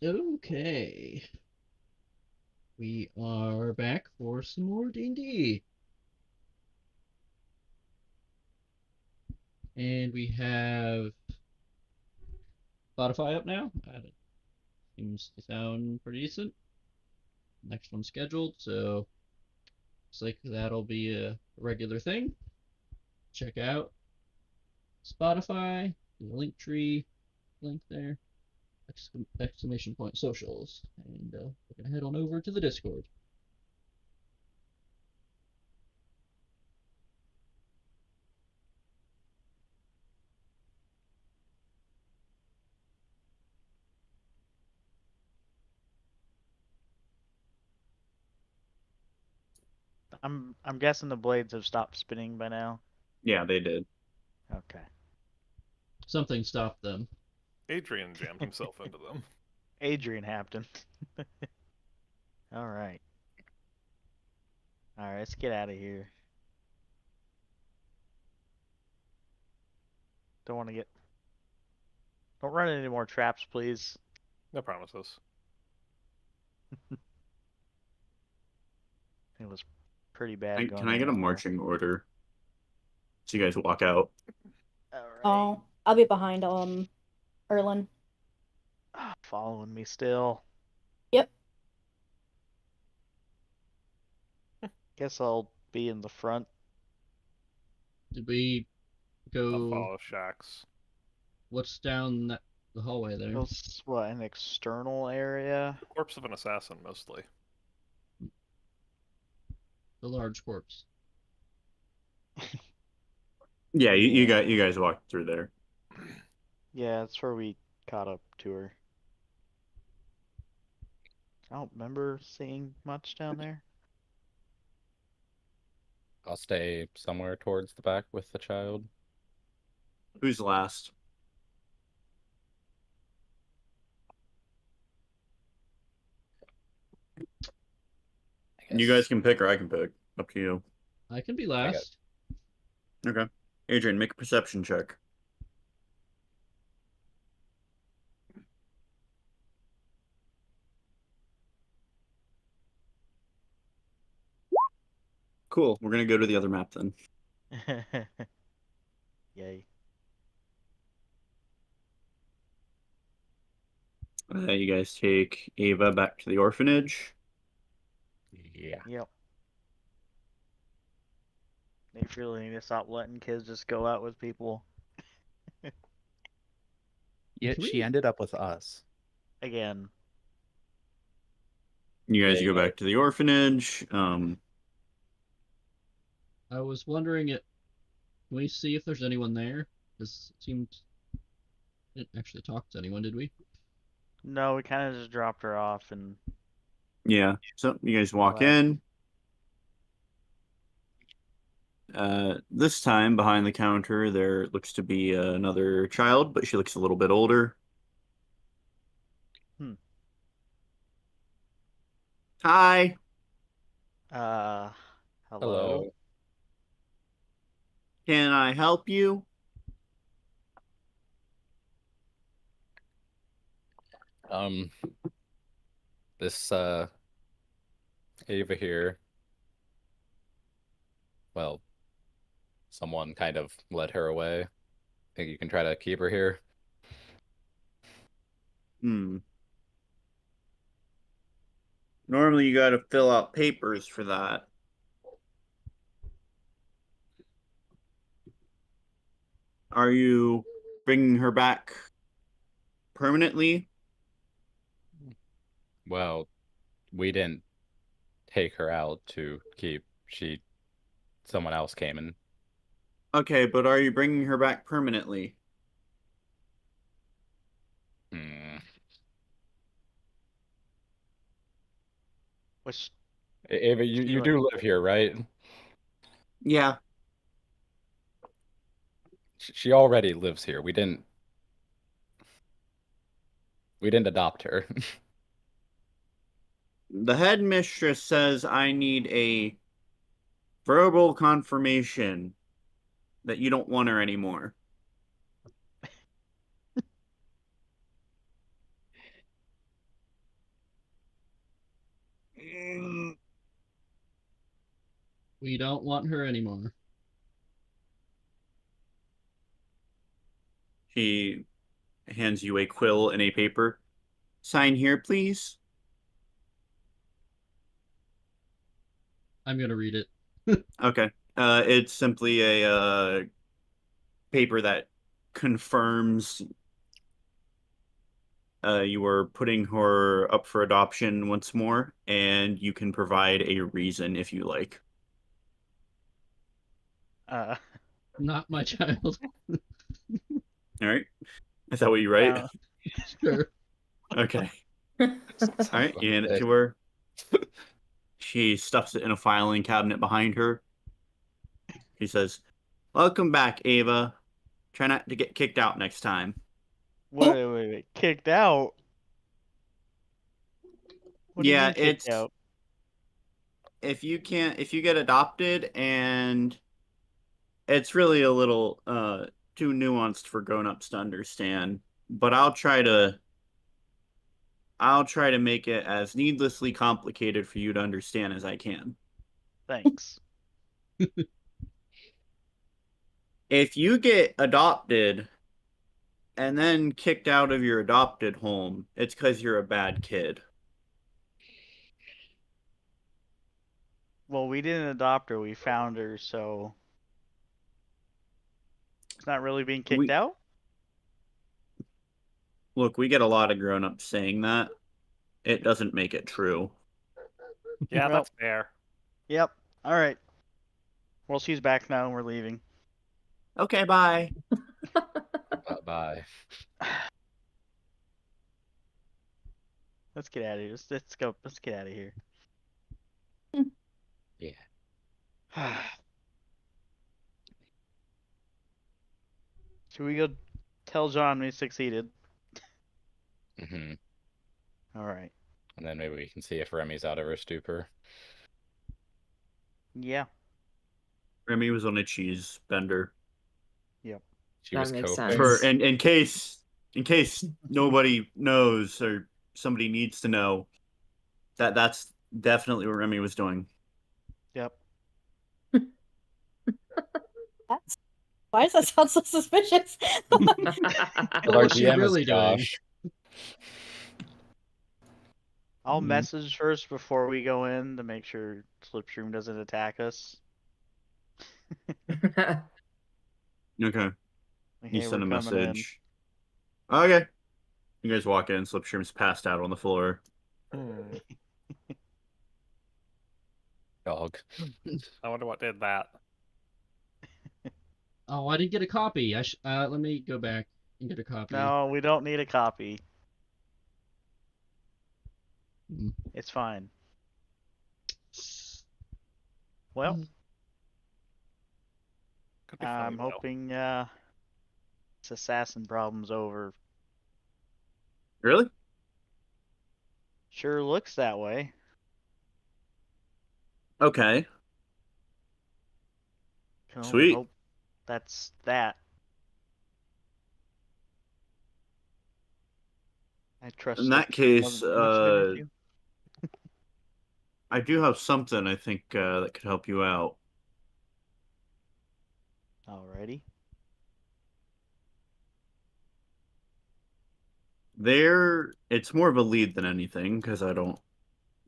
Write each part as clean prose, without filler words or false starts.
Okay. We are back for some more D&D. And we have Spotify up now. It seems to sound pretty decent. Next one scheduled, so looks like that'll be a regular thing. Check out Spotify, the link tree link there, exclamation point socials. And we're going to head on over to the Discord. I'm guessing the blades have stopped spinning by now. Yeah, they did. Okay. Something stopped them. Adrian jammed himself into them. Adrian Hampton. All right. All right, let's get out of here. Don't want to get. Don't run any more traps, please. No promises. It was pretty bad going Can I in get a before. marching order? So you guys walk out. All right. Oh, I'll be behind Erlen. Following me still. Yep. Guess I'll be in the front. Did we I'll go? follow Shax. What's down the hallway there? That's what, an external area? The corpse of an assassin, mostly. The large corpse. Yeah, you guys walked through there. Yeah, that's where we caught up to her. I don't remember seeing much down there. I'll stay somewhere towards the back with the child. Who's last? You guys can pick or I can pick. Up to you. I can be last. Okay. Adrian, make a perception check. Cool. We're going to go to the other map then. Yay. You guys take Ava back to the orphanage. Yeah. Yep. They really need to stop letting kids just go out with people. Yet she ended up with us. Again. You guys Yeah, go back to the orphanage. I was wondering can we see if there's anyone there? Because it seemed we didn't actually talk to anyone, did we? No, we kind of just dropped her off and. Yeah. So you guys walk in. This time behind the counter there looks to be another child, but she looks a little bit older. Hi. Hello. Can I help you? This Ava here. Well, someone kind of led her away. Think you can try to keep her here? Normally you got to fill out papers for that. Are you bringing her back permanently? Well, we didn't take her out to keep. Someone else came in. Okay, but are you bringing her back permanently? Ava, you do live here, right? Yeah. She already lives here. We didn't adopt her. The headmistress says I need a verbal confirmation that you don't want her anymore. We don't want her anymore. She hands you a quill and a paper. Sign here, please. I'm gonna read it. Okay. It's simply a paper that confirms you are putting her up for adoption once more, and you can provide a reason if you like. Not my child. All right. Is that what you write? Yeah. Sure. Okay. All right. You hand it to her. She stuffs it in a filing cabinet behind her. She says, "Welcome back, Ava. Try not to get kicked out next time." Wait. Kicked out? What do you Yeah, mean kicked it's out? if you get adopted, and it's really a little too nuanced for grown-ups to understand, but I'll try to make it as needlessly complicated for you to understand as I can. Thanks. If you get adopted and then kicked out of your adopted home, it's because you're a bad kid. Well, we didn't adopt her, we found her, so it's not really being kicked We out? Look, we get a lot of grown-ups saying that. It doesn't make it true. Yeah, Well, that's fair. yep. Alright. Well, she's back now and we're leaving. Okay, bye. Bye. Let's get out of here. Let's go. Let's get out of here. Yeah. Should we go tell John we succeeded? Hmm. Alright. And then maybe we can see if Remy's out of her stupor. Yeah. Remy was on a cheese bender. She That was makes coping. sense. For in case nobody knows or somebody needs to know, that's definitely what Remy was doing. Yep. That's why does that sound so suspicious? But our What's she GM really is doing? Josh. I'll Mhm. message first before we go in to make sure Slipstream doesn't attack us. Okay. Like, You hey, we're send a coming in. message. Okay. You guys walk in, Slipstream's passed out on the floor. Hmm. Dog. I wonder what did that. Oh, I didn't get a copy. Let me go back and get a copy. No, we don't need a copy. Hmm. It's fine. Well, Could be funny I'm though. hoping this assassin problem's over. Really? Sure looks that way. Okay. Can only Sweet. hope that's that. I trust In that Slipstream case, wasn't too much of an issue. I do have something I think that could help you out. Alrighty. It's more of a lead than anything because I don't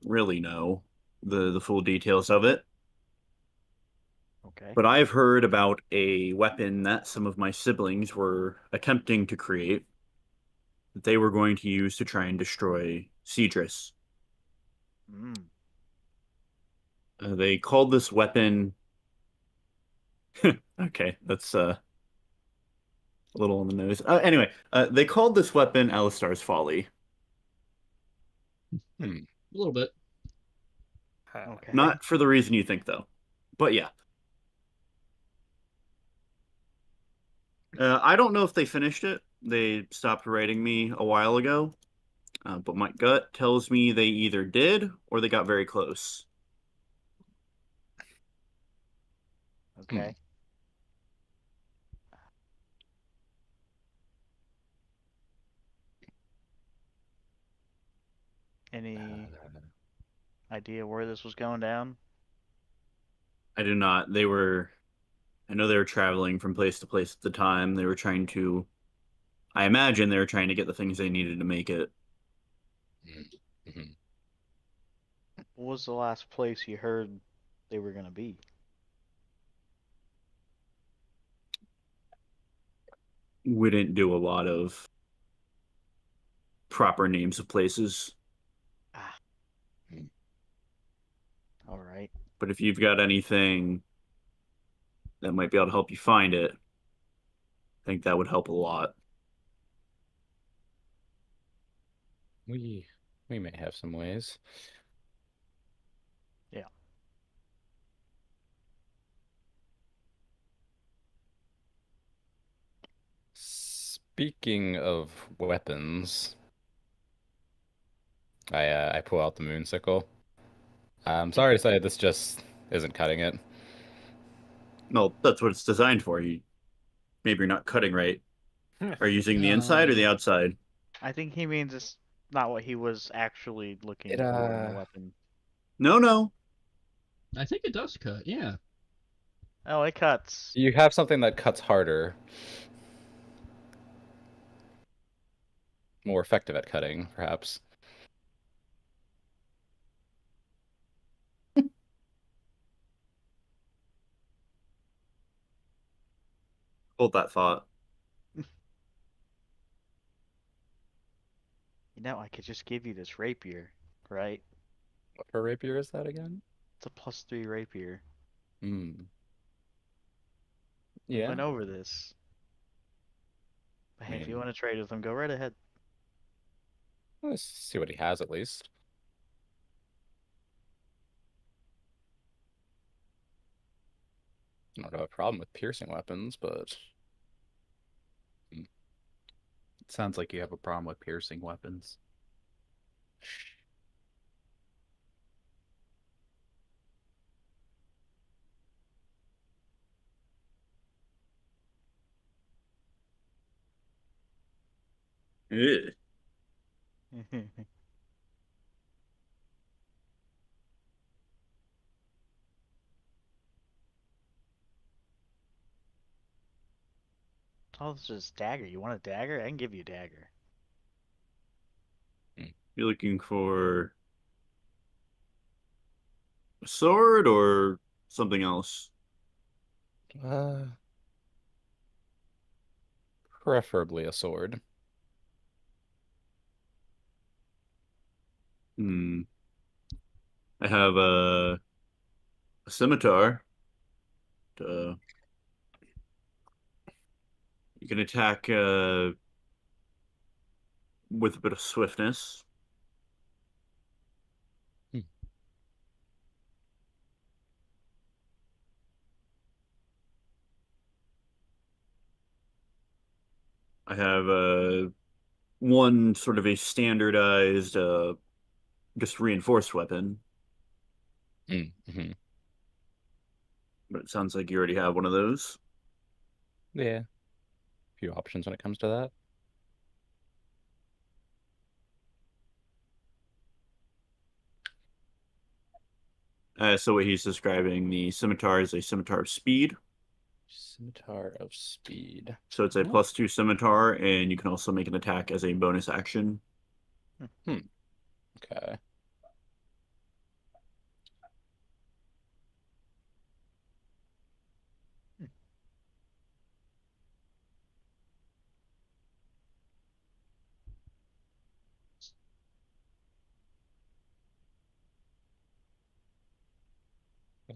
really know the full details of it. Okay. But I've heard about a weapon that some of my siblings were attempting to create that they were going to use to try and destroy Cedrus. Mm. They called this weapon. Okay, that's a little on the nose. Anyway, they called this weapon Alistar's Folly. A little bit. Huh. Okay. Not for the reason you think, though. But yeah. I don't know if they finished it. They stopped writing me a while ago. But my gut tells me they either did or they got very close. Okay. Any idea where this was going down? I do not. I know they were traveling from place to place at the time. They were trying to, I imagine they were trying to get the things they needed to make it. Mm-hmm. What was the last place you heard they were gonna be? We didn't do a lot of proper names of places. Ah. All right. But if you've got anything that might be able to help you find it, I think that would help a lot. We may have some ways. Yeah. Speaking of weapons, I pull out the moon sickle. I'm sorry to say this just isn't cutting it. No, that's what it's designed for. Maybe you're not cutting right. Are you using the inside or the outside? I think he means it's not what he was actually looking It, for in a weapon. No. I think it does cut. Yeah. Oh, it cuts. You have something that cuts harder, more effective at cutting, perhaps. Hold that thought. You know, I could just give you this rapier, right? What for rapier is that again? It's a +3 rapier. Hmm. We Yeah. went over this. But hey, if you mean- want to trade with him, go right ahead. Let's see what he has at least. I don't have a problem with piercing weapons, but It sounds like you have a problem with piercing weapons. Ugh. Oh, this is dagger. You want a dagger? I can give you a dagger. You're looking for a sword or something else? uh, preferably a sword. Hmm. I have a scimitar. Uh, you can attack with a bit of swiftness. Hmm. I have one sort of a standardized, just reinforced weapon, Mm-hmm. but it sounds like you already have one of those. Yeah. Few options when it comes to that. So what he's describing, the scimitar is a scimitar of speed. Scimitar of speed. So it's a Oh. +2 scimitar, and you can also make an attack as a bonus action. Okay.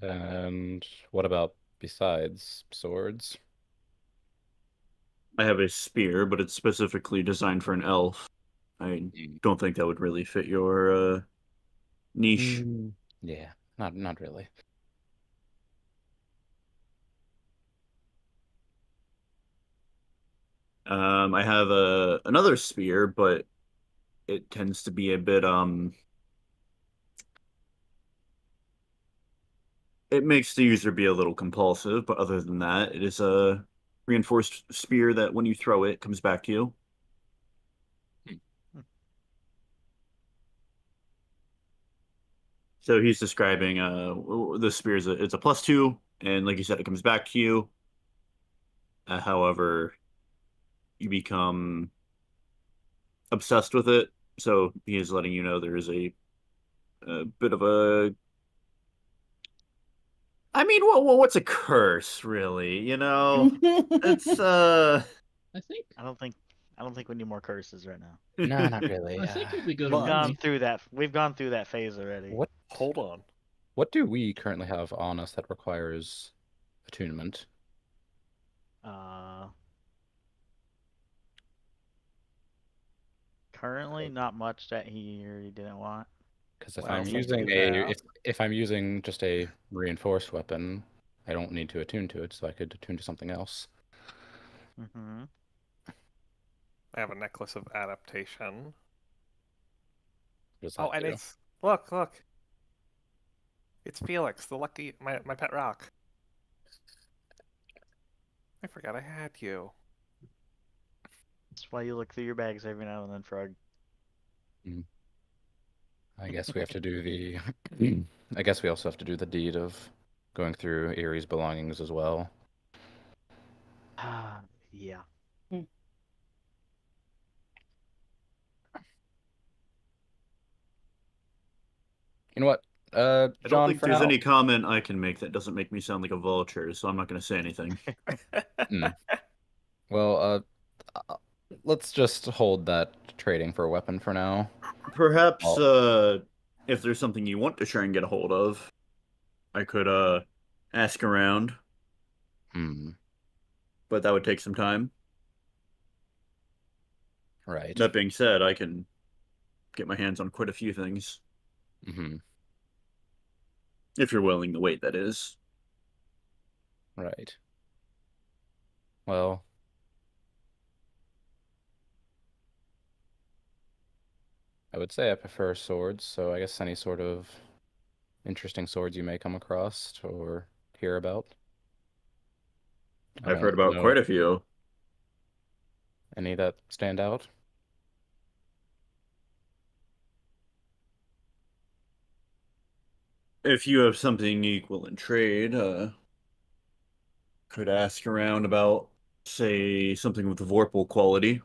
And what about besides swords? I have a spear, but it's specifically designed for an elf. I don't think that would really fit your niche. Yeah, not really. I have another spear, but it tends to be a bit it makes the user be a little compulsive, but other than that, it is a reinforced spear that when you throw it, it comes back to you. So he's describing the spear is it's a +2, and like you said, it comes back to you. However, you become obsessed with it. So he is letting you know there is a bit of a. I mean, what's a curse, really? You know, it's I think I don't think we need more curses right now. No, not really. I think we'll be good We've on gone money. through that. We've gone through that phase already. What Hold on. what do we currently have on us that requires attunement? Currently, not much that he already didn't want. Because if Well, I'm since using we a have- if I'm using just a reinforced weapon, I don't need to attune to it, so I could attune to something else. Mm-hmm. I have a necklace of adaptation. What does Oh, that and do? it's look. It's Felix, the lucky my pet rock. I forgot I had you. That's why you look through your bags every now and then, Frog. I guess we have to do the. I guess we also have to do the deed of going through Erie's belongings as well. Yeah. You know what, I don't John, think for there's now. any comment I can make that doesn't make me sound like a vulture, so I'm not going to say anything. Well, let's just hold that trading for a weapon for now. Perhaps, Oh. if there's something you want to try and get a hold of, I could ask around, Hmm. but that would take some time. Right. That being said, I can get my hands on quite a few things. Mm-hmm. If you're willing to wait, that is. Right. Well, I would say I prefer swords, so I guess any sort of interesting swords you may come across or hear about. I I've heard don't about know quite a few. any that stand out. If you have something equal in trade, could ask around about, say, something with the Vorpal quality,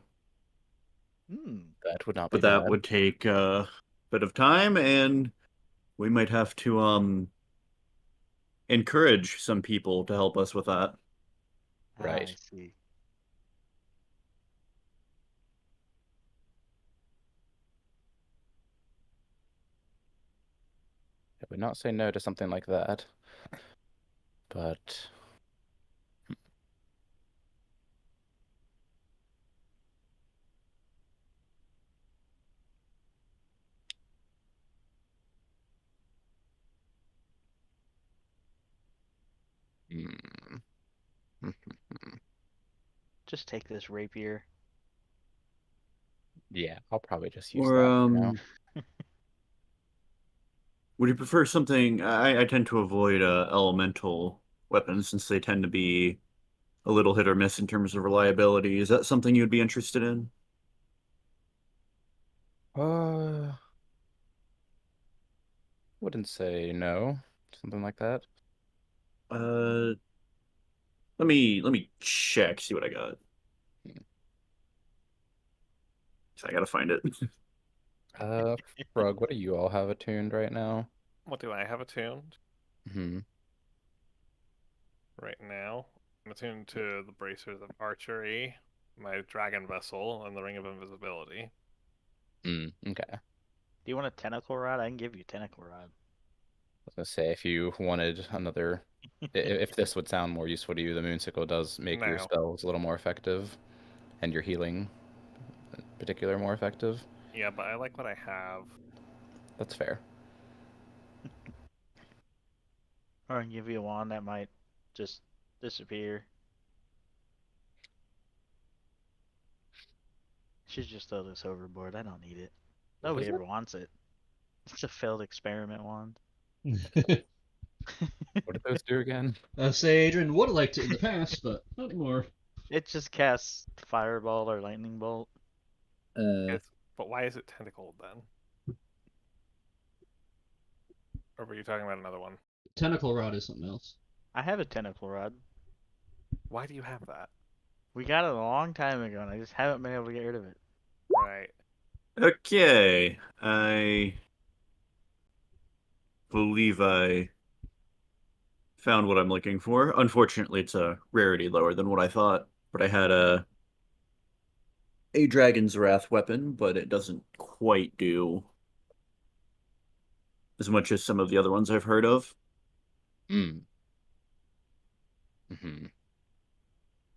That would not be but that bad. would take a bit of time, and we might have to encourage some people to help us with that. Right. I see. I would not say no to something like that. But hmm. Just take this rapier. Yeah, I'll probably just use Or that for now. would you prefer something? I tend to avoid elemental weapons since they tend to be a little hit or miss in terms of reliability. Is that something you'd be interested in? Wouldn't say no. Something like that. Uh, let me check, see what I got. I gotta find it. Frog, what do you all have attuned right now? What do I have attuned Hmm. right now? I'm attuned to the bracers of archery, my dragon vessel, and the ring of invisibility. Okay. Do you want a tentacle rod? I can give you a tentacle rod. I was gonna say if you wanted another, if this would sound more useful to you, the Moonsicle does make your No. spells a little more effective, and your healing, in particular, more effective. Yeah, but I like what I have. That's fair. Or I can give you a wand that might just disappear. Should just throw this overboard. I don't need it. Nobody is ever wants it. It's a failed experiment wand. What did those do again? Say Adrian would have liked it in the past, but not anymore. It just casts fireball or lightning bolt. Yes, but why is it tentacled then? Or were you talking about another one? Tentacle rod is something else. I have a tentacle rod. Why do you have that? We got it a long time ago, and I just haven't been able to get rid of it. Right. Okay, I believe I found what I'm looking for. Unfortunately, it's a rarity lower than what I thought, but I had a Dragon's Wrath weapon, but it doesn't quite do as much as some of the other ones I've heard of. Mm. Hmm.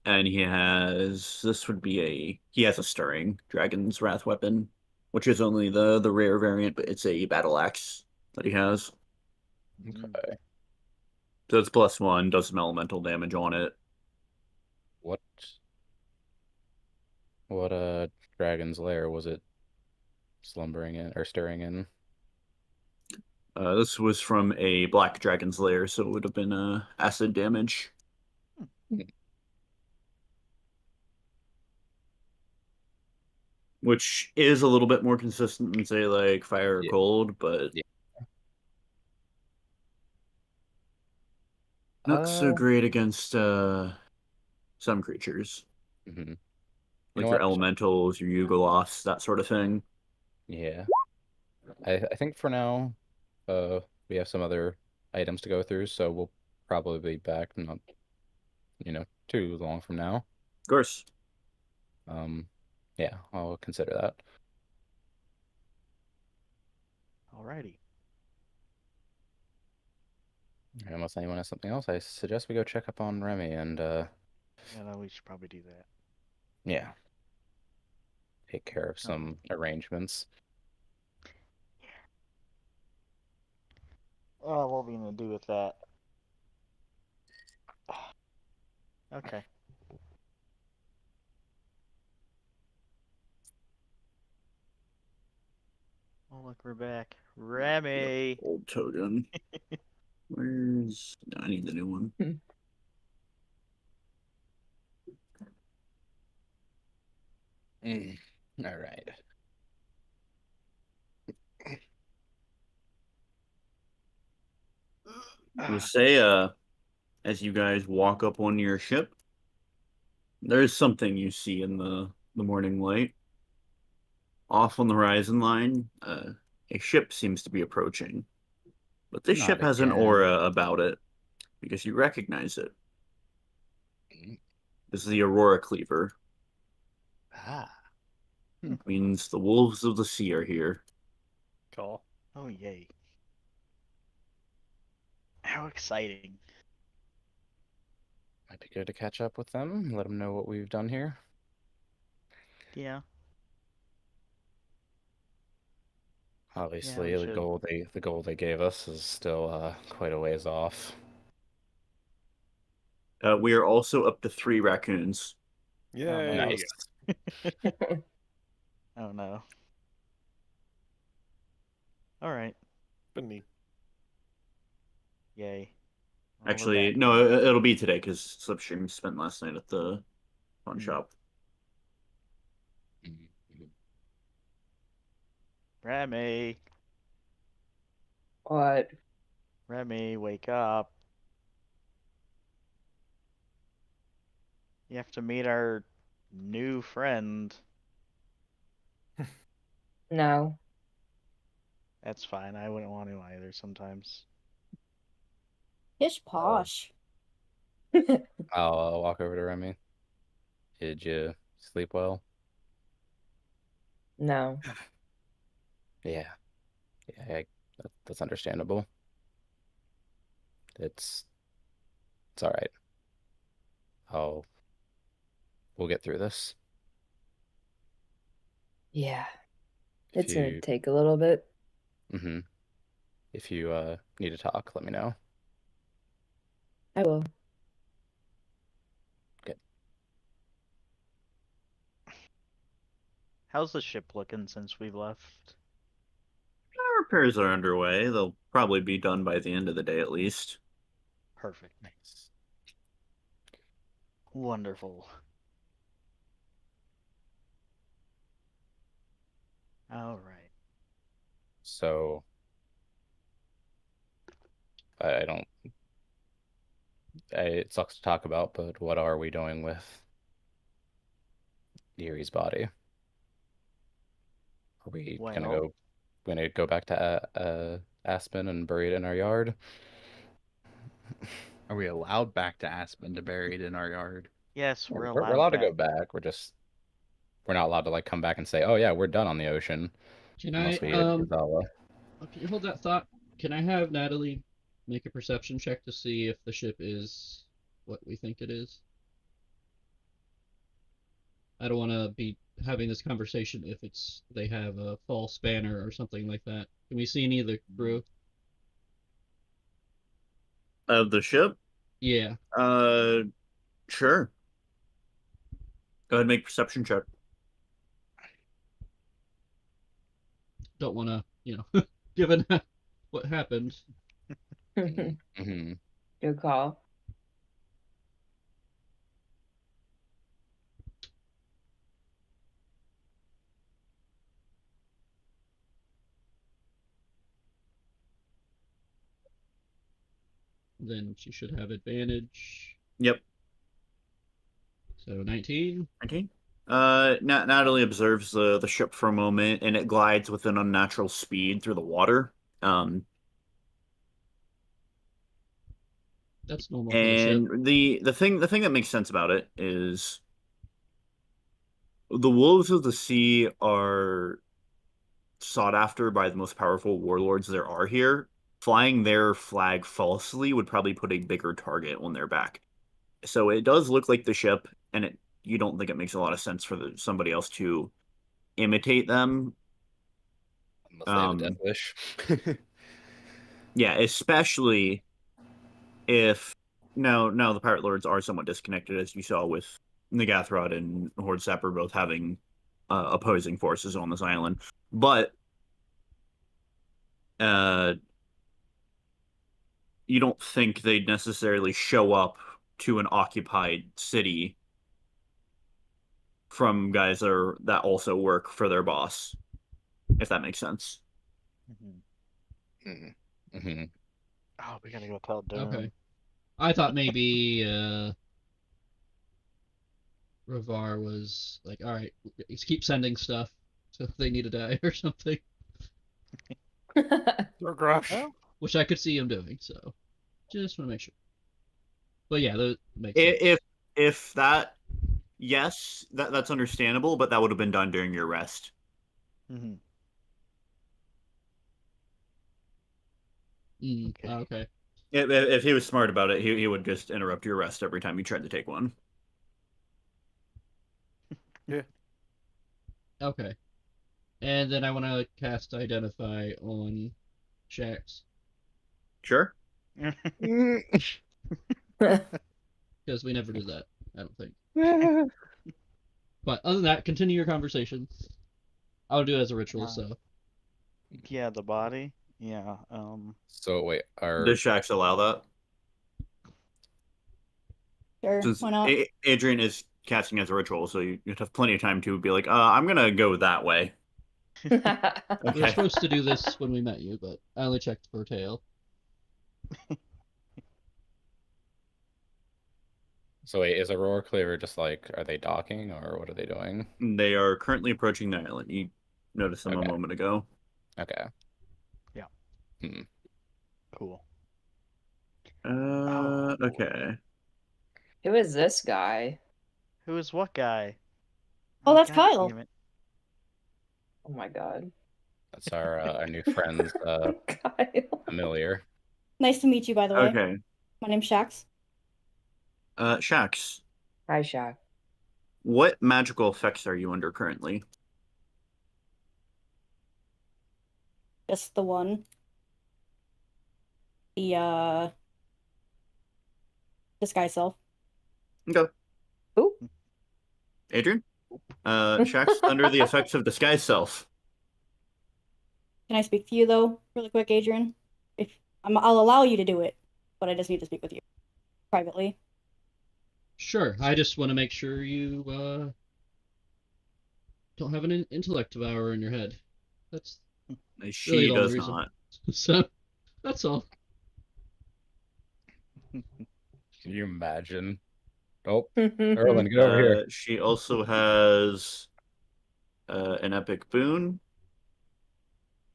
And he has a stirring Dragon's Wrath weapon, which is only the rare variant, but it's a battle axe that he has. Okay. So it's +1, does some elemental damage on it. What dragon's lair was it slumbering in or stirring in? This was from a black dragon's lair, so it would have been acid damage. Hmm. Which is a little bit more consistent than, say, like fire or Yeah. cold, but Yeah. not so great against some creatures. Mhm. You Like know your what? elementals, your Yugoloths, that sort of thing. Yeah. I think for now, we have some other items to go through, so we'll probably be back not, too long from now. Of course. Um, yeah, I'll consider that. Alrighty. Unless anyone has something else, I suggest we go check up on Remy and Yeah, no, we should probably do that. yeah, take care of some arrangements. Oh, what are we gonna do with that? Okay. Oh, look, we're back. Remy! Old token. Where's... No, I need the new one. All right. We'll say, as you guys walk up on your ship, there's something you see in the morning light. Off on the horizon line, a ship seems to be approaching. But this Not ship has an again. aura about it, because you recognize it. Mm. This is the Aurora Cleaver. Ah. Means the wolves of the sea are here. Cool. Oh, yay. How exciting. Might be good to catch up with them, let them know what we've done here. Yeah. Obviously, we should. the goal they gave us is still quite a ways off. We are also up to 3 raccoons. Yay. Nice. Oh, no. Alright. Been neat. Yay. Well, we're Actually, back no, then. it'll be today because Slipstream spent last night at the pawn shop. Mhm. Remy! What? Remy, wake up. You have to meet our new friend. No. That's fine. I wouldn't want to either sometimes. Pish posh. I'll walk over to Remy. Did you sleep well? No. Yeah. Yeah, that's understandable. It's it's all right. I'll we'll get through this. Yeah. If It's gonna you take a little bit. hmm If you need to talk, let me know. I will. Good. How's the ship looking since we left? Repairs are underway. They'll probably be done by the end of the day at least. Perfect. Nice. Wonderful. Alright. So I don't. It sucks to talk about, but what are we doing with Yuri's body? Are we Well, gonna go back to Aspen and bury it in our yard? Are we allowed back to Aspen to bury it in our yard? yes, Yeah, we're we're allowed allowed to go back. back. We're not allowed to like come back and say, oh yeah, we're done on the ocean, Can I unless we hit Zavala. can you hold that thought? Can I have Natalie make a perception check to see if the ship is what we think it is? I don't want to be having this conversation if they have a false banner or something like that. Can we see any of the crew? Of the ship? Yeah, Sure. Go ahead and make perception check. don't want to, given what happened. Hmm. Good call. Then she should have advantage. Yep. So 19. 19. Natalie observes the ship for a moment, and it glides with an unnatural speed through the water. That's normal for the ship. And the thing that makes sense about it is the wolves of the sea are sought after by the most powerful warlords there are here. Flying their flag falsely would probably put a bigger target on their back. So it does look like the ship, and you don't think it makes a lot of sense for somebody else to imitate them. Unless they have a death wish. Yeah, especially if now the pirate lords are somewhat disconnected, as you saw with Nagathrod and Horde Sapper both having opposing forces on this island. But you don't think they'd necessarily show up to an occupied city from guys that also work for their boss, if that makes sense. Mhm. Hmm. Oh, we gotta go tell Doom. Okay. I thought maybe Ravar was like, all right, let's keep sending stuff, so if they need to die or something, Or Grush. Well, which I could see him doing. So just want to make sure. But yeah, that makes sense. If that, yes, that's understandable, but that would have been done during your rest. mhm. Okay. Okay. If he was smart about it, he would just interrupt your rest every time you tried to take one. Okay. And then I want to cast Identify on Shax, Sure. because we never do that, I don't think. But other than that, continue your conversation. I'll do it as a ritual, so. Yeah, the body. Yeah. So wait, Does Shax allow that? Sure, Since why not? Adrian is casting as a ritual, so you have plenty of time to be like, I'm gonna go that way. We were Okay. supposed to do this when we met you, but I only checked for tail. So wait, is Aurora Cleaver just like, are they docking or what are they doing? They are currently approaching the island. You noticed them a Okay. moment ago. Okay. Yeah. Hmm. Cool. Okay. Who is this guy? Who is what guy? Oh, that's God Kyle. damn it. Oh my god. That's our new friend's Kyle. familiar. Nice to meet you, by the way. Okay. My name's Shax. Shax, Hi, Shaq. what magical effects are you under currently? Just the one. The disguise self. Okay. Ooh. Adrian? Shax under the effects of disguise self. Can I speak to you though, really quick, Adrian? I'll allow you to do it, but I just need to speak with you privately. Sure, I just want to make sure you don't have an intellect devourer in your head. That's She really the only does reason. not. So, that's all. Can you imagine? Oh, Erlen, get over here. She also has an epic boon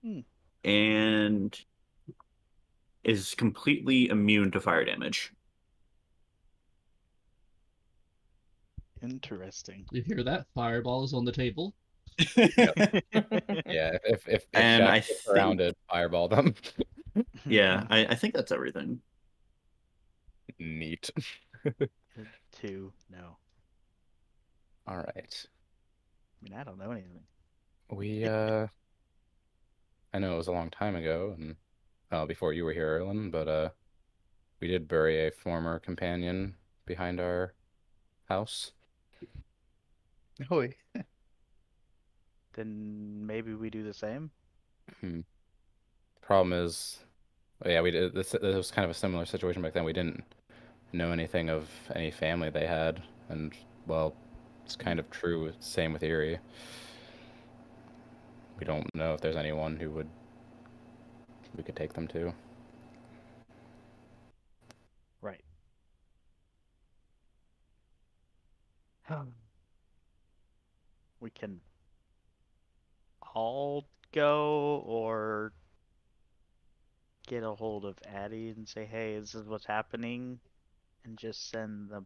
Hmm. and is completely immune to fire damage. Interesting. You hear that? Fireball is on the table. Yeah, if And Shaq I gets around think, it, fireball them. yeah, I think that's everything. Neat. Two. No. All right. I mean, I don't know anything. We I know it was a long time ago and before you were here, Erlen, but we did bury a former companion behind our house. Oh, Then maybe we do the same. Hmm. Problem is, oh, yeah, we did this was kind of a similar situation back then. We didn't know anything of any family they had, and well, it's kind of true. Same with Erie. We don't know if there's anyone who we could take them to. Right. We can all go or get a hold of Addie and say, hey, this is what's happening, and just send the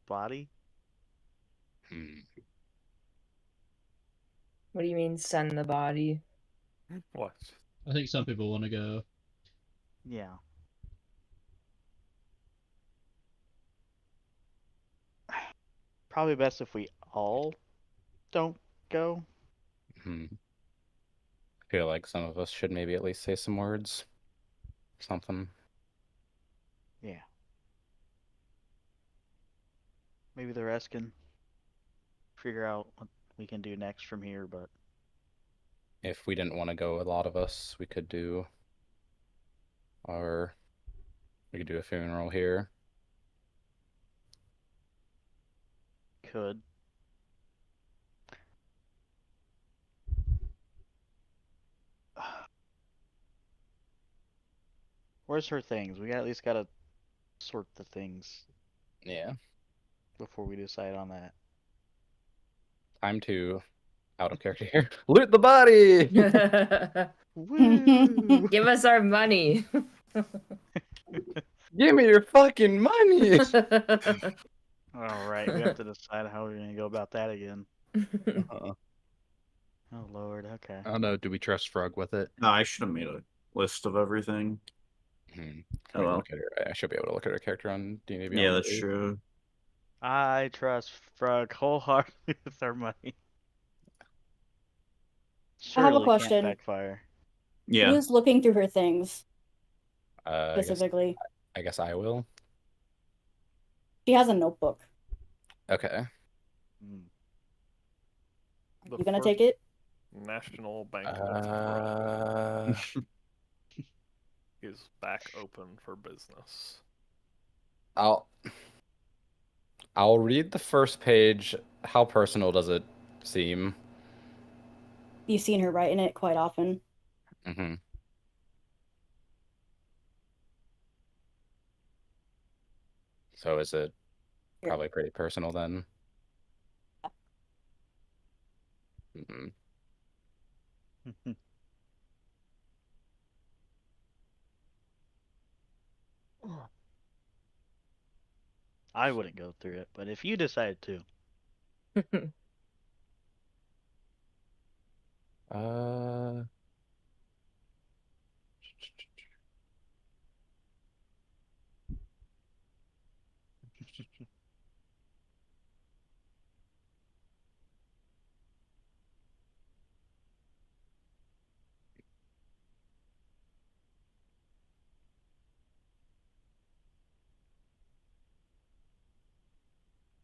body. Hmm. What do you mean send the body? What? I think some people want to go. Yeah. Probably best if we all don't go. Hmm. I feel like some of us should maybe at least say some words, something. Yeah. Maybe the rest can figure out what we can do next from here, but If we didn't want to go, a lot of us, we could do our, we could do a funeral here. could. Where's her things? We at least gotta sort the things Yeah. before we decide on that. Time to out of character here. Loot the body. Woo! Give us our money. Give me your fucking money. All right, we have to decide how we're gonna go about that again. Uh, Oh Lord, okay. I don't know. Do we trust Frog with it? No, I should have made a list of everything. Can Oh we well. look at her? I should be able to look at her character on D&D Beyond. Yeah, that's maybe. true. I trust Frog wholeheartedly with our money. I have a Surely can't question. backfire. Yeah. Who's looking through her things I guess specifically? I will. She has a notebook. Okay. Hmm. Are The you gonna first take it? National Bank of Prague Uh, is back open for business. I'll read the first page. How personal does it seem? You've seen her write in it quite often. Mm-hmm. So is it Here. probably pretty personal then? Mm-hmm. I wouldn't go through it, but if you decide to, Uh,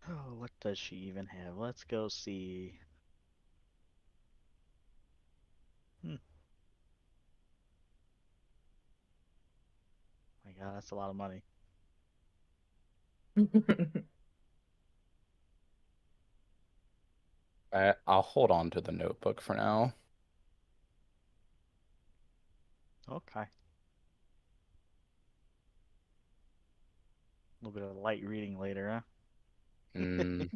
oh, what does she even have? Let's go see. My God, that's a lot of money. I'll hold on to the notebook for now. Okay. little bit of light reading later, huh? Mm,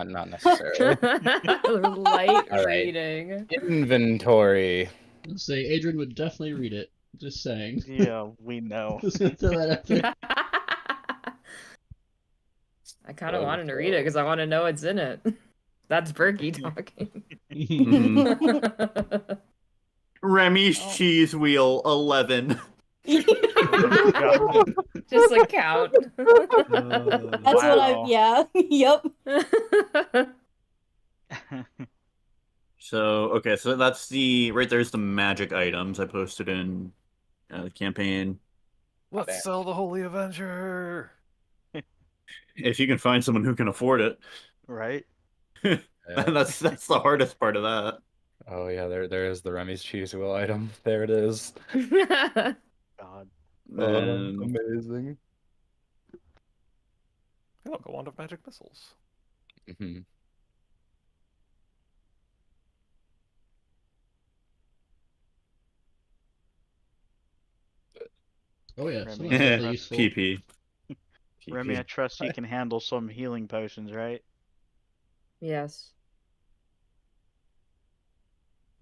not necessarily. Light All right. reading. Inventory. Let's say Adrian would definitely read it. Just saying. Yeah, we know. Just gonna throw that out there. I kind of wanted to read it because I want to know what's in it. That's Berkey talking. Mhm. Remy's Oh. cheese wheel 11. Just a count. That's what I. Wow. Yeah. Yep. So okay, so that's right there's the magic items I posted in the campaign. Let's sell the Holy Avenger. If you can find someone who can afford it. Right? That's the hardest part of that. Oh yeah, there is the Remy's cheese wheel item. There it is. God. And Amazing. Hey, look, a wand of magic missiles. Hmm. Oh yeah, Remy, someone's definitely useful. PP. Remy, I trust you can handle some healing potions, right? Yes.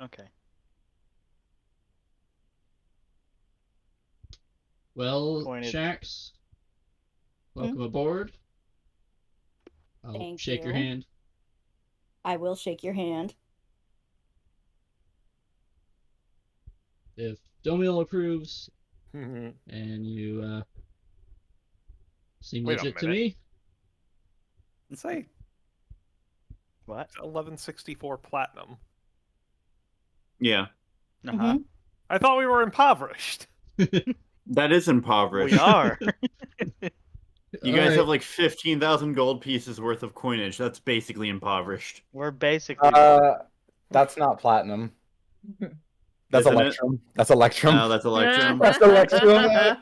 Okay. Well, Pointed. Shax, welcome aboard. I'll Thank shake your you. hand. I will shake your hand. If Domil approves Mhm. and you seem Wait a legit to minute. me, Say What? 1164 platinum. Yeah. Uh-huh. Mhm. I thought we were impoverished. That is impoverished. We are. You guys Alright. have like 15,000 gold pieces worth of coinage. That's basically impoverished. We're basically. That's not platinum. That's Isn't it? Electrum. That's Electrum. Oh, that's Electrum. That's Electrum. Uh,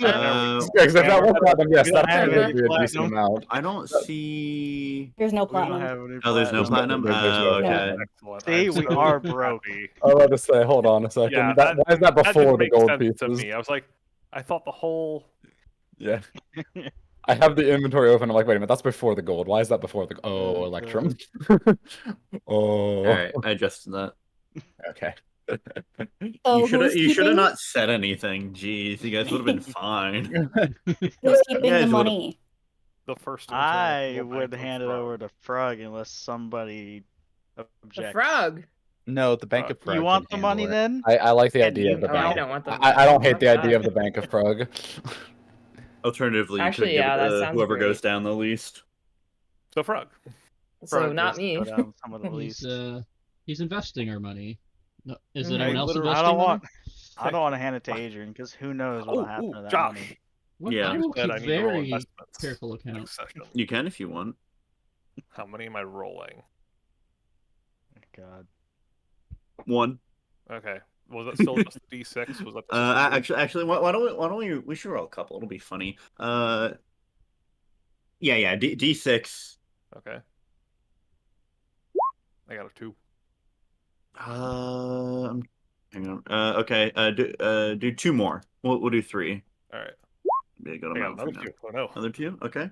If that was platinum, yes, we don't that's have gonna any be a decent platinum. amount. I don't see. There's no We don't platinum. have any Oh, there's no platinum? There's Oh, no okay. platinum. Excellent. See, I'm we so are broke. happy. I was about to say, hold on a second. Yeah, why is that that before didn't the make gold sense to pieces? me. I was like, I thought the whole. Yeah. I have the inventory open. I'm like, wait a minute, that's before the gold. Why is that before the? Oh, Oh, Electrum. Oh. Alright, I adjusted that. Okay. So who's You should have keeping? not said anything. Jeez, you guys would have been fine. Who's keeping guys the would've- money? The first I would hand it over to Frog unless somebody The objects. frog. No, the Bank of Prague. You want the can money handle it. then? I like the And idea you of the Oh, I bank. don't want the. I don't hate the Fuck idea that. of the Bank of Prague. Alternatively, you Actually, could give yeah, it that to sounds whoever great. goes down the least. So frog. So Frog not does me. go down some of the he's least. he's investing our money. No, is Mhm. anyone I else literally- investing I don't money? want. I don't want to hand it to Adrian because who knows what'll happen to that Josh. money. What? Yeah. I will Said keep I need to roll very investments careful account. next session. You can if you want. How many am I rolling? God. 1. Okay. Was it still just D6? Was that just a single? Actually, why don't we should roll a couple. It'll be funny. Yeah, D6. Okay. I got a 2. Hang on. Okay. Do 2 more. We'll do 3. All right. Be a good I got amount for another now. 2. Oh no. Another 2. Okay.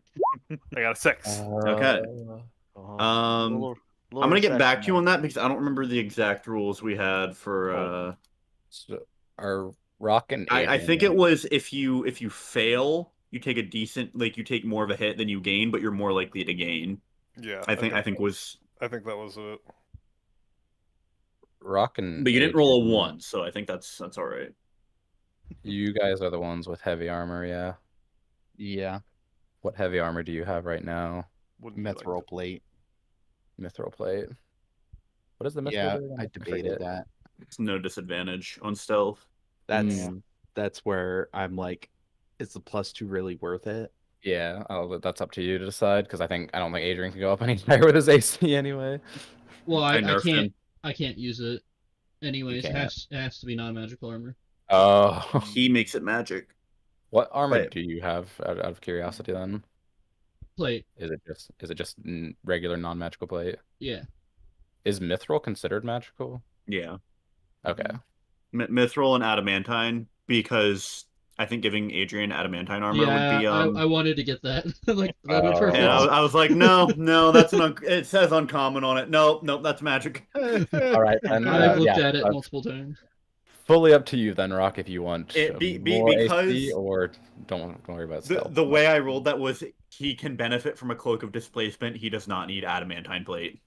I got a 6. Okay. Oh, I'm gonna get back to you on that because I don't remember the exact rules we had for. So, are Rock and I think it Adrian- was if you fail, you take a decent you take more of a hit than you gain, but you're more likely to gain. Yeah. I think that was. I think that was it. Rock and But you didn't roll a Adrian, 1, so I think that's all right. You guys are the ones with heavy armor, yeah. Yeah, What heavy armor do you have right now? Wouldn't you like mithril to- plate. Mithril plate. What is the mithril Yeah, plate again? I debated forget. that. It's no disadvantage on stealth. That's Mm. that's where I'm like, is the +2 really worth it? Yeah, that's up to you to decide because I don't think Adrian can go up any higher with his AC anyway. Well, I I nerfed can't. him. I can't use it. Anyways, it can't. has to be non-magical armor. Oh, He makes it magic. what armor Wait. do you have out of curiosity then? Plate. Is it just regular non-magical plate? Yeah. Is mithril considered magical? Yeah. Okay. Mithril and adamantine because I think giving Adrian adamantine armor would Yeah, be I wanted to get that. Like that'd be perfect. And I was like, no, that's it says uncommon on it. Nope, that's magic. All right, then. I've looked yeah, at it multiple times. fully up to you then, Rock. If you want more because AC or don't worry about stealth. the way I rolled that was he can benefit from a cloak of displacement. He does not need adamantine plate.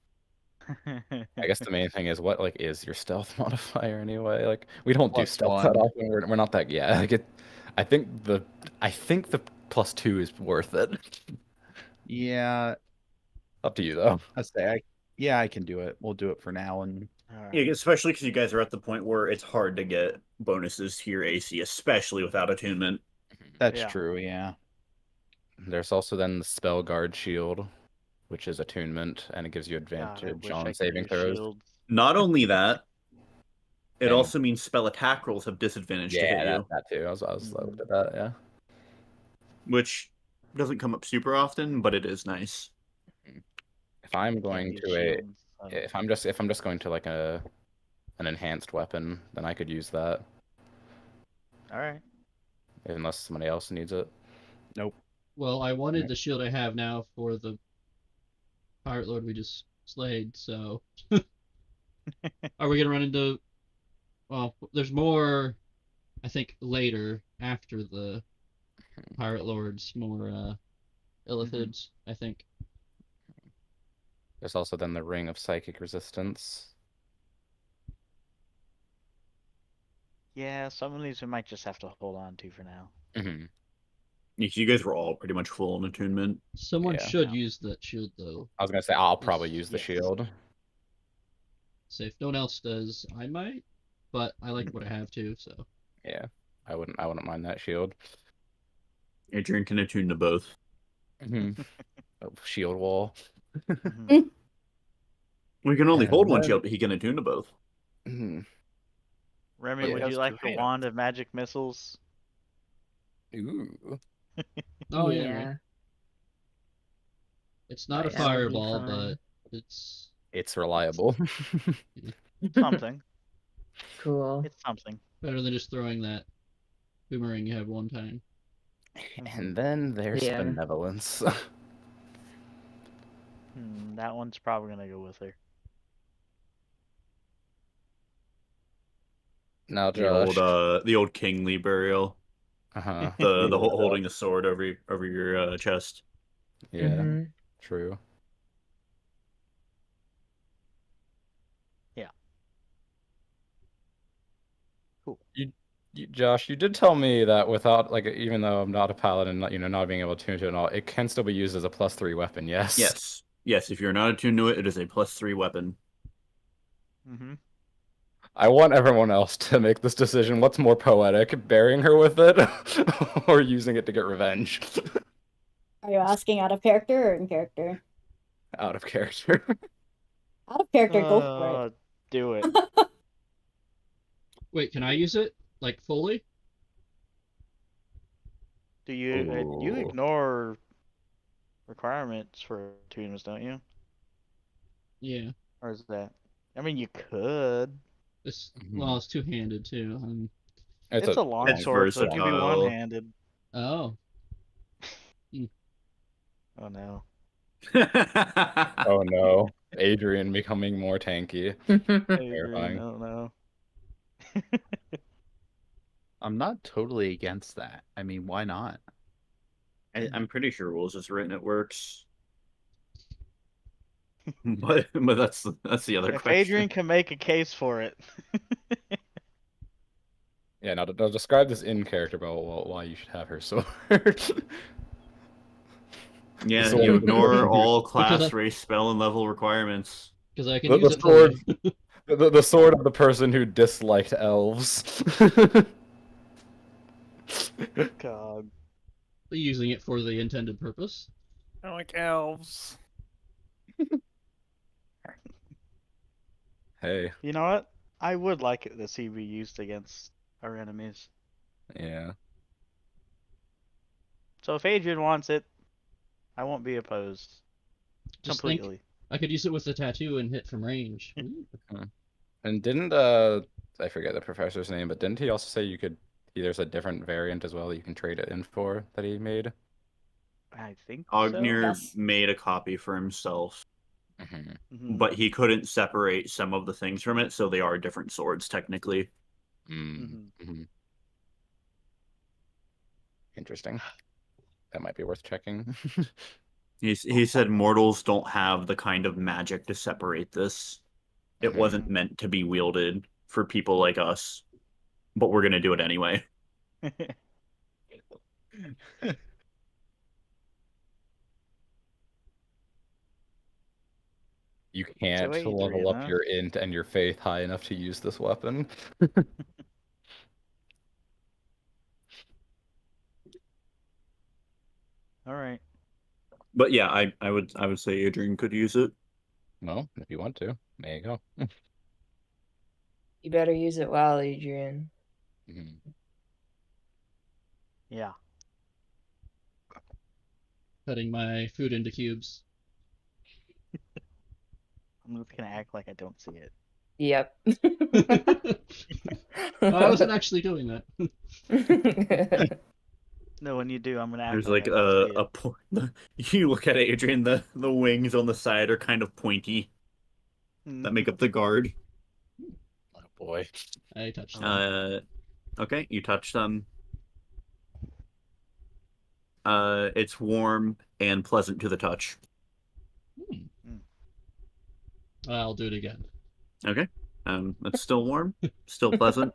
I guess the main thing is what like is your stealth modifier anyway? Like we don't do Plus stealth one. that often. We're not that like it. I think the +2 is worth it. Yeah, Up to you though. I can do it. We'll do it for now. And Yeah, especially because you guys are at the point where it's hard to get bonuses to your AC, especially without attunement. that's true. Yeah. There's also then the spell guard shield, which is attunement, and it gives you advantage on saving throws. Not only that, it And- also means spell attack rolls have disadvantage to hit Yeah, you, that too. I was looked at that. Yeah. which doesn't come up super often, but it is nice. If I'm going to if I'm just going to like an enhanced weapon, then I could use that. All right. Unless somebody else needs it. Nope. Well, I wanted the shield I have now for the pirate lord we just slayed. So, are we gonna run into? Well, there's more. I think later after the pirate lords, more illithids. I think. There's also then the ring of psychic resistance. Yeah, some of these we might just have to hold on to for now. Mm-hmm. You guys were all pretty much full on attunement. Someone Yeah. should use that shield though. I was gonna say I'll probably use the Yes. shield. So if no one else does, I might. But I like what I have too. So Yeah, I wouldn't mind that shield. Adrian can attune to both. Mm-hmm. Shield wall. Mhm. We can only And hold one then- shield, but he can attune to both. Mm-hmm. Remy, Yeah, would that's you like true. the wand of magic missiles? Ooh. oh yeah, yeah. right. It's not a That would be fireball, fun. but it's It's reliable. Something. Cool. It's something. better than just throwing that boomerang you have one time. And then there's Yeah. benevolence. That one's probably gonna go with her. Now, The Josh. old kingly burial. Uh-huh. The Yeah. holding the sword over your chest. Yeah, Mhm. true. Yeah. Cool. Josh, you did tell me that without, like, even though I'm not a paladin, not being able to tune to it and all, it can still be used as a +3 weapon, yes? Yes. If you're not attuned to it, it is a +3 weapon. Mm-hmm. I want everyone else to make this decision. What's more poetic, burying her with it or using it to get revenge? Are you asking out of character or in character? Out of character. Out of character, go for it. Do it. Wait, can I use it like fully? Do you you Ooh. ignore requirements for attunements, don't you? Yeah. Or is that? I mean, you could. It's Mhm. well, it's two-handed too. It's a long it's sword, so it can be versatile. one-handed. Oh, Oh no. Oh no. Adrian becoming more tanky. Adrian, Terrifying. I don't know. I'm not totally against that. I mean, why not? I'm pretty sure rules is written it works. but that's the other If question. Adrian can make a case for it. Yeah, now describe this in character about why you should have her sword. Yeah, sword you of the ignore person who- all Because class, race, spell, and level requirements. because I can The use it sword. fully. The sword of the person who disliked elves. God. Using it for the intended purpose. I like elves. Hey, You know what? I would like it to see be used against our enemies. yeah. So if Adrian wants it, I won't be opposed. Just Completely. think, I could use it with the tattoo and hit from range. Ooh. And didn't I forget the professor's name, but didn't he also say you could there's a different variant as well that you can trade it in for that he made. I think so. Ognir Yes. made a copy for himself, Mhm. but he couldn't separate some of the things from it, so they are different swords technically. Mhm. Interesting. That might be worth checking. He said mortals don't have the kind of magic to separate this. It wasn't meant to be wielded for people like us, but we're gonna do it anyway. You can't Adrian, level up huh? your int and your faith high enough to use this weapon. All right. But yeah, I would say Adrian could use it. Well, if you want to, there you go. You better use it well, Adrian. Yeah. Cutting my food into cubes. I'm just gonna act like I don't see it. Yep. I wasn't actually doing that. No, when you do, I'm gonna act There's like like I don't see a it. you look at Adrian, the wings on the side are kind of pointy that make up the guard. Oh boy. I touched them. Okay, you touch them. It's warm and pleasant to the touch. I'll do it again. Okay. It's still warm, still pleasant.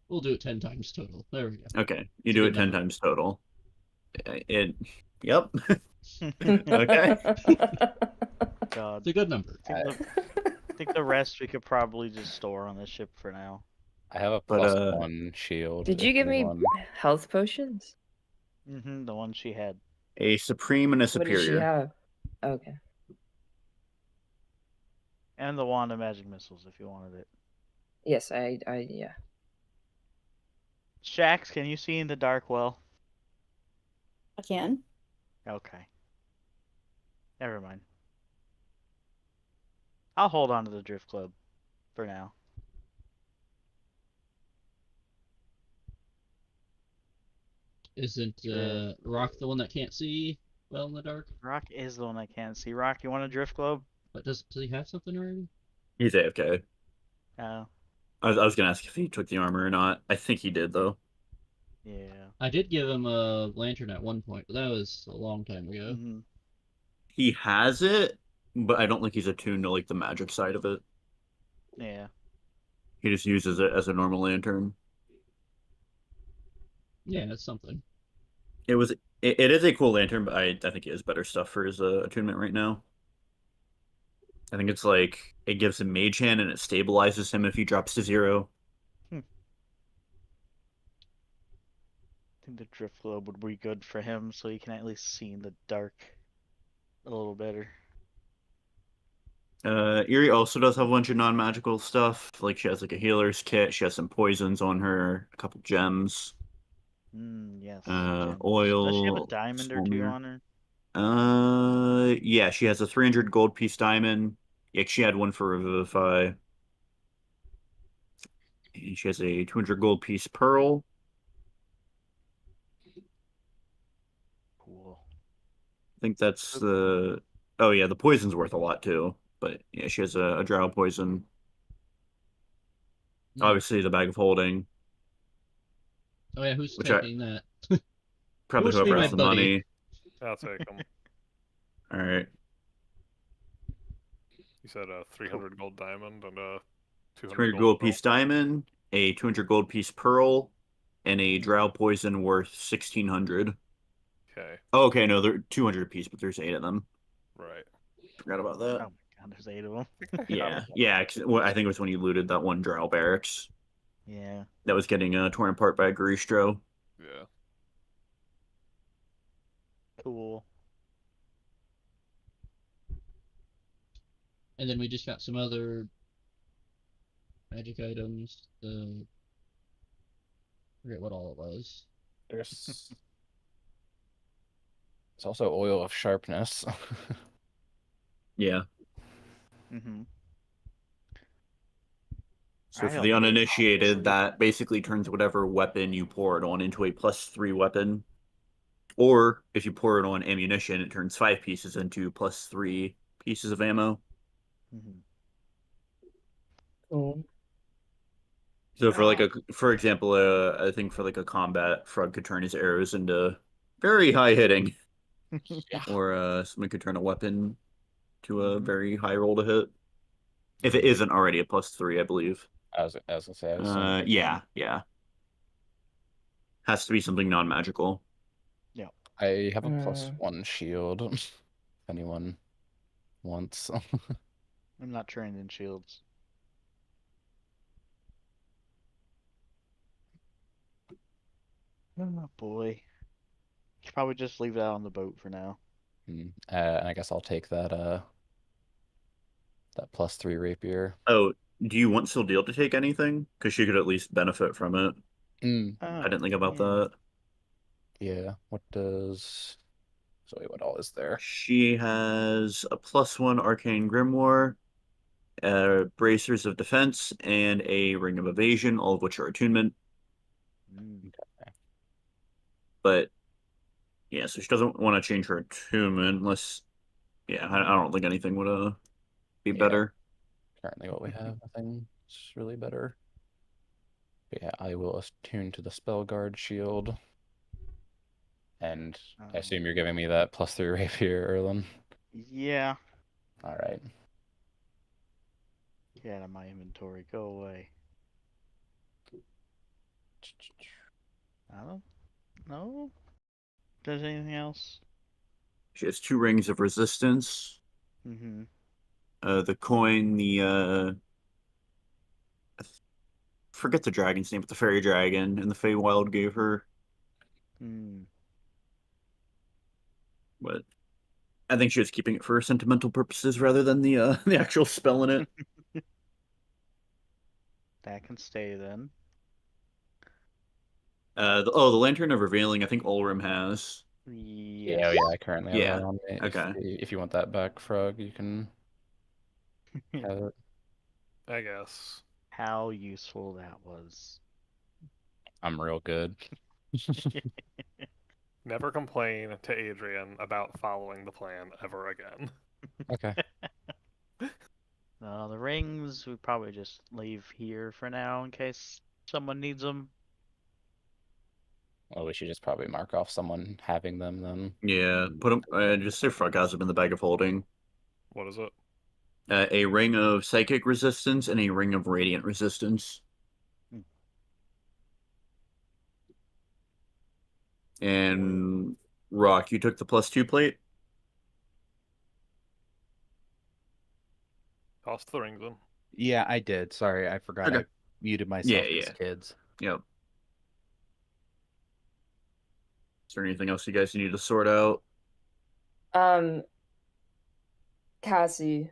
We'll do it 10 times total. There we go. Okay, you It's a do good it 10 number. times total. Yep. Okay. God. It's a good number. I think the rest we could probably just store on the ship for now. I have a But, +1 shield. Did you if give me anyone- health potions? The one she had. A supreme and a What does she superior. have? Okay. And the wand of magic missiles if you wanted it. Yes, yeah. Shax, can you see in the dark well? I can. Okay. Never mind. I'll hold on to the drift club for now. Isn't Rock the one that can't see well in the dark? Rock is the one I can't see. Rock, you want a drift globe? But does he have something already? He's AFK. Oh. I was gonna ask if he took the armor or not. I think he did though. Yeah. I did give him a lantern at one point, but that was a long time ago. He has it, but I don't think he's attuned to like the magic side of it. Yeah. He just uses it as a normal lantern. Yeah, that's something. It is a cool lantern, but I think he has better stuff for his attunement right now. I think it's like it gives him mage hand and it stabilizes him if he drops to 0. I think the drift globe would be good for him so he can at least see in the dark a little better. Eerie also does have a bunch of non-magical stuff. Like she has like a healer's kit. She has some poisons on her, a couple gems. Yes. Gems. Oil. Does she have a diamond or two Smolder. on her? Yeah, she has a 300 gold piece diamond. Yeah, she had one for Revivify. And she has a 200 gold piece pearl. Cool. I think that's the. Oh yeah, the poison's worth a lot too. But yeah, she has a drow poison. Obviously, the bag of holding. Oh yeah, who's Which taking that? Probably Who wants to be whoever my has the buddy? money. I'll take them. All right. You said a 300 gold diamond and a 200 200 gold gold pearl. piece diamond, a 200 gold piece pearl, and a drow poison worth 1600. Okay. Oh, okay, no, they're 200 a piece, but there's 8 of them. Right. Forgot about Oh that. my god, there's 8 of them. Yeah. I think it was when you looted that one drow barracks Yeah. that was getting torn apart by Garistro. Yeah. Cool. And then we just got some other magic items. Forget what all it was. There's also oil of sharpness. Yeah. So I for don't the think it's uninitiated, possible. that basically turns whatever weapon you pour it on into a +3 weapon. Or if you pour it on ammunition, it turns 5 pieces into +3 pieces of ammo. Mhm. Cool. So for example, I think for like a combat, Frog could turn his arrows into very high hitting, Yeah. or someone could turn a weapon to a Mhm. very high roll to hit. If it isn't already a +3, I believe. I was gonna say, I assume. Yeah. Has to be something non-magical. Yeah. I have a Uh, +1 shield. If anyone wants. I'm not trained in shields. Oh boy. Should probably just leave that on the boat for now. And I guess I'll take that that +3 rapier. Oh, do you want Sildil to take anything? Because she could at least benefit from it. I Oh, didn't think about yeah. that. Yeah. What does Zoe? What all is there? She has a +1 Arcane Grimoire, Bracers of Defense, and a Ring of Evasion, all of which are attunement. Mm. But yeah, so she doesn't want to change her attunement unless, yeah, I don't think anything would be Yeah. better. Currently, what we have, nothing's really better. But yeah, I will attune to the spell guard shield. And I assume you're giving me that +3 rapier, Erlen. Yeah. All right. Get out of my inventory. Go away. I don't know. Does anything else? She has 2 Rings of Resistance. Mm-hmm. The coin, I forget the dragon's name, but the fairy dragon and the Feywild gave her. Hmm. But I think she was keeping it for sentimental purposes rather than the the actual spell in it. That can stay then. The Lantern of Revealing, I think Ulrim has. Yes. Yeah, I currently have that Yeah. on me. Okay. If you want that back, Frog, you can have it. I guess. How useful that was. I'm real good. Never complain to Adrian about following the plan ever again. Okay. The rings we probably just leave here for now in case someone needs them. Well, we should just probably mark off someone having them then. Yeah, put them. Just say Frog has them in the bag of holding. What is it? A ring of psychic resistance and a ring of radiant resistance. Hmm. And Rock, you took the +2 plate. Toss the rings in. Yeah, I did. Sorry, I forgot. Okay. I muted myself Yeah, as yeah. kids. Yep. Is there anything else you guys need to sort out? Cassie.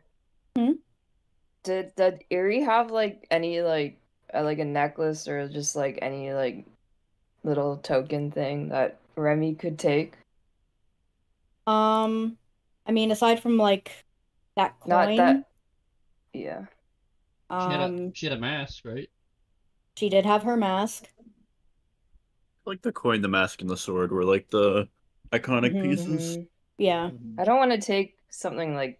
Hmm? Did Erie have like any like a necklace or just like any like little token thing that Remy could take? I mean, aside from like that Not coin, that. Yeah. She had a mask, right? she did have her mask. Like the coin, the mask, and the sword were like the iconic Mhm. pieces. Yeah. I don't want to take something like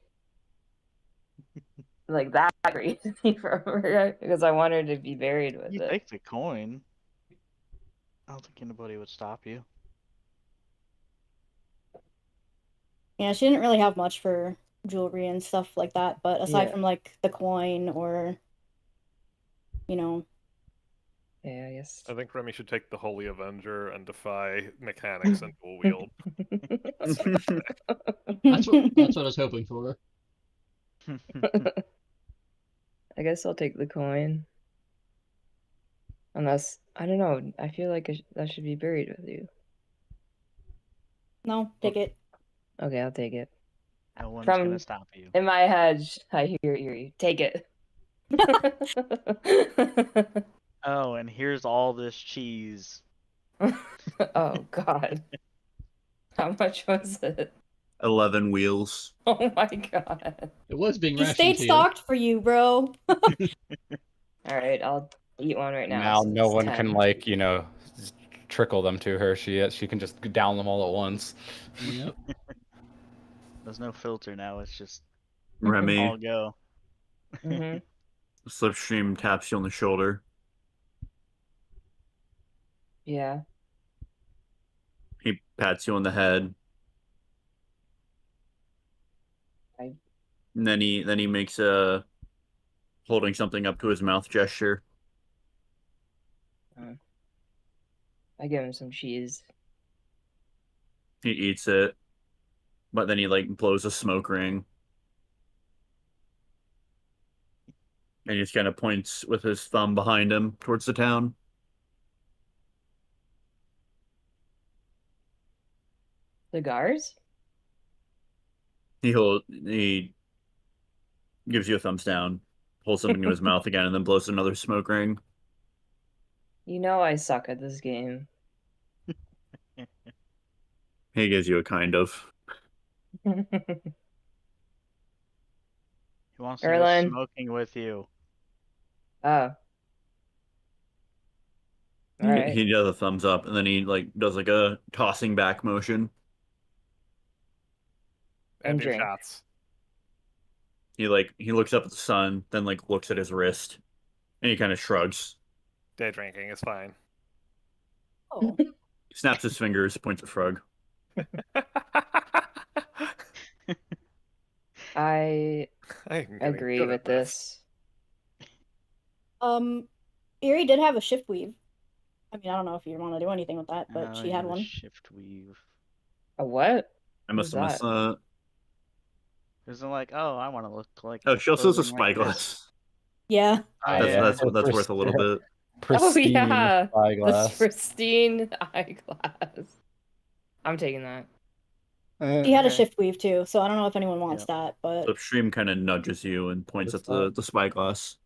that crazy from her because I want her to be buried with You it. take the coin. I don't think anybody would stop you. Yeah, she didn't really have much for jewelry and stuff like that, but aside Yeah. from like the coin or, you know, Yeah, I guess. I think Remy should take the Holy Avenger and defy mechanics and dual wield. That's what I was hoping for. I guess I'll take the coin. Unless, I don't know, I feel like that should be buried with you. no, take it. Okay, I'll take it. No one's From- gonna stop you. In my head, I hear you. Take it. Oh, and here's all this cheese. Oh, God. How much was it? 11 wheels. Oh my God. It was being She rationed stayed to you. stocked for you, bro. All right, I'll eat one right now. Now So no it's one 10. can trickle them to her. She can just down them all at once. Yep. There's no filter now. It's just Remy, all go. Mm-hmm. Slipstream taps you on the shoulder. Yeah. He pats you on the head. I And then he makes a holding something up to his mouth gesture. I give him some cheese. He eats it, but then he like blows a smoke ring. And he just kind of points with his thumb behind him towards the town. Cigars? He gives you a thumbs down, pulls something to his mouth again, and then blows another smoke ring. You know I suck at this game. He gives you a kind of. He wants to go Erlen. smoking with you. Oh. All right. He does a thumbs up, and then he like does like a tossing back motion. And do drink. shots. He looks up at the sun, then like looks at his wrist, and he kind of shrugs. Day drinking is fine. Oh. He snaps his fingers, points at Frog. I I'm getting agree good with at this. this. Erie did have a shift weave. I mean, I don't know if you want to do anything with that, but Oh, she yeah, had the one. shift weave. A what? I must have Who's missed that? that. Isn't like, oh, I want to look like. Oh, she also has a posing like this. spyglass. Yeah. Oh, That's yeah. that's worth a little bit. Pristine yeah. spyglass. This pristine eyeglass. I'm taking that. She had a Okay. shift weave too, so I don't know if anyone wants Yep. that, but Slipstream kind of nudges you and points What's at the spyglass.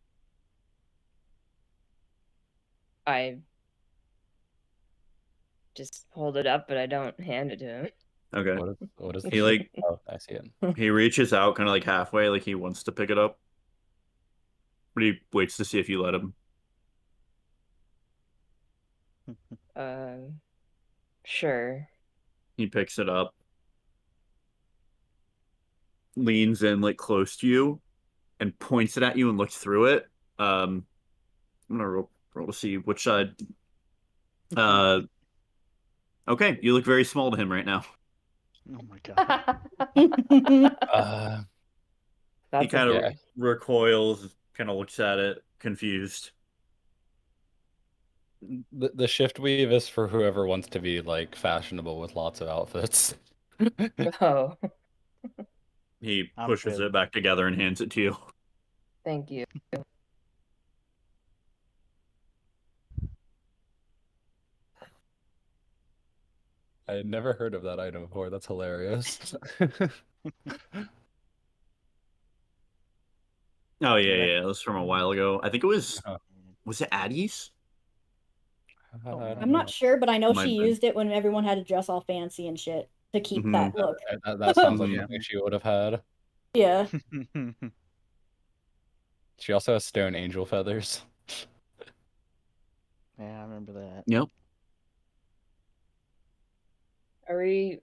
I just hold it up, but I don't hand it to him. Okay. What is He the like Oh, I see it. he reaches out kind of like halfway, like he wants to pick it up, but he waits to see if you let him. Sure. He picks it up, leans in like close to you, and points it at you and looks through it. I'm gonna roll to see which side. Okay, you look very small to him right now. Oh my god. Uh, He That's kind of Yeah. recoils, kind of looks at it, confused. the shift weave is for whoever wants to be like fashionable with lots of outfits. Oh, He I'm pushes good. it back together and hands it to you. thank you. I had never heard of that item before. That's hilarious. Oh yeah, Yeah. yeah, it was from a while ago. I think it Oh. was it Addie's? I'm not sure, but I know Might she have been. used it when everyone had to dress all fancy and shit to keep Mhm. that look. That sounds like Mhm. something she would have had. Yeah. She also has stone angel feathers. Yeah, I remember that. Yep. Are we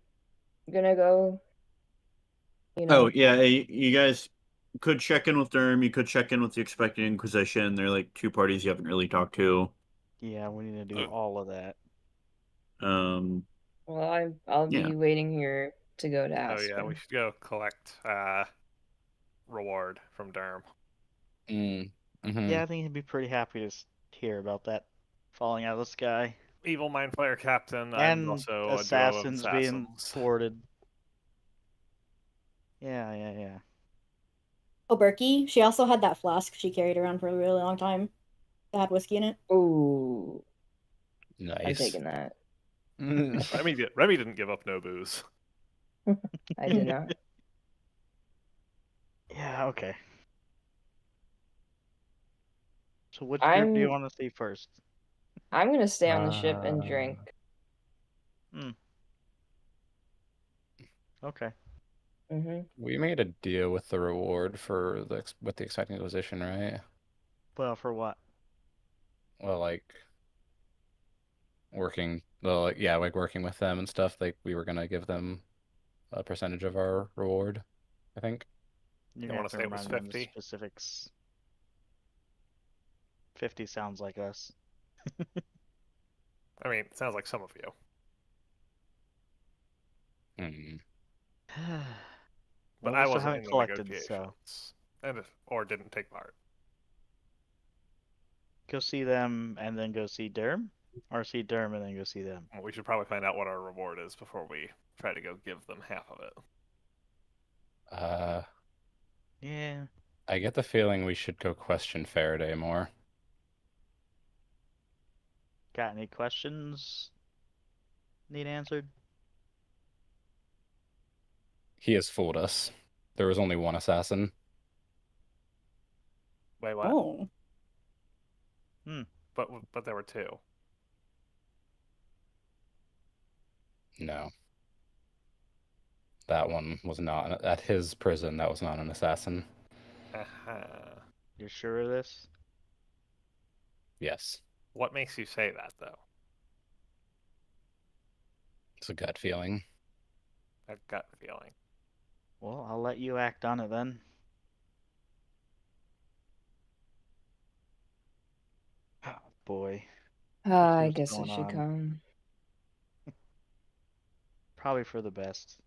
gonna go? You know. Oh yeah, you guys could check in with Durham. You could check in with the Expected Inquisition. They're like two parties you haven't really talked to. Yeah, we need to do all of that. Well, I'll be Yeah. waiting here to go to Oh Aspen. yeah, we should go collect reward from Derm. Yeah, I think he'd be pretty happy to hear about that falling out of the sky. Evil Mind Flayer Captain, And and also a duo of assassins being assassins. thwarted. Yeah. Oh, Berkey, she also had that flask she carried around for a really long time that had whiskey in it. Ooh, I'm Nice. taking that. Remy didn't give up no booze. I did not. Yeah, okay. So which group do you want to see first? I'm gonna stay on the ship and drink. Okay. We made a deal with the reward for with the Expecting Inquisition, right? Well, for what? well, like working, well, like, yeah, like working with them and stuff. Like we were gonna give them a percentage of our reward, I think. You're You gonna want have to to say it was remind me of the 50? specifics. 50 sounds like us. I mean, it sounds like some of you. Hmm. But Well, I we still wasn't haven't in the collected, so negotiations, or didn't take part. go see them and then go see Derm, or see Derm and then go see them. Well, we should probably find out what our reward is before we try to go give them half of it. Yeah. I get the feeling we should go question Faraday more. Got any questions need answered? He has fooled us. There was only one assassin. Wait, what? Oh. But there were two. No. That one was not at his prison. That was not an assassin. You're sure of this? Yes, What makes you say that, though? it's a gut feeling. A gut feeling. Well, I'll let you act on it then. Oh boy. I what's guess I going should on. come. Probably for the best.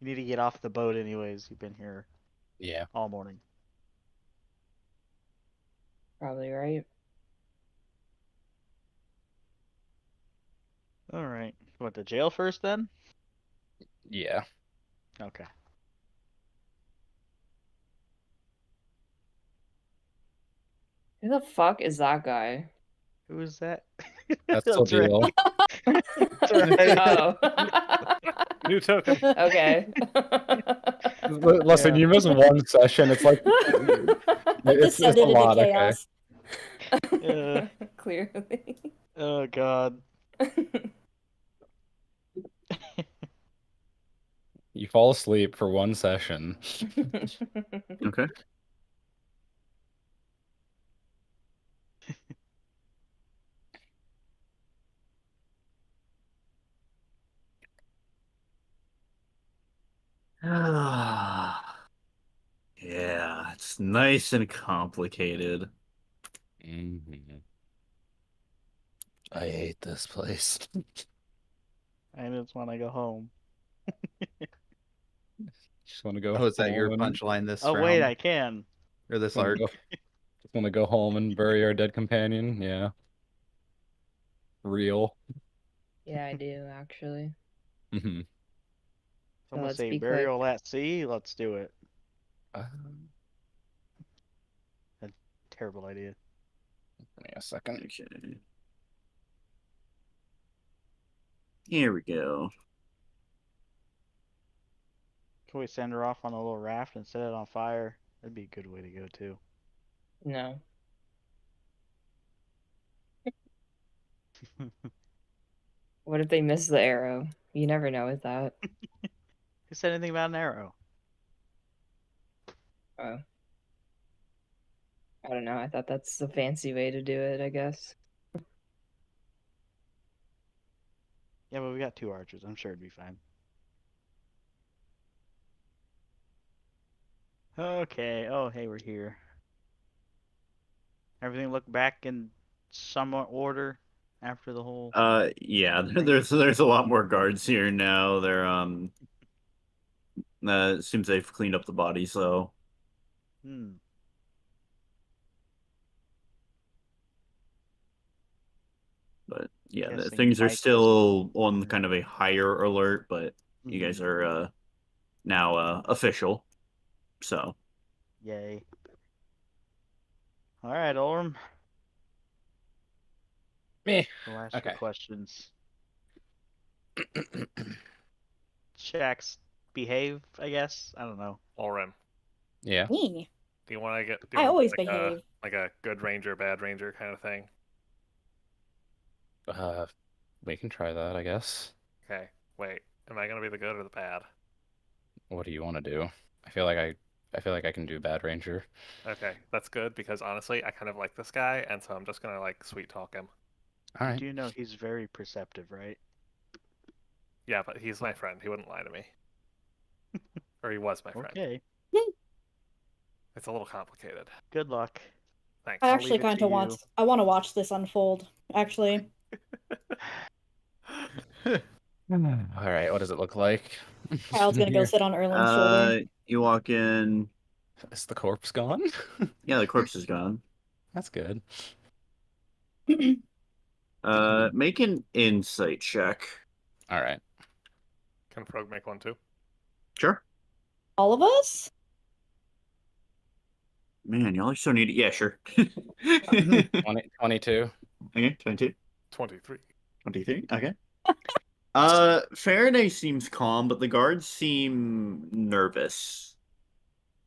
You need to get off the boat anyways. You've been here Yeah. all morning. Probably right. Alright. What, to jail first then? Yeah. Okay. Who the fuck is that guy? Who is that? That's That's right. deal. That's right. Oh. New token. Okay. Listen, Yeah. you miss one session. It's like It it's a descended into lot. Okay. chaos. Clearly. Oh god. You fall asleep for one session. Okay. Yeah, it's nice and complicated. Mhm. I hate this place. I just want to go home. Just want to go Oh, is that your home and punchline this Oh wait, round I can. or this just want arc? to go, just want to go home and bury our dead companion. Yeah. Real. Yeah, I do actually. Hmm. So Someone let's say be burial quick. at sea. Let's do it. Terrible idea. Give me a second. Okay. Here we go. Can we send her off on a little raft and set it on fire? That'd be a good way to go too. No. What if they miss the arrow? You never know with that. Who said anything about an arrow? Oh. I don't know. I thought that's the fancy way to do it, I guess. Yeah, but we got 2 archers. I'm sure it'd be fine. Okay. Oh, hey, we're here. Everything look back in somewhat order after the whole. Yeah, there's a lot more guards here now. It seems they've cleaned up the bodies though. Hmm. But yeah, Guessing things are Mike was still on or- kind of a higher alert, but you guys Mhm. are now official. So Yay. All right, Orm. Me. We'll ask Okay. your questions. Shax behave, I guess. I don't know. Ulrim, Yeah. Me. do you want to get? Do you I wanna always do behave. like a good ranger, bad ranger kind of thing? Uh, we can try that, I guess. Okay. Wait, am I gonna be the good or the bad? What do you want to do? I feel like I feel like I can do Bad Ranger. Okay, that's good because honestly, I kind of like this guy, and so I'm just gonna like sweet talk him. All You right. do know he's very perceptive, right? Yeah, but he's my friend. He wouldn't lie to me. Or he was my friend. Okay. It's a little complicated. Good luck. Thanks. I I'll actually leave it kind to of you. want. I want to watch this unfold. Actually, All right. What does it look like? Kyle's gonna go Here. sit on Erlen's shoulder. You walk in. Is the corpse gone? Yeah, the corpse is gone. That's good. Make an insight check. All right. Can Frog make one too? Sure. All of us? Man, y'all are so needy. Yeah, sure. 22. Okay, 22. 23. 23. Okay. Faraday seems calm, but the guards seem nervous,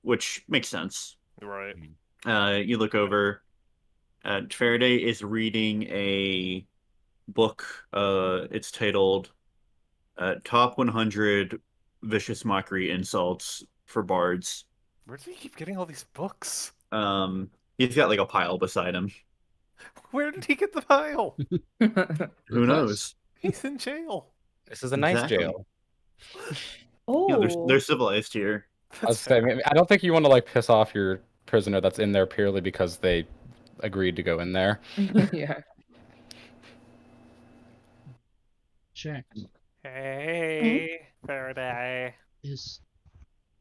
which makes sense. Right. You look over. Faraday is reading a book. It's titled "Top 100 Vicious Mockery Insults for Bards." Where did he keep getting all these books? He's got like a pile beside him. Where did he get the pile? Who knows? He's in jail. This is a nice Exactly. jail. Oh, You know, they're civilized here. I was saying, I don't think you want to like piss off your prisoner that's in there purely because they agreed to go in there. Yeah. Check. Hey, Faraday. Is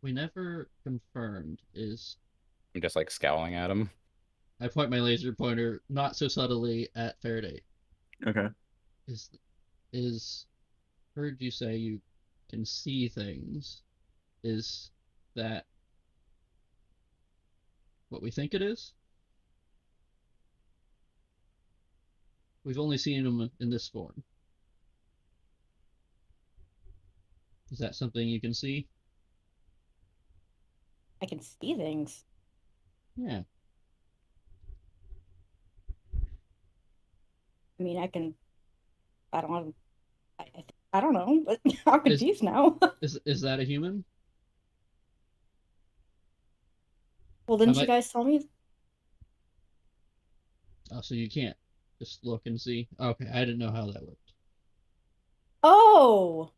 we never confirmed is I'm just like scowling at him. I point my laser pointer not so subtly at Faraday. Okay. Is heard you say you can see things. Is that what we think it is? We've only seen him in this form. Is that something you can see? I can see things. Yeah. I mean, I can. I don't. I don't know, but I'm confused now. Is that a human? Well, didn't I you might- guys tell me? Oh, so you can't just look and see. Okay, I didn't know how that worked. Oh,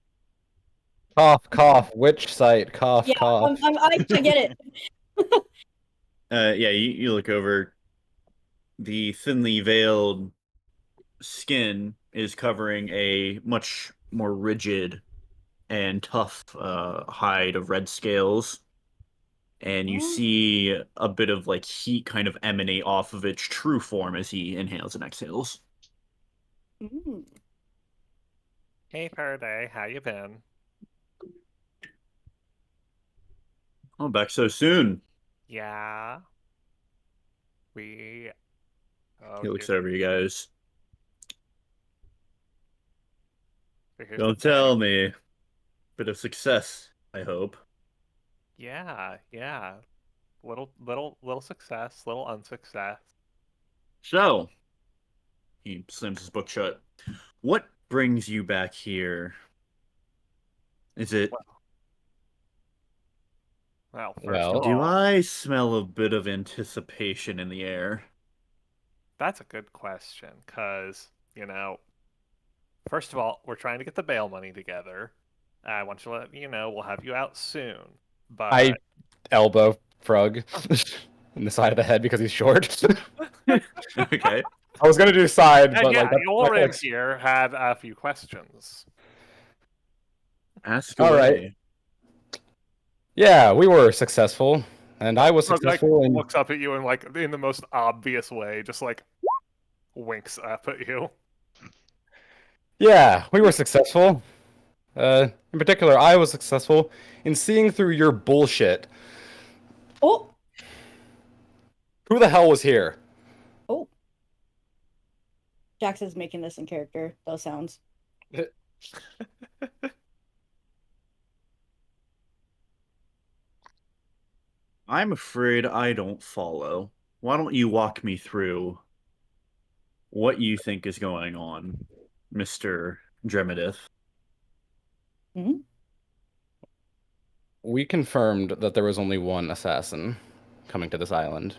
Cough, cough. Which site? Cough, yeah. cough. I get it. Yeah, you look over. The thinly veiled skin is covering a much more rigid and tough hide of red scales. And you Oh. see a bit of like heat kind of emanate off of its true form as he inhales and exhales. Mm. Hey, Faraday. How you been? Oh, back so soon. Yeah. We. Oh, He looks dear. over you guys. So here's Don't the tell thing. me. Bit of success, I hope. Yeah, yeah. Little success, little unsuccess. So, he slams his book shut. What brings you back here? Is it... Well, first Well- of Do all, I smell a bit of anticipation in the air? that's a good question, because, first of all, we're trying to get the bail money together. I want to let you know we'll have you out soon. But I elbow Frog in the side of the head because he's short. Okay. I was gonna do side, and but yeah, like that's Yorin like, here had a few questions. Ask All away. right. Yeah, we were successful, and I was Frog, like, successful in. looks up at you and like in the most obvious way, just like winks up at you. Yeah, we were successful. In particular, I was successful in seeing through your bullshit. Oh, Who the hell was here? oh. Jax is making this in character. Those sounds. I'm afraid I don't follow. Why don't you walk me through what you think is going on, Mr. Dremedith? Hmm? we confirmed that there was only one assassin coming to this island.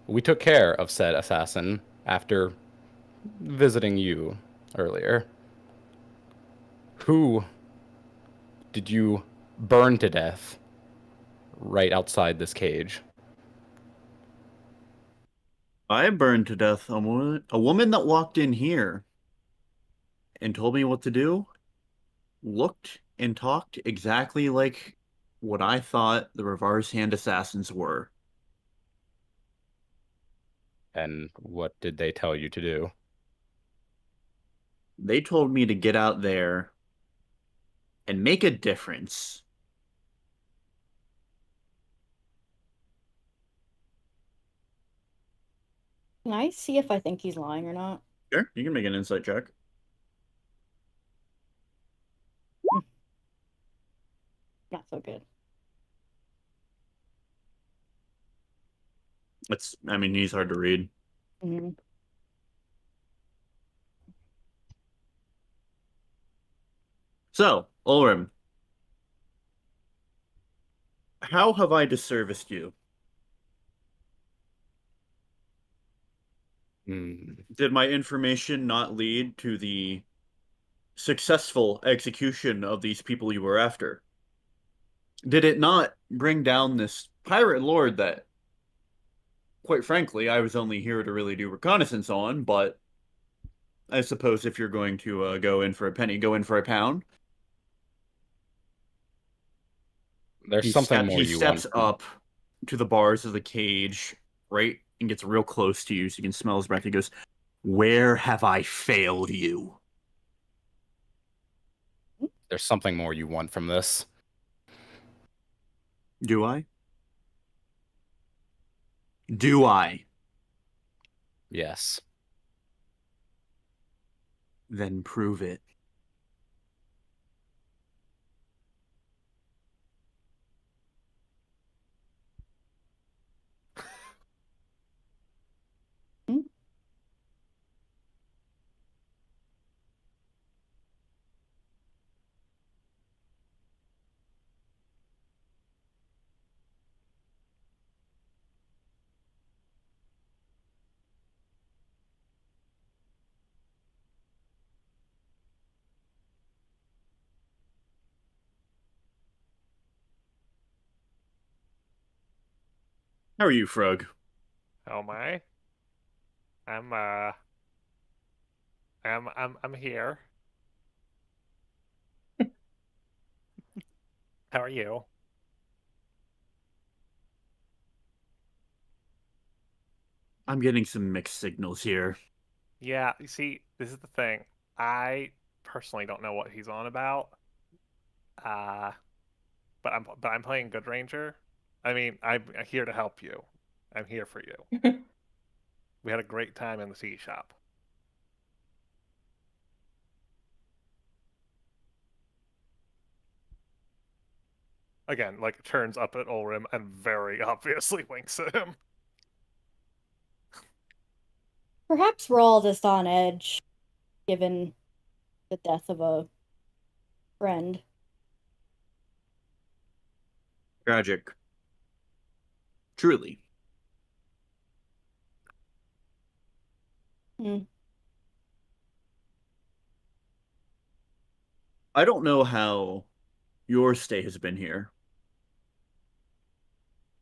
We took care of said assassin after visiting you earlier. Who did you burn to death right outside this cage? I burned to death a woman that walked in here and told me what to do, looked and talked exactly like what I thought the reverse hand assassins were. And what did they tell you to do? They told me to get out there and make a difference. Can I see if I think he's lying or not? Sure, you can make an insight check. Not so good. I mean, he's hard to read. Mm-hmm. So, Ulrim, how have I disserviced you? Did my information not lead to the successful execution of these people you were after? Did it not bring down this pirate lord that, quite frankly, I was only here to really do reconnaissance on, but I suppose if you're going to go in for a penny, go in for a pound. There's something more He you want steps from... up to the bars of the cage, right, and gets real close to you so you can smell his breath. He goes, "Where have I failed you?" There's something more you want from this. Do I? Do I? Yes. Then prove it. Hmm? How are you, Frog? Oh my. I'm I'm here. How are you? I'm getting some mixed signals here. Yeah, you see, this is the thing. I personally don't know what he's on about. Uh, but I'm playing Good Ranger. I mean, I'm here to help you. I'm here for you. We had a great time in the tea shop. Again, like turns up at Ulrim and very obviously winks at him. Perhaps we're all just on edge, given the death of a friend. Tragic. Truly. Hmm. I don't know how your stay has been here,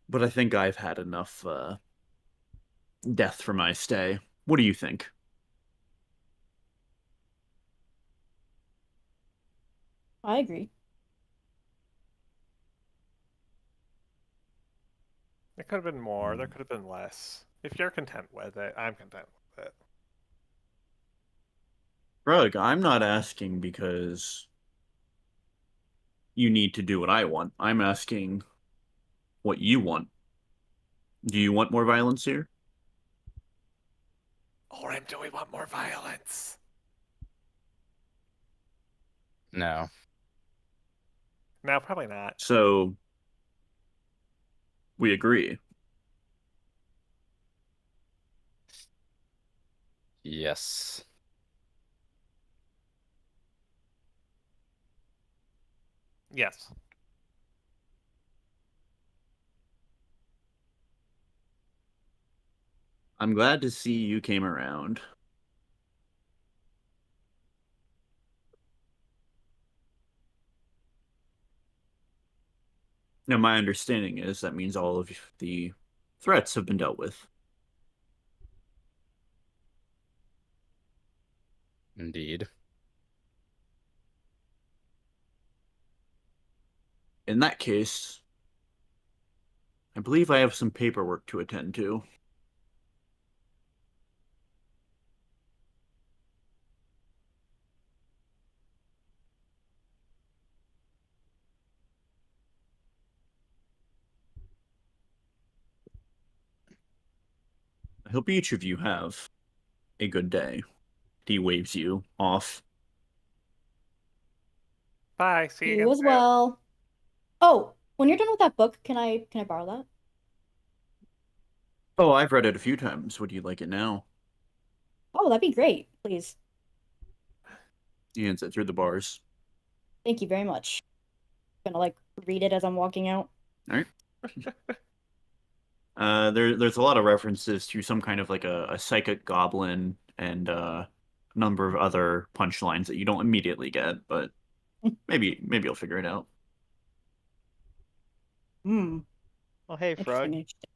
but I think I've had enough death for my stay. What do you think? I agree. There could have been more, there could have been less. If you're content with it, I'm content with it. Rug, I'm not asking because you need to do what I want. I'm asking what you want. Do you want more violence here? Ulrim, do we want more violence? No. No, probably not. So, we agree. Yes. Yes. I'm glad to see you came around. Now, my understanding is that means all of the threats have been dealt with. Indeed. In that case, I believe I have some paperwork to attend to. I hope each of you have a good day. He waves you off. Bye. See you You again as soon. well. Oh, when you're done with that book, can I borrow that? Oh, I've read it a few times. Would you like it now? Oh, that'd be great, please. He hands it through the bars. Thank you very much. Gonna like read it as I'm walking out. All right. There's a lot of references to some kind of like a psychic goblin and a number of other punchlines that you don't immediately get, but maybe you'll figure it out. Hmm. Oh, hey, Interesting. Frog. Interesting.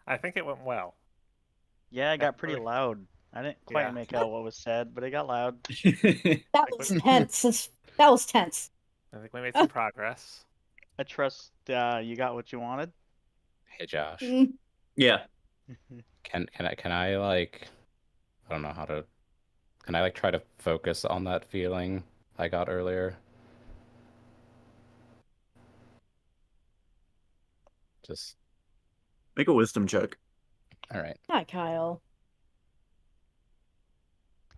I think it went well. Yeah, it got pretty Really- loud. I didn't quite Yeah. make out what was said, but it got loud. That was tense. That was tense. I think we made some progress. I trust you got what you wanted. Hey, Josh. Mm, Yeah. Can I like, I don't know how to. Can I like try to focus on that feeling I got earlier? Just Make a wisdom check. all right. Hi, Kyle.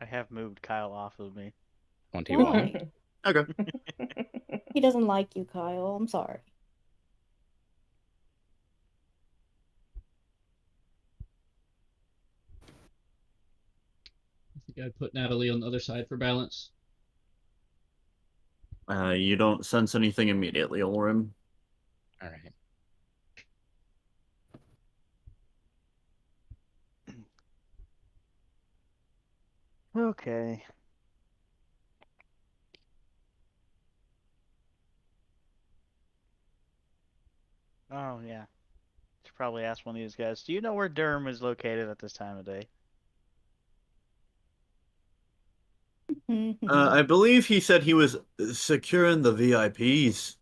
I have moved Kyle off of me. 21. Why? Okay. He doesn't like you, Kyle. I'm sorry. I think I'd put Natalie on the other side for balance. You don't sense anything immediately, Olrim. All right. Okay. Oh, yeah. Should probably ask one of these guys. Do you know where Durham is located at this time of day? I believe he said he was securing the VIPs.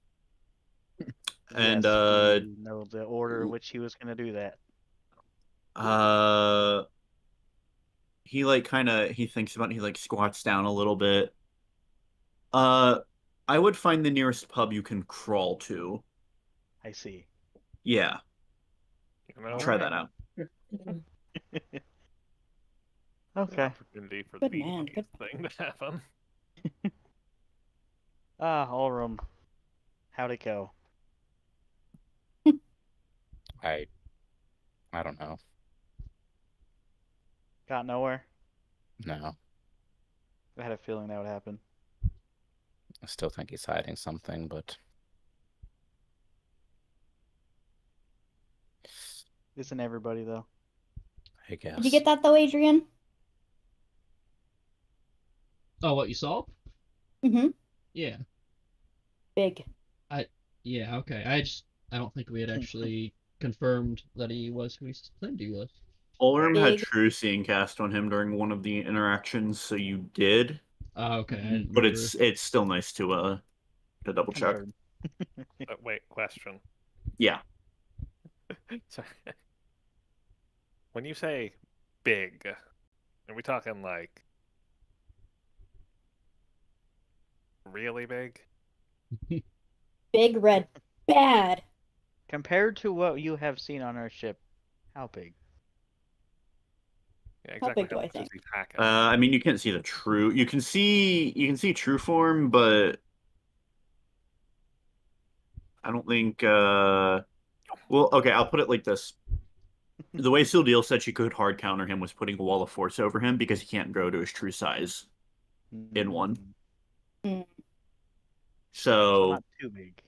And Yes. Do you know the order in which he was going to do that? he like kind of he thinks about it, he like squats down a little bit. Uh I would find the nearest pub you can crawl to. I see. Yeah, You know, try Alright. that out. Okay. opportunity for Good the man, good thing to happen. Allroom. How'd it go? I don't know. Got nowhere? No. I had a feeling that would happen. I still think he's hiding something, but Isn't everybody, though? I guess. Did you get that though, Adrian? Oh, what you saw? Mm-hmm. Yeah. Big. Yeah, okay. I don't think we had actually confirmed that he was who he claimed he was. Olrim had Big. True Seeing cast on him during one of the interactions, so you did. Okay, I didn't But remember. it's still nice to double check. Confirmed. Wait, question. Yeah. Sorry. When you say big, are we talking like really big? Big red. Bad. Compared to what you have seen on our ship, how big? Yeah, How exactly big do how I much is think? he packing? I mean you can't see the true you can see true form, but I don't think well, okay, I'll put it like this. The way Seal Deal said she could hard counter him was putting a wall of force over him because he can't grow to his true size in one. Mm, Mm. So So not too big.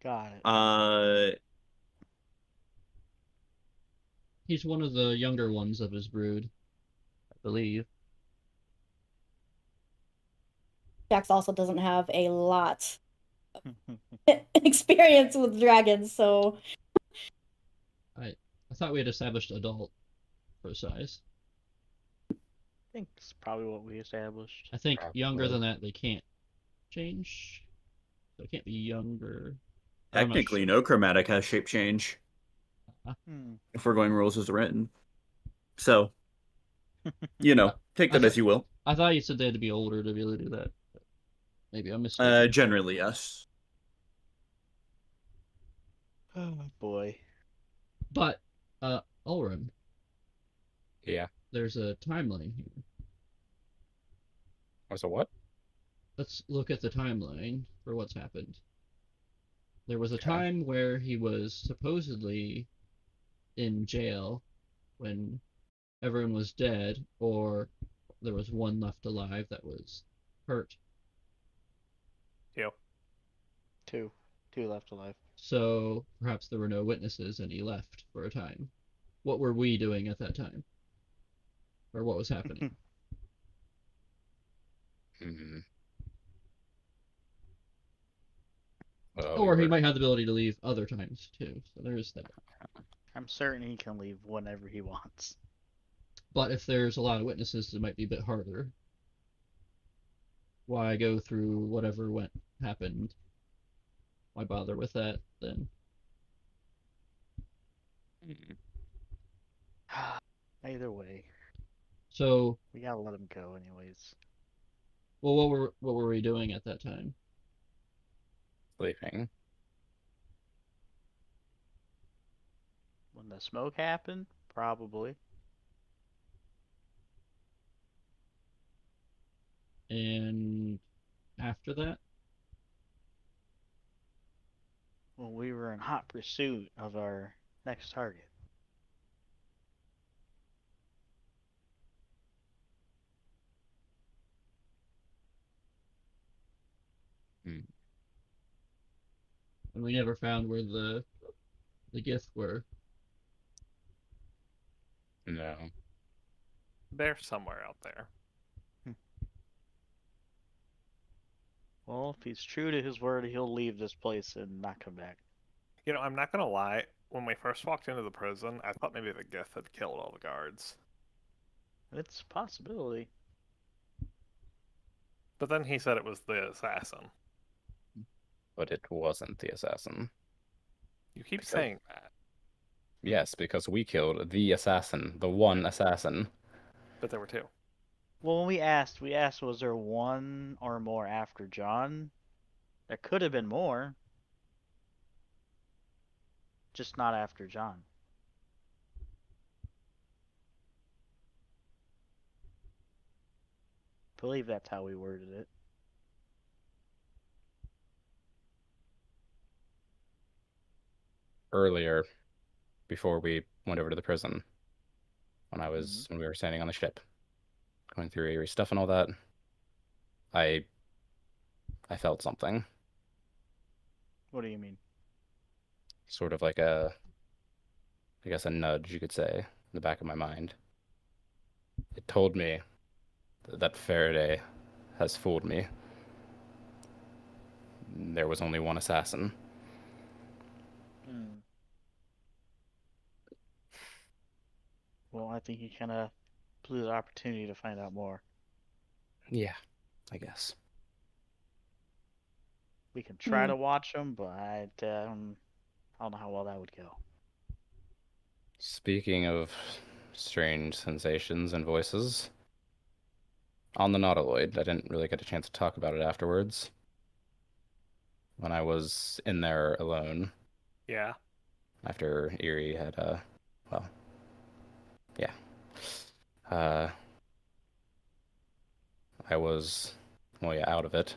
Got it. He's one of the younger ones of his brood, I believe. Jax also doesn't have a lot experience with dragons, so I thought we had established adult for size. I think it's probably what we established. I think younger Probably. than that they can't change. So it can't be younger. Technically, no chromatic has shape change if we're going rules as written. So, take that as you will. I thought you said they had to be older to be able to do that. Maybe I'm mistaken. Generally, yes. Oh boy. But, Ulrun, Yeah. there's a timeline here. Oh, so what? Let's look at the timeline for what's happened. There was a Okay. time where he was supposedly in jail when everyone was dead, or there was one left alive that was hurt. Two left alive. So perhaps there were no witnesses and he left for a time. What were we doing at that time? Or what was happening? Hmm. Well, Or we he were... might have the ability to leave other times too. So there's that. I'm certain he can leave whenever he wants. But if there's a lot of witnesses, it might be a bit harder. Why go through whatever happened? Why bother with that then? Either way, So, we gotta let him go anyways. well, what were we doing at that time? Sleeping. When the smoke happened, probably. And after that, When we were in hot pursuit of our next target. Hmm. and we never found where the gift were. No. They're somewhere out there. Well, if he's true to his word, he'll leave this place and not come back. You know, I'm not gonna lie. When we first walked into the prison, I thought maybe the Gith had killed all the guards. It's a possibility. But then he said it was the assassin. But it wasn't the assassin. You keep Because- saying that, Yes, because we killed the assassin, the one assassin. but there were two. Well, when we asked, was there one or more after John? There could have been more. Just not after John. I believe that's how we worded it. Earlier, before we went over to the prison, when we were standing on the ship, going through Erie's stuff and all that, I felt something. What do you mean? Sort of like I guess a nudge, you could say, in the back of my mind. It told me that Faraday has fooled me. There was only one assassin. Well, I think he kind of blew the opportunity to find out more. Yeah, I guess. We can try to watch him, but I don't know how well that would go. Speaking of strange sensations and voices, on the Nautiloid, I didn't really get a chance to talk about it afterwards. When I was in there alone, Yeah. after Erie had, yeah. I was, out of it.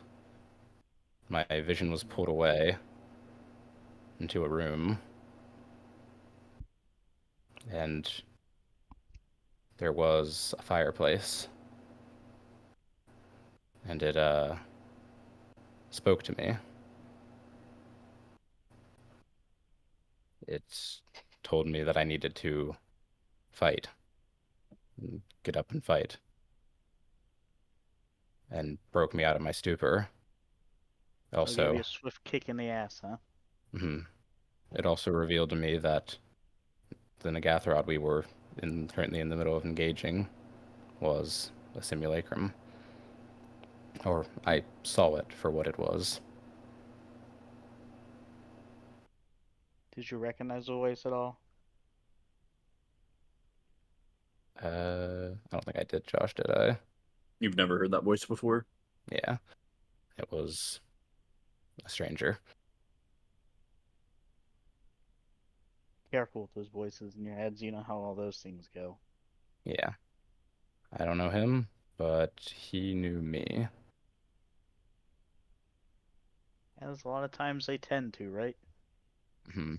My vision was pulled away into a room, and there was a fireplace, and it spoke to me. It told me that I needed to fight. Get up and fight. And broke me out of my stupor. I'll give you Also, a swift kick in the ass, huh? it also revealed to me that the Nagathrod we were currently in the middle of engaging was a simulacrum. Or I saw it for what it was. Did you recognize the voice at all? I don't think I did, Josh, did I? You've never heard that voice before? Yeah. It was a stranger. Careful with those voices in your heads. You know how all those things go. Yeah. I don't know him, but he knew me. As a lot of times they tend to, right? Hmm.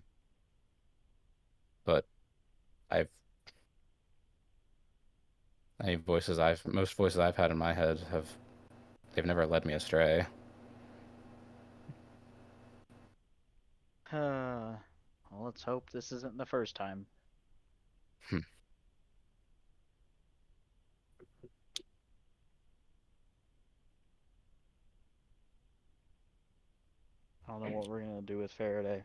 But I've most voices I've had in my head they've never led me astray. Well, let's hope this isn't the first time. Hmm. I don't know what we're gonna do with Faraday.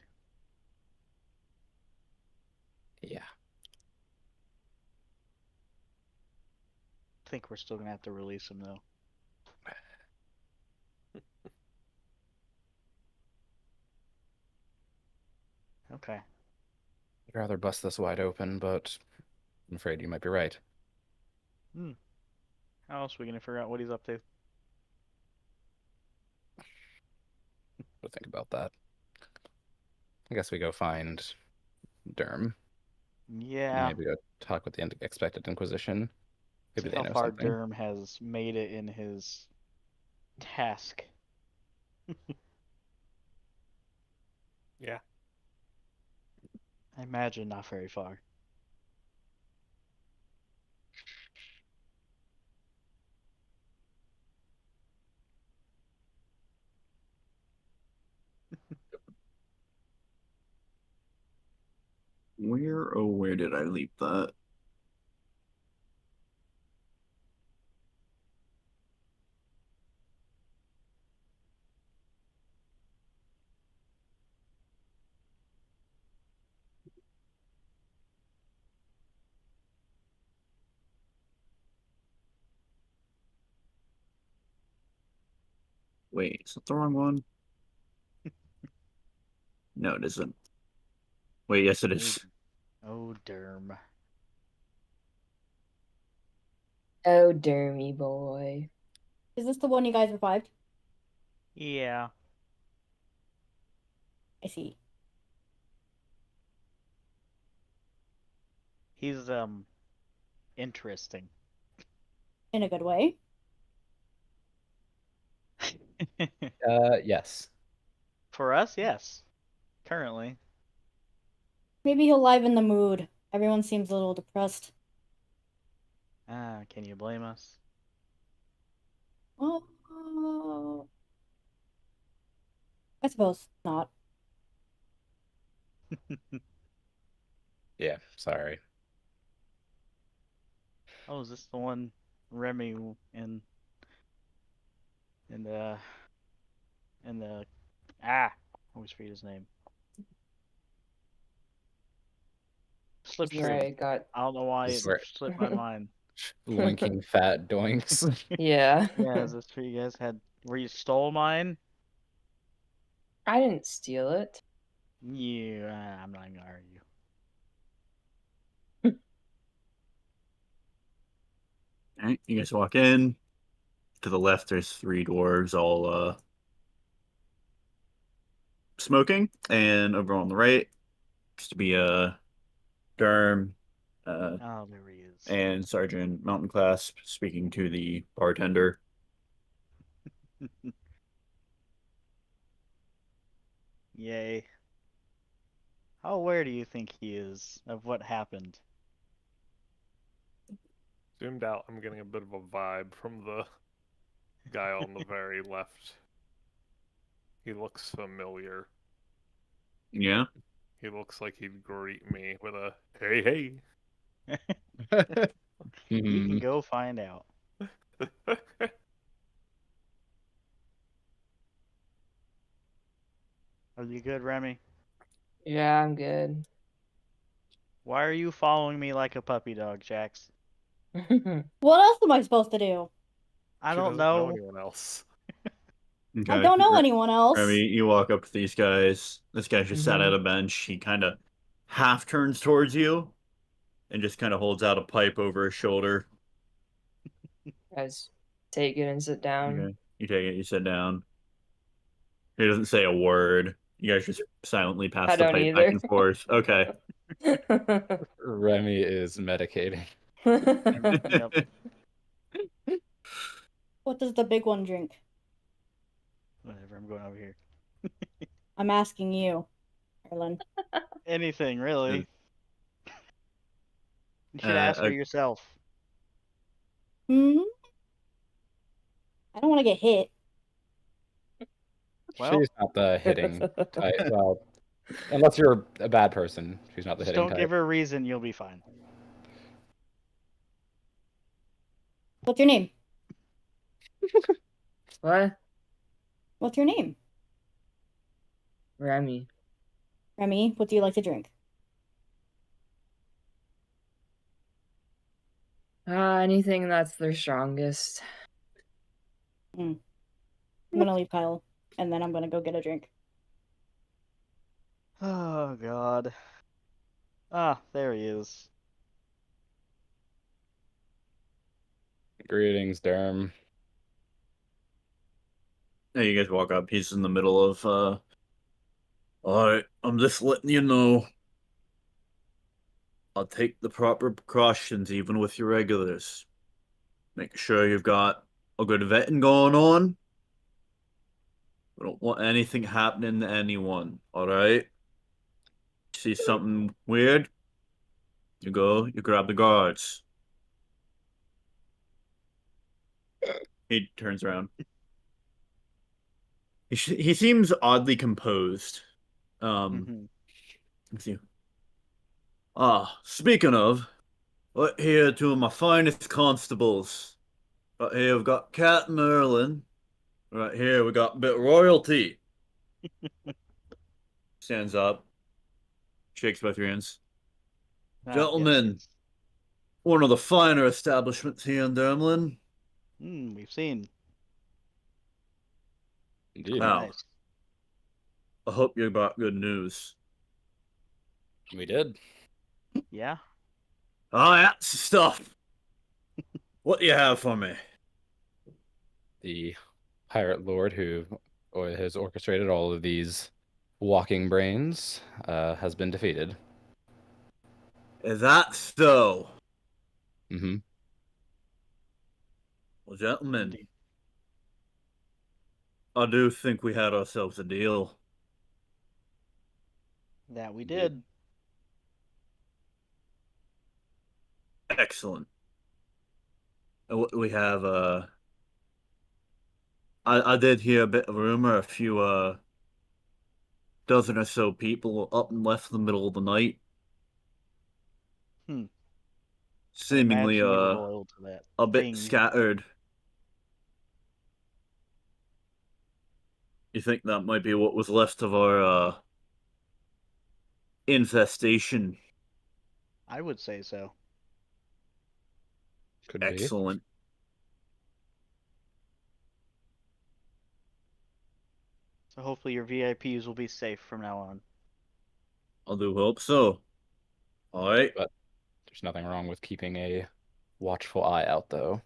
Yeah. I think we're still gonna have to release him though. Okay. I'd rather bust this wide open, but I'm afraid you might be right. How else are we gonna figure out what he's up to? But think about that. I guess we go find Derm. Yeah. Maybe go talk with the expected Inquisition. See Maybe they how know far something. Derm has made it in his task. Yeah. I imagine not very far. Where did I leave that? Wait, is that the wrong one? No, it isn't. Wait, yes, it is. Oh, Derm. Oh, Dermy boy. Is this the one you guys revived? Yeah. I see. He's interesting. In a good way. Yes. For us, yes. Currently. Maybe he'll liven the mood. Everyone seems a little depressed. Can you blame us? Well, I suppose not. Yeah, sorry. Oh, is this the one Remy in the I always forget his name. Slipstream. Right, got I don't know why This is it where slipped my mind. winking fat doinks. yeah. Yeah, is this where you guys had where you stole mine? I didn't steal it. Yeah, I'm not gonna argue. Alright, you guys walk in. To the left, there's three dwarves all smoking, and over on the right used to be a Derm Oh, there he is. and Sergeant Mountain Clasp speaking to the bartender. Yay. How aware do you think he is of what happened? Zoomed out, I'm getting a bit of a vibe from the guy on the very left. He looks familiar. Yeah. He looks like he'd greet me with a hey hey. You can Mhm. go find out. Are you good, Remy? Yeah, I'm good. Why are you following me like a puppy dog, Jax? What else am I supposed to do? I She don't doesn't know know. anyone else. I Okay. don't know anyone I else. mean, you walk up to these guys. This guy just sat at Mhm. a bench. He kind of half turns towards you and just kind of holds out a pipe over his shoulder. Guys, take it and sit down. Okay. You take it, you sit down. He doesn't say a word. You guys just silently pass I the don't pipe back either. and forth. Okay. Remy is medicating. Yep. What does the big one drink? Whatever, I'm going over here. I'm asking you, Erlen. Anything, really. You should Uh, ask her yourself. Hmm? I don't want to get hit. Well, She's not the hitting type. Well, unless you're a bad person, she's not the just hitting don't give type. her a reason, you'll be fine. What's your name? What? What's your name? Remy. Remy, what do you like to drink? Anything that's their strongest. I'm gonna leave Kyle, and then I'm gonna go get a drink. Oh, God. Ah, there he is. Greetings, Derm. Hey, you guys walk up. He's in the middle of, Alright, I'm just letting you know. I'll take the proper precautions even with your regulars. Make sure you've got a good vetting going on. We don't want anything happening to anyone, alright? See something weird? You go, you grab the guards. He turns around. He seems oddly composed. Mm-hmm. Let's see. Speaking of, right here, two of my finest constables. Right here, we've got Cat and Merlin. Right here, we got a bit of royalty. Stands up, shakes both your hands. Ah, Gentlemen, yes. one of the finer establishments here in Durmlin. We've seen. Indeed. Quite Now, nice. I hope you got good news. We did. Yeah? Ah, that's the stuff. What do you have for me? The pirate lord who has orchestrated all of these walking brains has been defeated. Is that so? Mm-hmm. Well, gentlemen, Indeed. I do think we had ourselves a deal. That we Indeed. did. Excellent. We have, I did hear a bit of rumor, a few, dozen or so people up and left in the middle of the night. I Seemingly, imagine you were loyal to that a bit thing. scattered. You think that might be what was left of our, infestation? I would say so. Could be. Excellent. So hopefully your VIPs will be safe from now on. I do hope so. Alright, But there's nothing wrong with keeping a watchful eye out, though.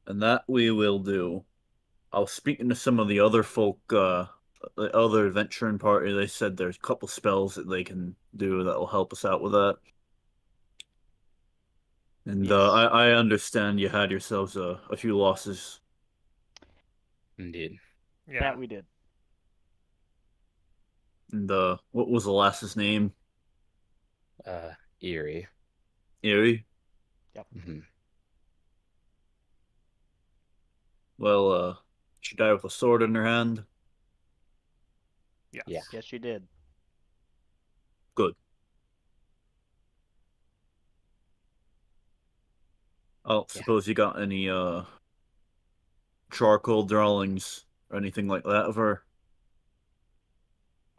and that we will do. I was speaking to some of the other folk, the other adventuring party. They said there's a couple spells that they can do that will help us out with that. And Yes. I understand you had yourselves a few losses. Indeed. Yeah. That we did. And what was the last's name? Eerie. Erie? Mm-hmm. Well, she died with a sword in her hand. Yes. Yeah. Yes, you did. Good. Oh, suppose you got any charcoal drawings or anything like that of her?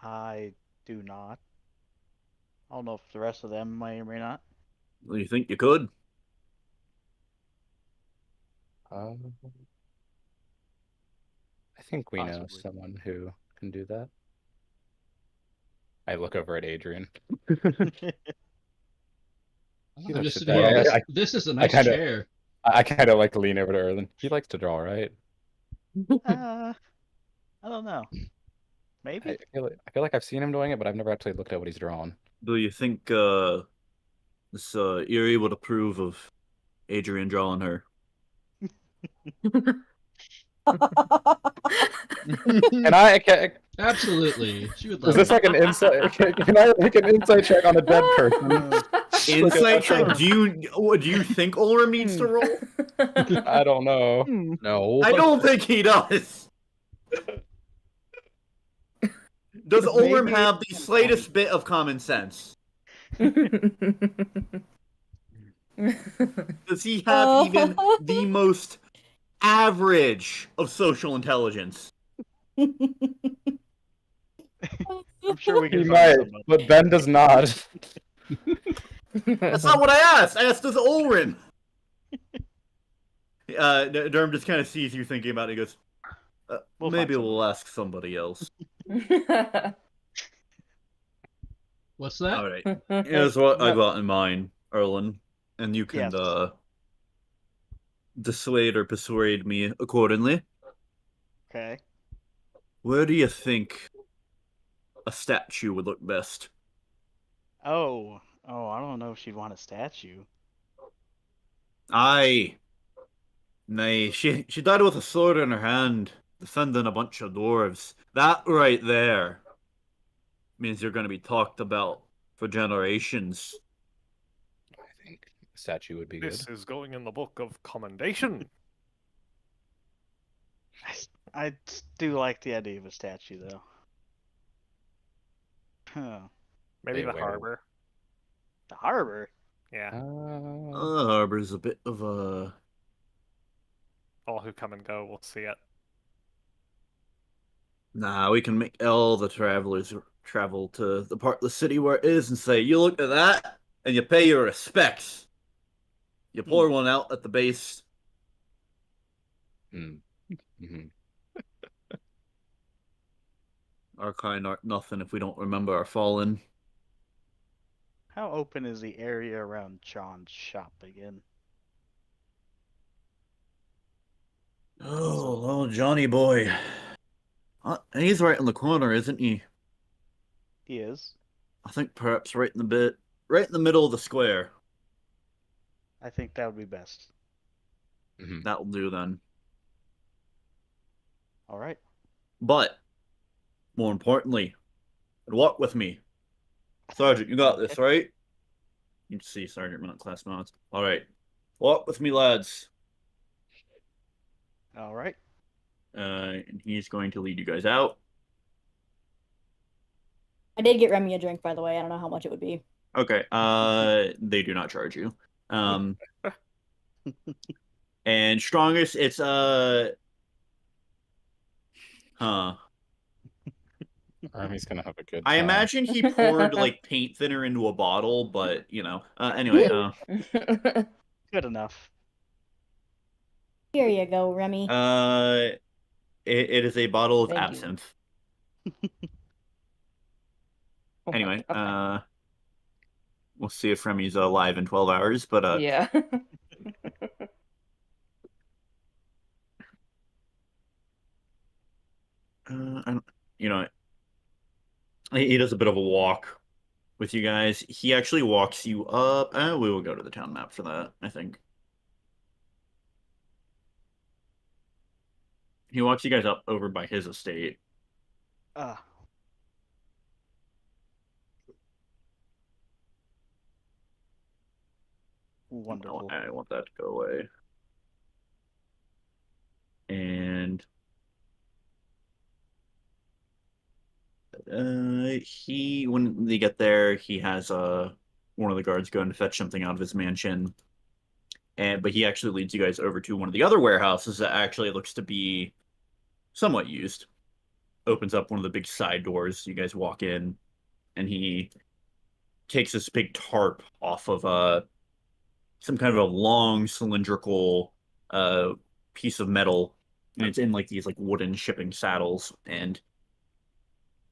I do not. I don't know if the rest of them may or may not. Do you think you could? I think we know Possibly. someone who can do that. I look over at Adrian. He I'm likes just to sitting draw. here. This is a nice chair. I kind of like to lean over to Erlen. He likes to draw, right? I don't know. Maybe. I feel like I've seen him doing it, but I've never actually looked at what he's drawn. Do you think this Erie would approve of Adrian drawing her? Absolutely. She would Is love this it. like an insight? Can I make an insight check on a dead person? Insight check. Do you think Ulrim needs to roll? I don't know. No. I don't think he does. Does Ulrim Maybe have the slightest bit of common sense? Does he have even the most average of social intelligence? I'm sure we He can find might, somebody. but Ben does not. That's not what I asked. I asked, does Ulrim? Durham just kind of sees you thinking about it. He goes, We'll maybe find we'll ask somebody else. What's that? All right. Here's what I got in mind, Erlen, and you can Yes. dissuade or persuade me accordingly. Okay. Where do you think a statue would look best? Oh, I don't know if she'd want a statue. Aye. Nay, she died with a sword in her hand, defending a bunch of dwarves. That right there means you're going to be talked about for generations. I think a statue would be good. This is going in the book of commendation. I do like the idea of a statue, though. Huh. Maybe They the wear- harbor. The harbor? Yeah. The harbor's a bit of a... All who come and go will see it. Nah, we can make all the travelers travel to the part of the city where it is and say, you look at that, and you pay your respects. You pour one out at the base. Mm-hmm. Our kind aren't nothing if we don't remember our fallen. How open is the area around John's shop again? Oh, little Johnny boy. He's right in the corner, isn't he? He is. I think perhaps right in the middle of the square. I think that would be best. Mm-hmm. That'll do then. All right. But more importantly, walk with me, Sergeant. You got this, right? You can see Sergeant minute class nods. All right, walk with me, lads. All right. And he's going to lead you guys out. I did get Remy a drink, by the way. I don't know how much it would be. Okay. They do not charge you. And strongest, it's Army's gonna have a good time. I imagine he poured like paint thinner into a bottle, but anyway. Good enough. Here you go, Remy. It is a bottle of Thank you. absinthe. Oh my Anyway, God. we'll see if Remy's alive in 12 hours, but Yeah. He does a bit of a walk with you guys. He actually walks you up. We will go to the town map for that, I think. He walks you guys up over by his estate. Wonderful. I want that to go away. And when they get there, he has one of the guards go and fetch something out of his mansion. but he actually leads you guys over to one of the other warehouses that actually looks to be somewhat used. Opens up one of the big side doors. You guys walk in, and he takes this big tarp off of some kind of a long cylindrical piece of metal, and it's in like these like wooden shipping saddles. And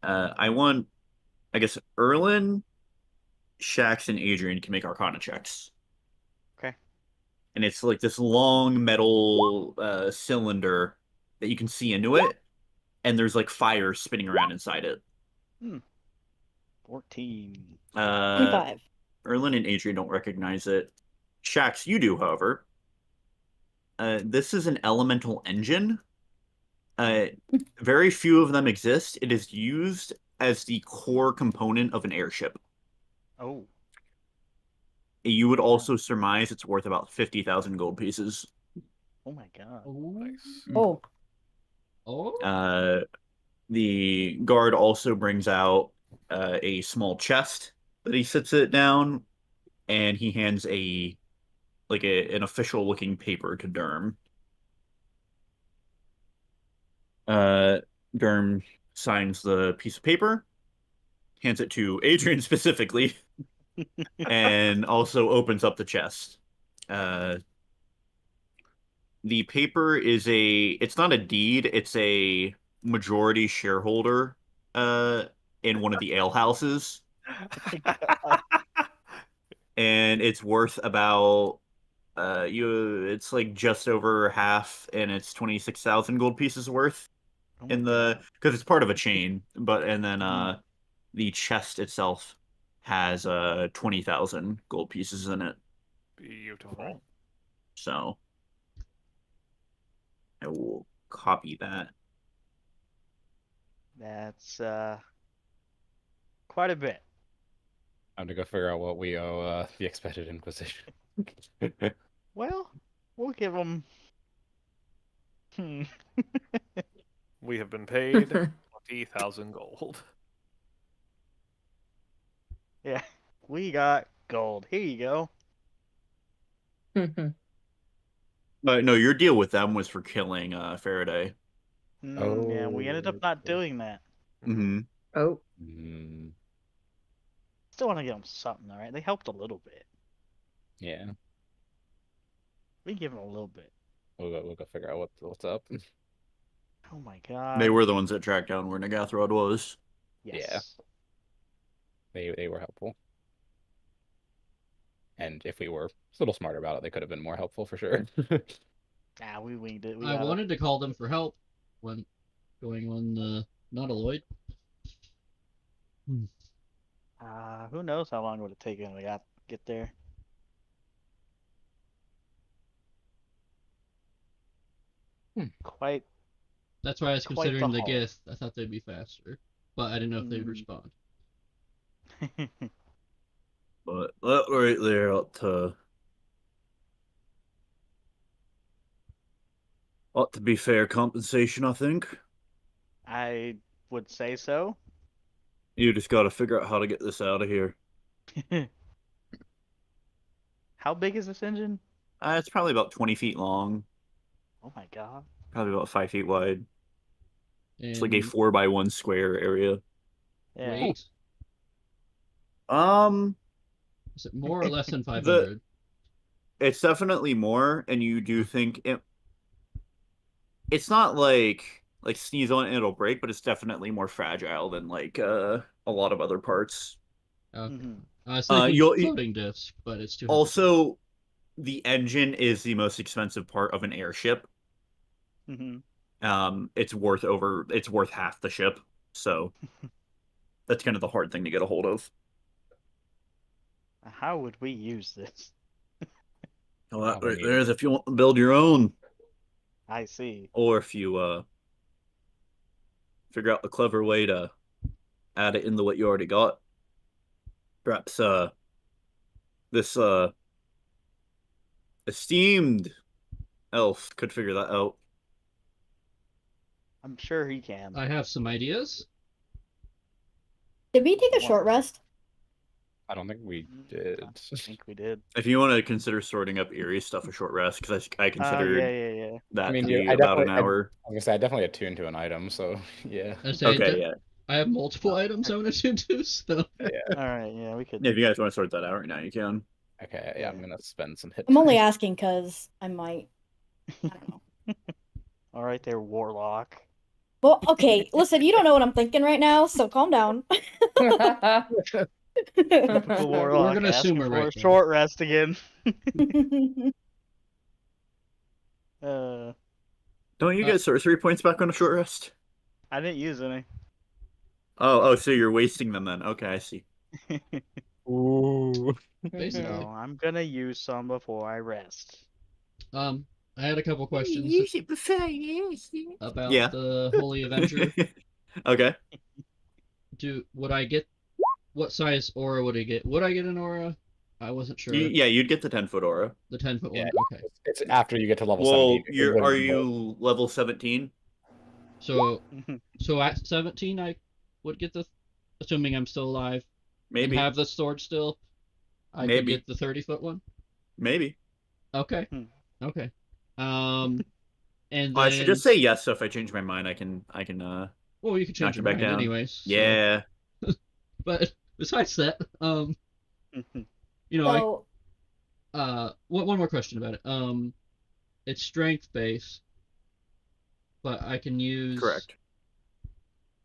I want, I guess, Erlin, Shax, and Adrian can make Arcana checks. Okay. And it's like this long metal cylinder that you can see into it, and there's like fire spinning around inside it. 14. 25. Erlin and Adrian don't recognize it. Shax, you do, however. This is an elemental engine. Very few of them exist. It is used as the core component of an airship. Oh. You would also surmise it's worth about 50,000 gold pieces. Oh my god. Nice. Oh, The guard also brings out a small chest that he sits it down, and he hands an official looking paper to Derm. Derm signs the piece of paper, hands it to Adrian specifically, and also opens up the chest. The paper is it's not a deed, it's a majority shareholder in one of the ale houses. And it's worth about it's like just over half, and it's 26,000 gold pieces worth because it's part of a chain, and then the chest itself has 20,000 gold pieces in it. Beautiful. Alright. So I will copy that. That's quite a bit. Time to go figure out what we owe the Expected Inquisition. Well, we'll give them. We have been paid 20,000 gold. Yeah, we got gold. Here you go. No, your deal with them was for killing Faraday. Yeah, we ended up not doing that. Mm-hmm. Oh. Still want to give them something, all right? They helped a little bit. Yeah, We give them a little bit. we'll go figure out what's up. Oh my god. They were the ones that tracked down where Nagathrod was. Yes. They were helpful. And if we were a little smarter about it, they could have been more helpful for sure. Nah, we winged it. I wanted to call them for help when going on Nautiloid. Who knows how long it would have taken to get there. Quite. That's why I was Quite the considering the haul. gift. I thought they'd be faster, but I didn't know if they'd respond. But that right there ought to be fair compensation, I think. I would say so. You just got to figure out how to get this out of here. How big is this engine? It's probably about 20 feet long, Oh my god. probably about 5 feet wide. And It's like a 4x1 square area. Yeah. weight? Is it more or less than 500? It's definitely more, and you do think it's not like sneeze on it and it'll break, but it's definitely more fragile than like a lot of other parts. Okay. Mhm. I was thinking floating disc, but it's too. Also, the engine is the most expensive part of an airship. It's worth half the ship, so that's kind of the hard thing to get a hold of. How would we use this? Well, that right there is if you want to build your own, I see. or if you figure out a clever way to add it into what you already got. Perhaps this esteemed elf could figure that out. I'm sure he can. I have some ideas. Did we take a short rest? I don't think we did. I think we did. If you want to consider sorting up Erie stuff a short rest, because I Oh, considered yeah. that I mean, to you, be I about an definitely, hour. I was gonna say I definitely attuned to an item, so yeah. I say Okay, yeah. I have multiple items I want to do, so. Yeah. Alright, yeah, we could. If you guys want to sort that out right now, you can. Okay, yeah, I'm gonna spend some hit I'm only points. asking because I might. I don't know. Alright there, Warlock. Well, okay, listen, you don't know what I'm thinking right now, so calm down. Typical Warlock gonna assume asking we're for right, a though. short rest again. Don't you get sorcery points back on a short rest? I didn't use any. Oh, so you're wasting them then. Okay, I see. Ooh. Basically. No, I'm gonna use some before I rest. I had a couple questions it before you about Yeah. the Holy Avenger. Okay. Would I get what size aura would I get? Would I get an aura? I wasn't sure. Yeah, you'd get the 10-foot aura. The 10-foot Yeah, one. Okay. it's after you get to level Well, 17. It wouldn't are be- you level 17? So at 17 I would get assuming I'm still alive Maybe. and have the sword still. I could Maybe. get the 30-foot one. Maybe. Okay. Okay. And then I should just say yes. So if I change my mind, I can. Well, you can change knock your it back mind down. anyways. So. Yeah. But besides that, you know, So, one more question about it. It's strength based, but I can use. Correct.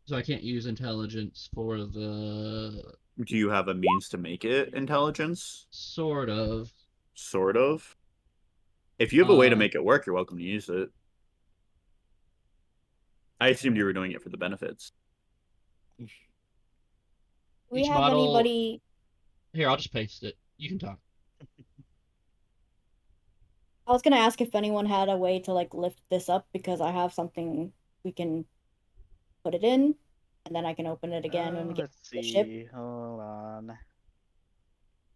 So I can't use intelligence for the. Do you have a means to make it intelligence? Sort of. Sort of. If you have a way to make it work, you're welcome to use it. I assumed you were doing it for the benefits. do we Each have model. anybody? Here, I'll just paste it. You can talk. I was gonna ask if anyone had a way to like lift this up because I have something we can put it in, and then I can open it again when we get Let's to the ship, see. Hold on.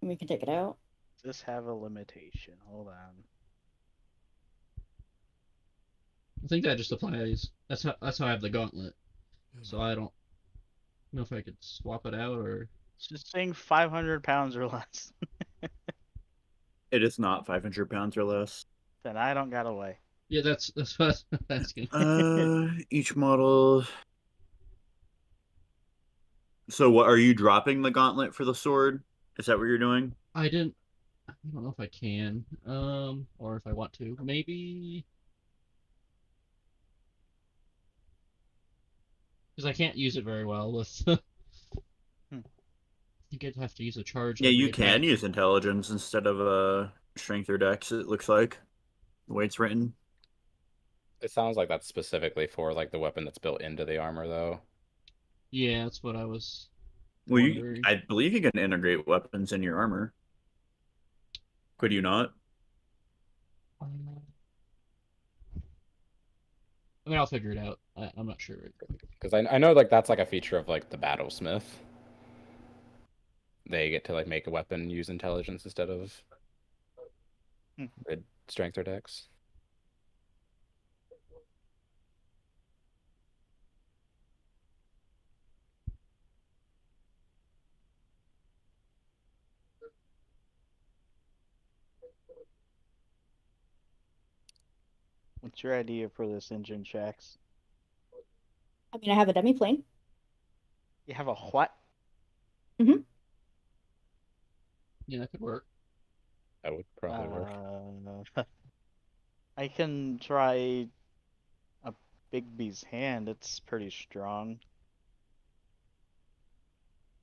and we can take it out. Does this have a limitation? Hold on. I think that just applies. That's how I have the gauntlet. So I don't know if I could swap it out or. It's just saying 500 pounds or less. It is not 500 pounds or less. Then I don't got away. Yeah, that's what I was asking. Each model. So what are you dropping the gauntlet for the sword? Is that what you're doing? I don't know if I can, or if I want to. Maybe because I can't use it very well with. I think I'd have to use a charge. Yeah, you every can attack. use intelligence instead of strength or dex. It looks like the way it's written. It sounds like that's specifically for like the weapon that's built into the armor, though. Yeah, that's what I was. Well, wondering. I believe you can integrate weapons in your armor. Could you not? I mean, I'll figure it out. I'm not sure. Because I know like that's like a feature of like the battlesmith. They get to like make a weapon use intelligence instead of strength or dex. What's your idea for this engine, Shax? I mean, I have a demi plane. You have a what? Yeah, that could work. That would probably work. I can try a Bigby's hand. It's pretty strong.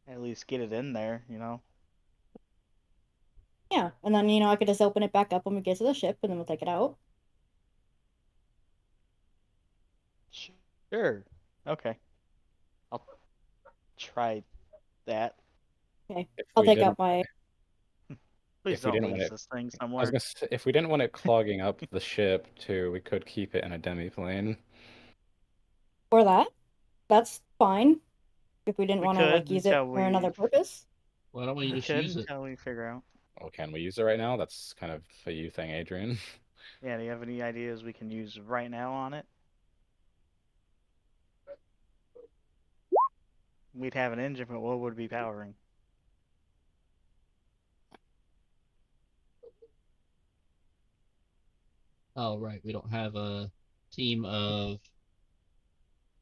At least get it in there, you know? Yeah, and then I could just open it back up when we get to the ship, and then we'll take it out. Sure. Okay. I'll try that. Okay, If I'll we take didn't- out my. Please If we don't didn't lose want it- this thing I was somewhere. gonna say, if we didn't want it clogging up the ship too, we could keep it in a demi-plane. For that, that's fine. If we didn't We want to like could use it until for another we- purpose. Why don't we We just could use it? until we figure out. Oh, can we use it right now? That's kind of a you thing, Adrian. Yeah, do you have any ideas we can use right now on it? We'd have an engine, but what would it be powering? Oh, right. We don't have a team of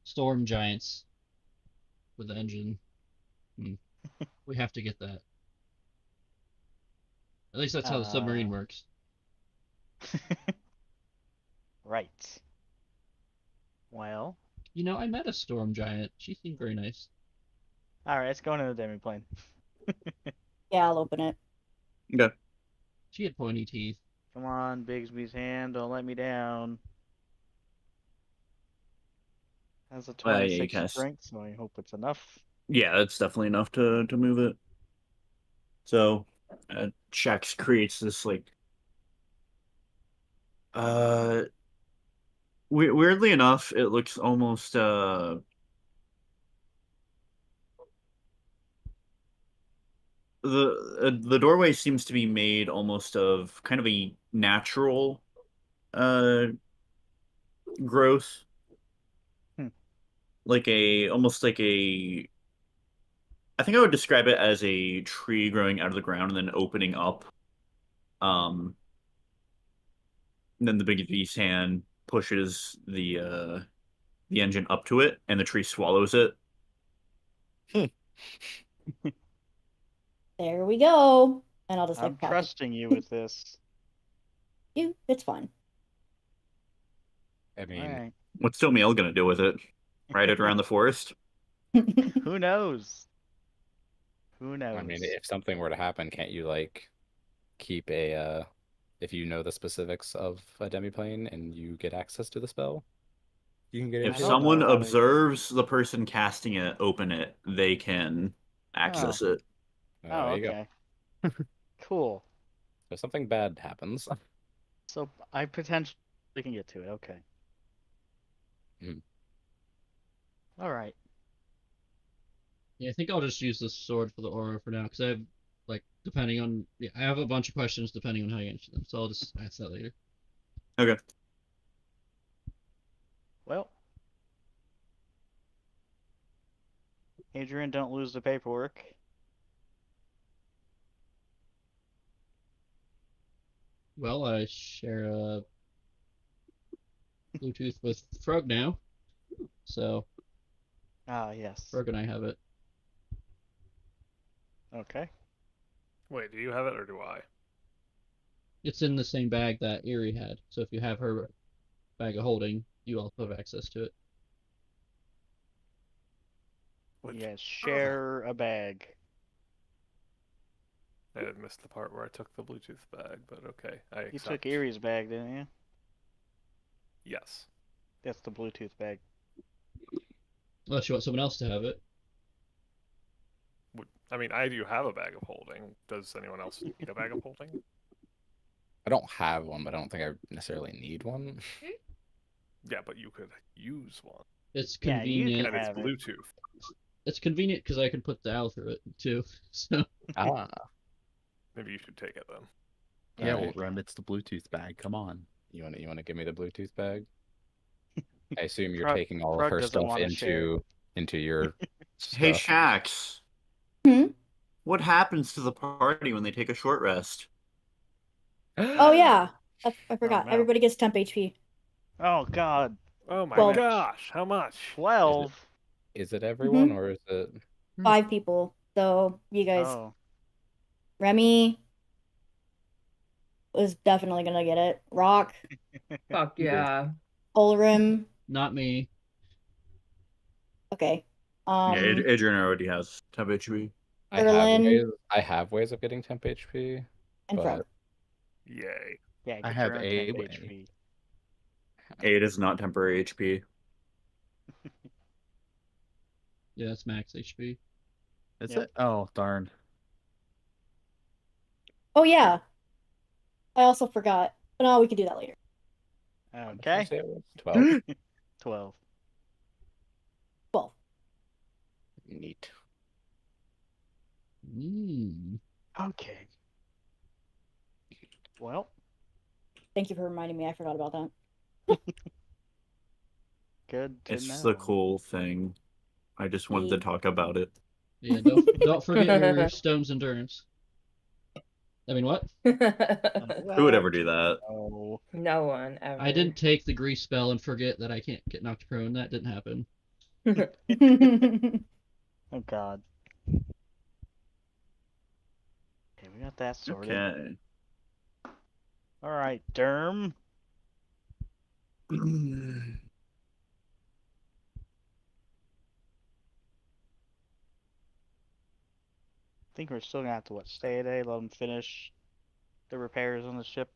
storm giants with the engine. We have to get that. At least that's how the submarine works. Right. Well. You know, I met a storm giant. She seemed very nice. Alright, let's go into the demiplane. Yeah, I'll open it. Okay. She had pointy teeth. Come on, Bigsby's hand, don't let me down. Has a Yeah, 26 you strength, so I hope it's enough. Yeah, that's definitely enough to move it. So, Shax creates this like. Weirdly enough, it looks almost the doorway seems to be made almost of kind of a natural growth, like almost like a. I think I would describe it as a tree growing out of the ground and then opening up. And then the big V's hand pushes the engine up to it, and the tree swallows it. There we go. And I'll just I'm like pat trusting you with this. you. It's fine. I mean, Alright. What's Tomiel gonna do with it? Ride it around the forest? Who knows? Who knows? I mean, if something were to happen, can't you like keep a if you know the specifics of a demiplane and you get access to the spell, you can get If I into don't it? someone know how to- observes the person casting it open it, they can access it. Oh, There you go. okay. Cool. So if something bad happens. So I potentially can get to it. Okay. Mhm. All right. Yeah, I think I'll just use this sword for the aura for now, because I have, like, depending on... Yeah, I have a bunch of questions depending on how you answer them, so I'll just ask that later. Okay. Well, Adrian, don't lose the paperwork. Well, I share a Bluetooth with Frog now, so Ah, yes. Frog and I have it. Okay. Wait, do you have it or do I? It's in the same bag that Erie had, so if you have her bag of holding, you also have access to it. Yes, share a bag. I had missed the part where I took the Bluetooth bag, but okay, I accept. You took Erie's bag, didn't you? Yes. That's the Bluetooth bag. Unless you want someone else to have it. I mean, I do have a bag of holding. Does anyone else need a bag of holding? I don't have one, but I don't think I necessarily need one. Yeah, but you could use one. It's Yeah, you convenient. can And it's have it. Bluetooth. It's convenient because I can put the owl through it too. So Ah, Maybe you should take it then. Yeah, Alright. well, Rem, it's the Bluetooth bag. Come on. you want to give me the Bluetooth bag? I assume you're Frog- taking all of Frog her doesn't stuff wanna share. into your Hey, stuff. Shax. Hmm? What happens to the party when they take a short rest? Oh yeah, I forgot. no. Everybody gets temp HP. Oh God. Oh my Well- gosh, how much? 12. Is it everyone or is it? 5 people. So you guys, Oh. Remy was definitely gonna get it. Rock, Fuck yeah. Olrim. not me. Okay. Yeah, Adrian already has temp HP. Erlin. I have ways of getting temp HP, And but Frog. Yay. Yeah, I get have your own a temp way. HP. 8 is not temporary HP. Yeah, it's max HP. Is Yep. it? Oh, darn. Oh yeah. I also forgot. But no, we can do that later. what did you Okay. say it was? 12? 12. 12. Neat. Okay. Well, Thank you for reminding me. I forgot about that. good to It's know. the cool thing. I just wanted to Yeah. talk about it. Yeah, don't forget your stone's endurance. I mean, what? Who would ever do that? Oh, No one ever. I didn't take the grease spell and forget that I can't get knocked prone. That didn't happen. oh God. Okay, we got that sorted. Okay. All right, Derm. I think we're still gonna have to stay a day, let them finish the repairs on the ship.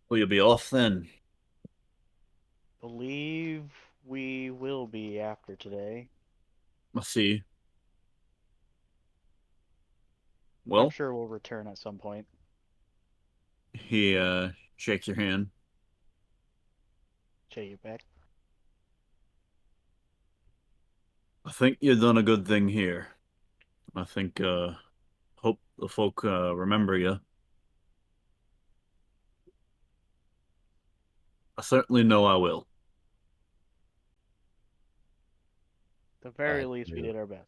Will you be off then? Believe we will be after today. Let's see. I'm Well, sure we'll return at some point. he shakes your hand. Shake it back. I think you've done a good thing here. I think hope the folk remember you. I certainly know I will. At the very Glad least, we to- did our best.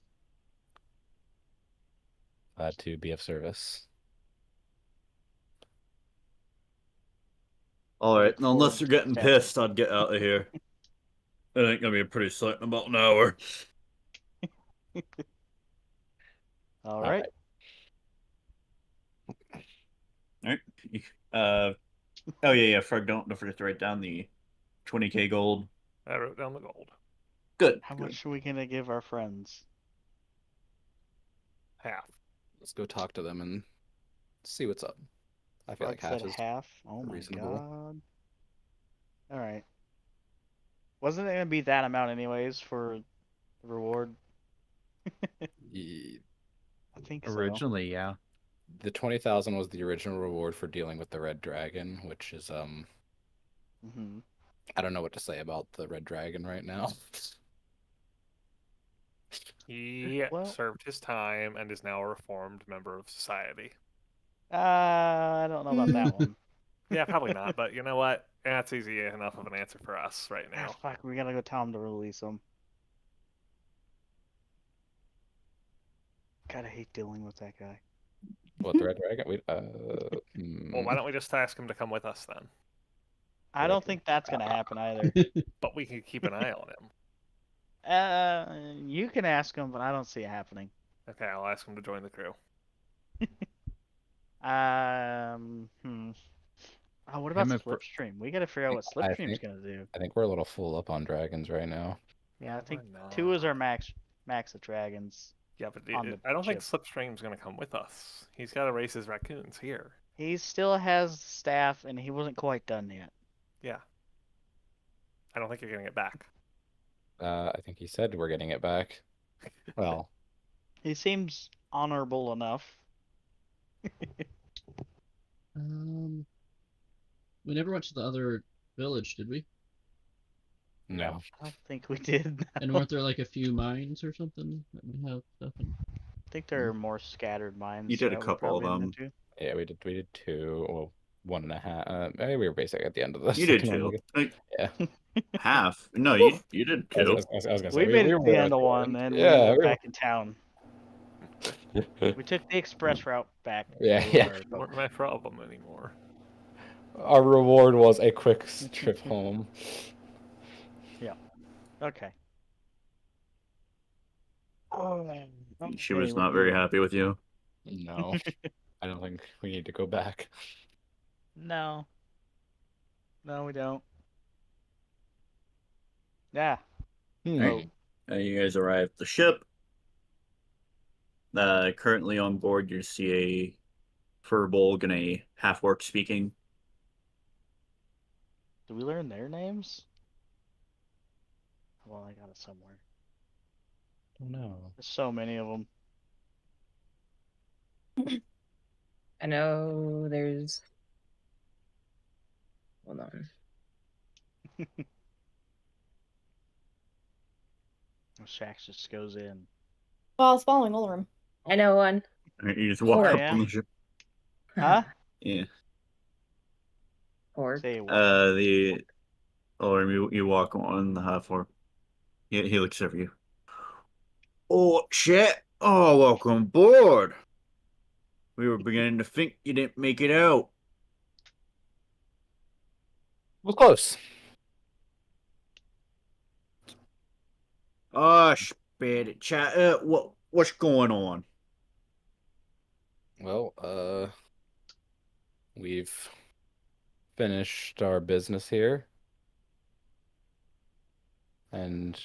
Glad to be of service. All I right, look now, forward unless you're to getting catching. pissed, I'd get out of here. It ain't gonna be a pretty sight in about an hour. All right. All right. Uh, oh yeah. Frog, don't forget to write down the 20K gold. I wrote down the gold. Good. How good. much are we gonna give our friends? Half. Let's go talk to them and see what's up. I feel Frog like half said is half. Oh my reasonable. God. All right. Wasn't it gonna be that amount anyways for the reward? Ye- I think so. Originally, yeah. The 20,000 was the original reward for dealing with the red dragon, which is Mm-hmm. I don't know what to say about the red dragon right now. He Well- served his time and is now a reformed member of society. I don't know about that one. Yeah, probably not, but you know what? That's easy enough of an answer for us right Ah, now. fuck, we gotta go tell him to release him. God, I hate dealing with that guy. What, the red dragon? Well, why don't we just ask him to come with us then? I don't think that's gonna happen either. But we can keep an eye on him. You can ask him, but I don't see it happening. Okay, I'll ask him to join the crew. Oh, what about Him and Slipstream? We gotta figure out what I Slipstream's think- gonna do. I think we're a little full up on dragons right now. Yeah, I No, think we're 2 is not. our max of dragons. Yeah, but on the I don't think ship. Slipstream's gonna come with us. He's got to raise his raccoons here. He still has staff, and he wasn't quite done yet. Yeah. I don't think you're getting it back. I think he said we're getting it back. Well, He seems honorable enough. We never went to the other village, did we? no. I don't think we did. And weren't there like a few mines or something that we have stuff in? I think there are more scattered mines. You did a that we couple of probably them. didn't do. Yeah, we did 2, well, 1.5. Maybe we were basically at the end of this. You did too. Like, Yeah. half. No, you did I two. was gonna say, We made it to the end of one, and we yeah, went back in town. We took the express route back. Yeah, where we yeah. were, but- Not my problem anymore. Our reward was a quick trip home. Okay. She was not very happy with you. No, I don't think we need to go back. No. No, we don't. Yeah. Right. You guys arrive at the ship. Currently on board, you see a Furbolg and a half-orc speaking. Did we learn their names? Well, I got it somewhere. No. There's so many of them. I know there's. Hold on. Shax just goes in. Well, I was following Ulrim. I know one. You just walk Oh, up yeah? on the ship. Huh? Yeah. Or Say what? Or you walk on the half-orc. He looks over you. Oh, shit. Oh, welcome aboard. We were beginning to think you didn't make it out. was close. Ah, spare it, chat. What's going on? Well, we've finished our business here, and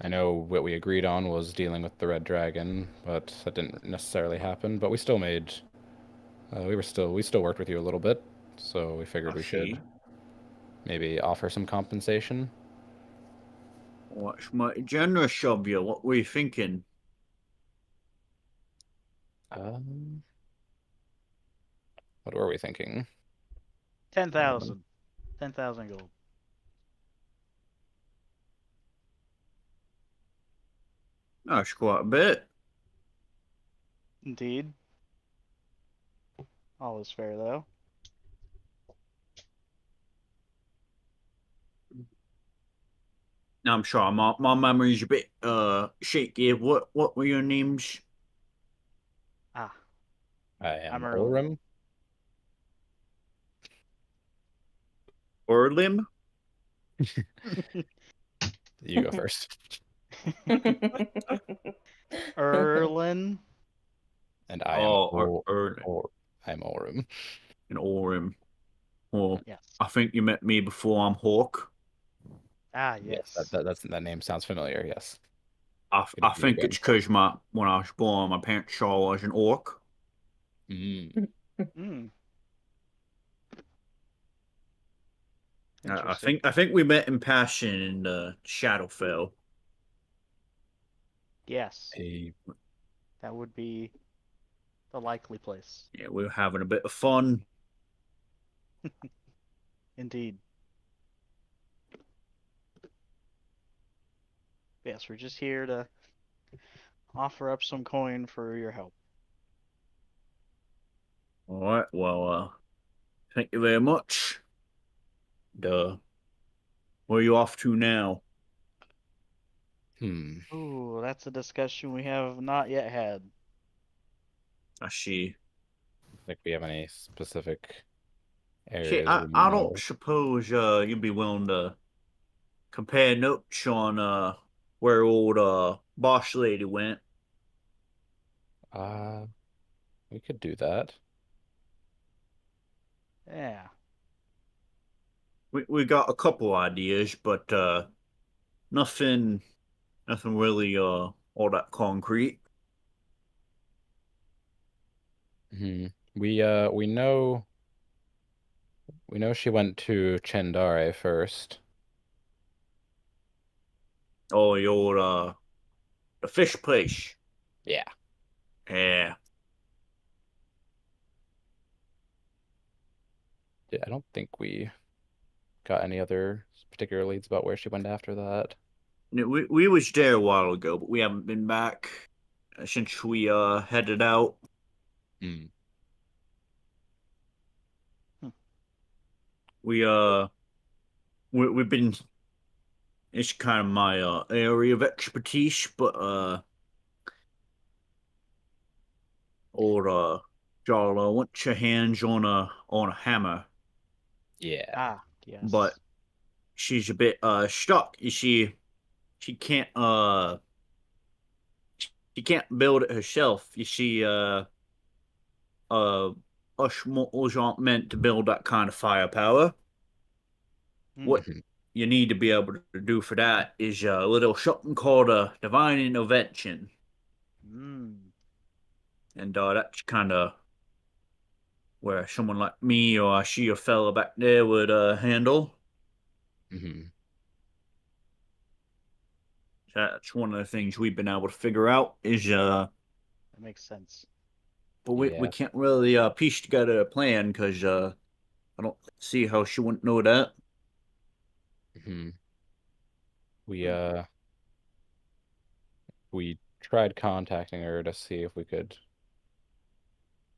I know what we agreed on was dealing with the Red Dragon, but that didn't necessarily happen. But we still made, we still worked with you a little bit, so we figured I we see. should maybe offer some compensation. What's mighty generous of you? What were you thinking? Um, what were we thinking? 10,000. 10,000 gold. That's quite a bit. Indeed. All is fair, though. I'm sorry, my memory's a bit shaky. What were your names? Ah, I I'm am Erlen. Olrim. Orlim? You go first. Erlen. And I am Oh, Erlim I'm Olrim. and Orim. Well, Yes. I think you met me before. I'm Hawk. Ah, Yes, yes. that name sounds familiar. Yes. I, Good I to see you think it's again. because when I was born, my parents saw I was an orc. Mm. Hmm. I Interesting. think we met in passing in Shadowfell. Yes. A That would be the likely place. Yeah, we were having a bit of fun. Indeed. Yes, we're just here to offer up some coin for your help. All right. Well, thank you very much. Duh. Where are you off to now? hmm. Ooh, that's a discussion we have not yet had. I see. Think we have any specific See, areas I, we I don't know? suppose you'd be willing to compare notes on where old boss lady went. Uh, we could do that. Yeah. We got a couple ideas, but nothing really all that concrete. Hmm. We know she went to Chendare first. Oh, the old the fish place. Yeah. Yeah. Yeah, I don't think we got any other particular leads about where she went after that. We was there a while ago, but we haven't been back since we headed out. Hmm. Hmm. We've been. It's kind of my area of expertise, but old Jarla, want your hands on a hammer, Yeah. Ah, but yes. she's a bit stuck. You see, she can't she can't build it herself. You see, uh us mortals aren't meant to build that kind of firepower. Hmm. What Mhm. you need to be able to do for that is a little something called a divine intervention, Hmm. and that's kind of where someone like me or I see a fella back there would handle. Mhm. That's one of the things we've been able to figure out is That makes sense. but we Yeah. can't really piece together a plan because I don't see how she wouldn't know that. Mhm. We Hmm. uh we tried contacting her to see if we could,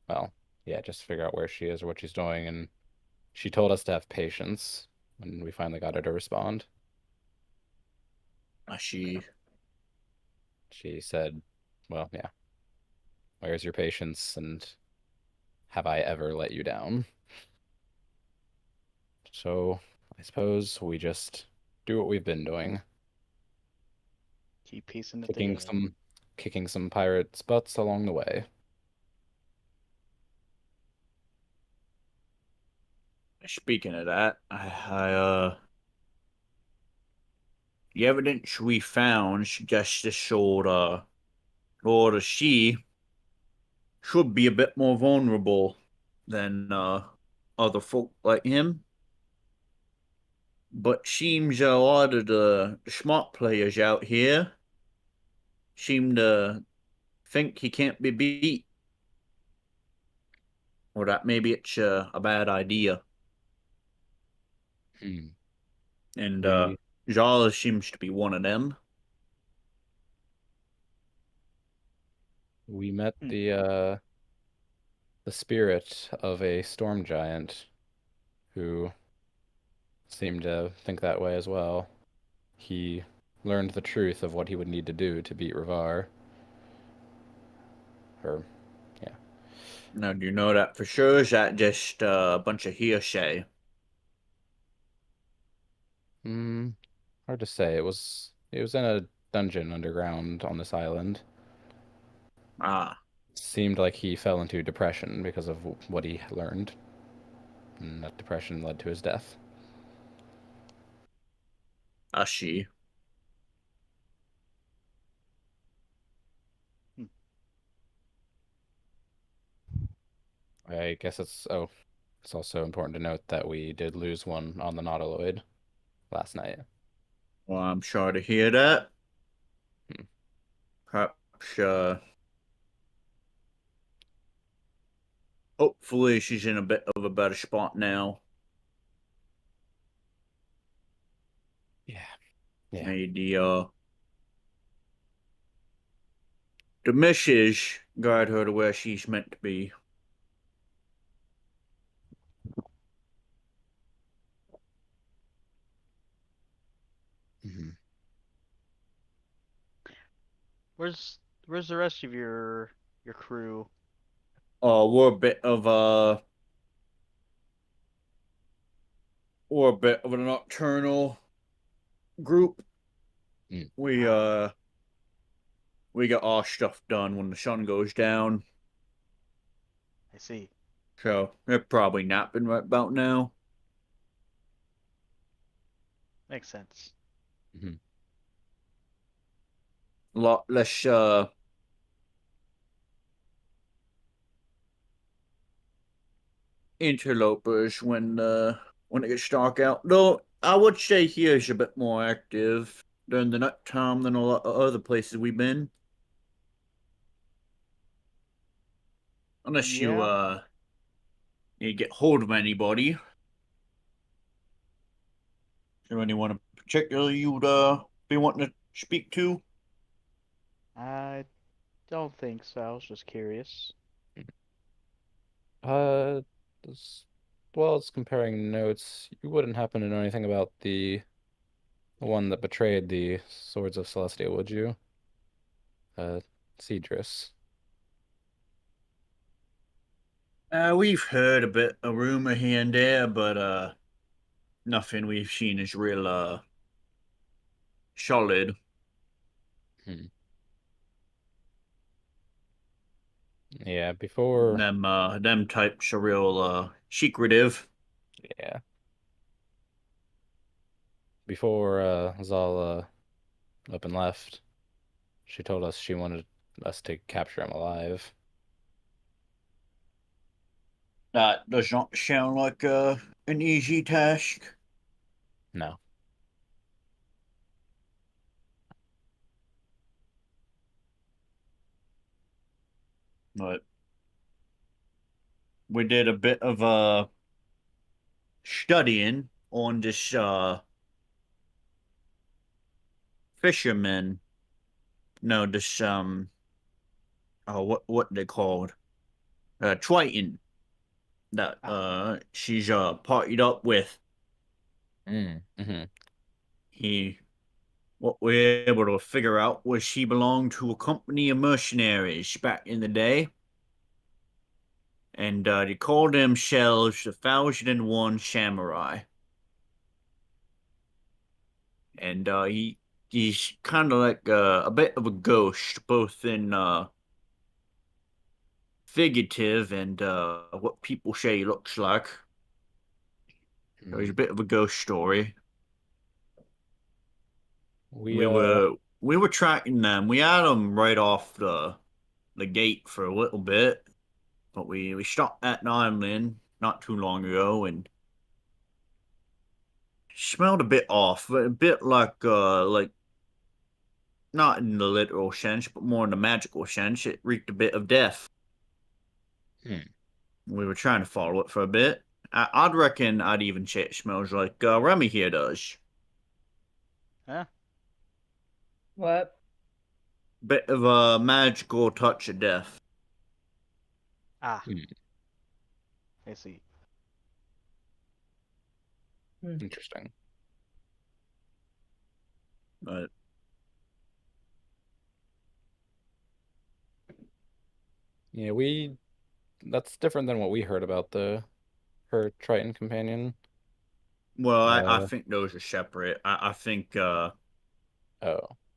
well, yeah, just figure out where she is or what she's doing, and she told us to have patience when we finally got her to respond. She She said, well, yeah, where's your patience and have I ever let you down? So I suppose we just do what we've been doing, Keep piecing it kicking together. some kicking some pirates' butts along the way. Speaking of that, the evidence we found suggests this Lord she should be a bit more vulnerable than other folk like him. But seems a lot of the smart players out here seem to think he can't be beat. Or that maybe it's a bad idea. Hmm. And We Jala seems to be one of them. we met Hmm. the spirit of a storm giant who seemed to think that way as well. He learned the truth of what he would need to do to beat Ravar. Or, yeah. Now, do you know that for sure? Is that just a bunch of hearsay? Hmm. Hard to say. It was in a dungeon underground on this island. Ah, Seemed like he fell into depression because of what he learned, and that depression led to his death. I see. Hmm. I guess it's also important to note that we did lose one on the Nautiloid last night. Well, I'm sorry to hear that. Hmm. Perhaps, hopefully she's in a bit of a better spot now. Yeah. Yeah. May the missus guide her to where she's meant to be. Hmm. Where's the rest of your crew? We're a bit of a nocturnal group. Mm. We Ah, uh we get our stuff done when the sun goes down. I see. So they're probably napping right about now. Makes sense. Hmm. A lot less interlopers when it gets dark out. Though I would say here's a bit more active during the night time than a lot of other places we've been. Unless Yeah. you get hold of anybody. Is there anyone in particular you'd be wanting to speak to? I don't think so. I was just curious. Uh, this, well, it's comparing notes. You wouldn't happen to know anything about the one that betrayed the Swords of Celestia, would you? Uh, Cedrus. We've heard a rumor here and there, but nothing we've seen is real solid. Hmm. Yeah, before, Them types are real secretive. yeah, before Zal up and left, she told us she wanted us to capture him alive. That does not sound like an easy task. No. But we did a bit of studying on this fisherman. No, this oh, what they called Triton that Ah, she's partied up with. Mm. Hmm. He What we were able to figure out was she belonged to a company of mercenaries back in the day. And they called themselves the 1001 Samurai. And he's kind of like a bit of a ghost, both in figurative and what people say he looks like. So he's a bit of a ghost story. We We were tracking them. We had them right off the gate for a little bit, but we stopped at an island not too long ago and smelled a bit off, a bit like not in the literal sense, but more in the magical sense. It reeked a bit of death. Hmm. We were trying to follow it for a bit. I'd reckon I'd even say it smells like Remy here does. Huh? What? Bit of a magical touch of death. Ah, Hmm. I see. Interesting. But Yeah, that's different than what we heard about her Triton companion. well, I Uh think those are separate. I think oh.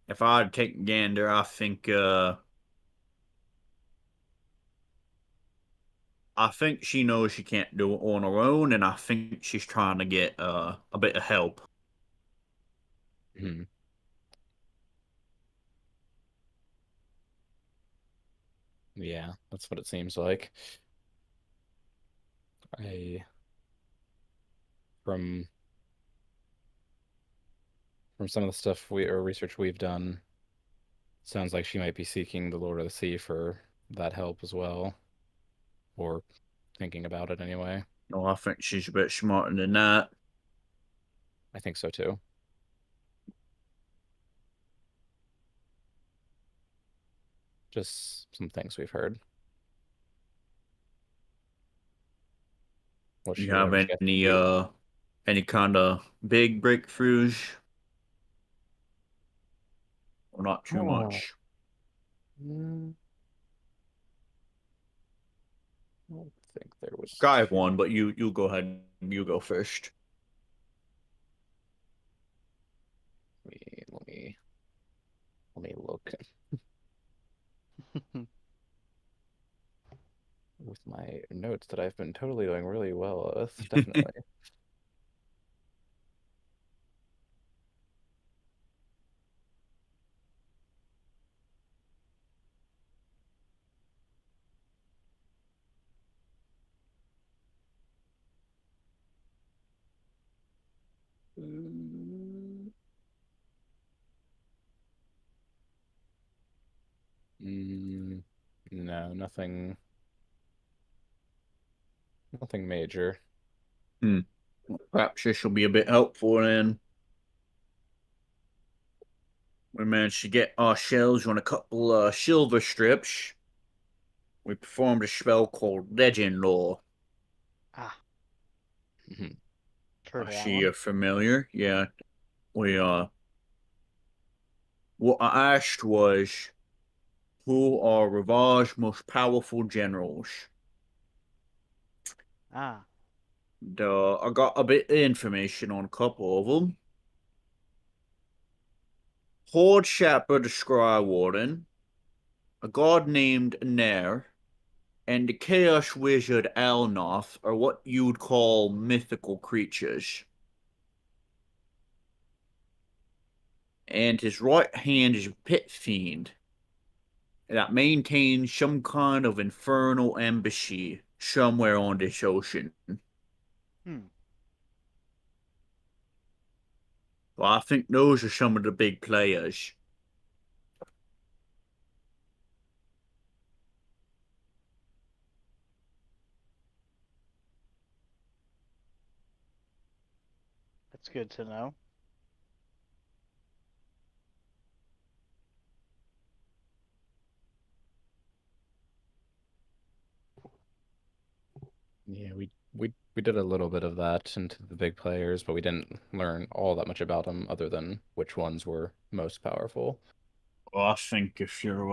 if I had taken gander, I think she knows she can't do it on her own, and I think she's trying to get a bit of help. Hmm. Yeah, that's what it seems like. I from from some of the stuff we or research we've done, sounds like she might be seeking the Lord of the Sea for that help as well, or thinking about it anyway. No, I think she's a bit smarter than that. I think so too. Just some things we've heard. You have Whatever she has to any do. any kind of big breakthroughs? Or not too Oh, much? mm, I don't think there was I have too. one, but you go ahead. You go first. Let me let me look with my notes that I've been totally doing really well with. Definitely. Mm, no, nothing major. Hmm. Perhaps this will be a bit helpful then. We managed to get our shells on a couple silver strips. We performed a spell called Legend Law. Ah, Mhm. heard I of that see one. you're familiar. Yeah. We what I asked was who are Ravage's most powerful generals? Ah, I got a bit of information on a couple of them. Horde Shepherd the Scry Warden, a god named Nair, and the Chaos Wizard Alnoth are what you would call mythical creatures. And his right hand is a pit fiend that maintains some kind of infernal embassy somewhere on this ocean. hmm, Well, I think those are some of the big players. that's good to know. Yeah, we We did a little bit of that into the big players, but we didn't learn all that much about them other than which ones were most powerful. Well, I think if you're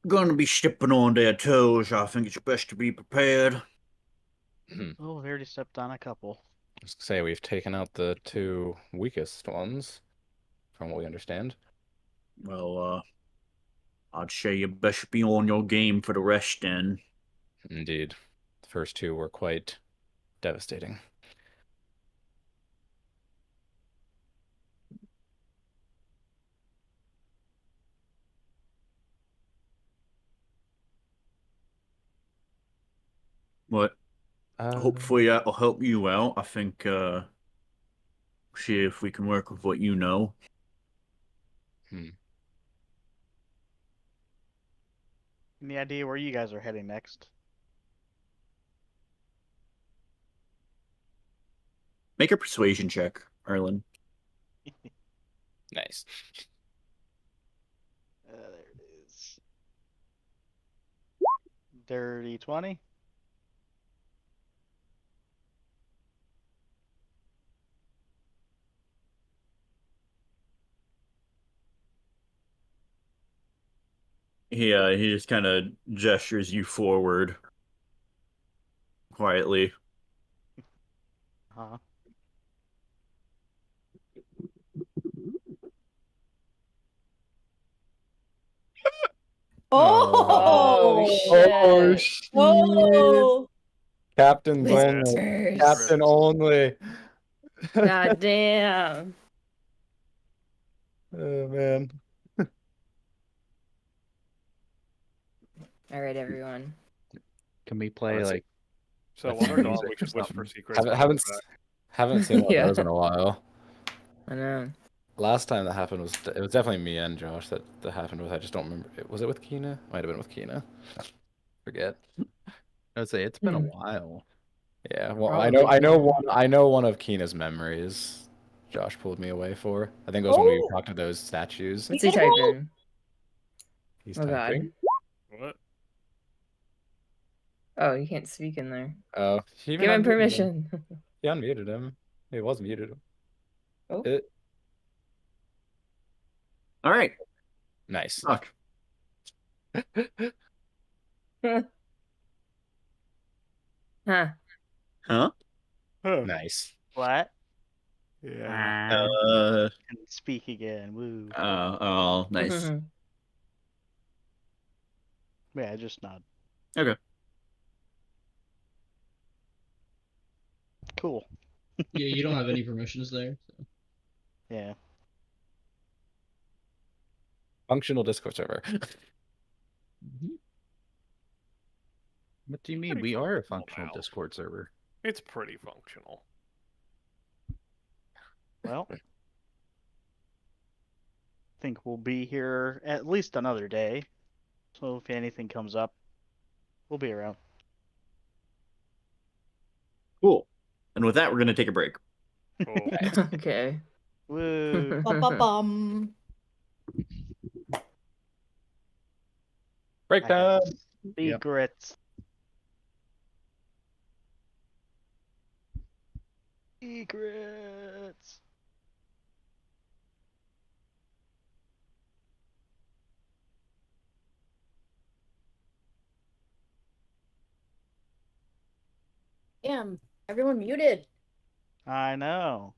going to be stepping on their toes, I think it's best to be prepared. Oh, we already stepped on a couple. I was gonna say we've taken out the two weakest ones, from what we understand. Well, I'd say you best be on your game for the rest then. Indeed. The first two were quite devastating. But hopefully that'll help you out. I think, see if we can work with what you know. Any idea where you guys are heading next? Make a persuasion check, Erlen. Nice. There it is. Dirty 20. He just kind of gestures you forward quietly. Huh. Oh, Oh, shit. oh, Captain's only. Whispers. Captain only. God damn. Oh man. All right, everyone. Can we play Let's see. like So That's when they're gone, music we or should whisper something? secrets. Haven't behind haven't their s- back. haven't seen one Yeah. of those in a while. I know. Last time that happened was it was definitely me and Josh that happened with. I just don't remember. Was it with Kina? Might have been with Kina. Forget. I'd say it's been a while. Yeah. Well, Probably I know one of Kina's memories. Josh pulled me away for. I think it was when we oh. talked to those statues. What's he typing? He's Oh, God. typing. What? Oh, you can't speak in there. Oh, he even Give him unmuted him. permission. He unmuted him. He was muted. Oh. All right. Nice. Fuck. Huh. Huh? Nice. What? Yeah. Can speak again. Woo. Oh, nice. Yeah, just nod. Okay. Cool. Yeah, you don't have any permissions there. So. Yeah. Functional Discord server. What do you mean? Pretty We are a functional functional now. Discord server. It's pretty functional. Well, I think we'll be here at least another day. So if anything comes up, we'll be around. Cool. And with that, we're gonna take a break. Cool. Okay. Woo. Bum, bum, bum. Break I got time. secrets. Secrets. Damn, everyone muted. I know.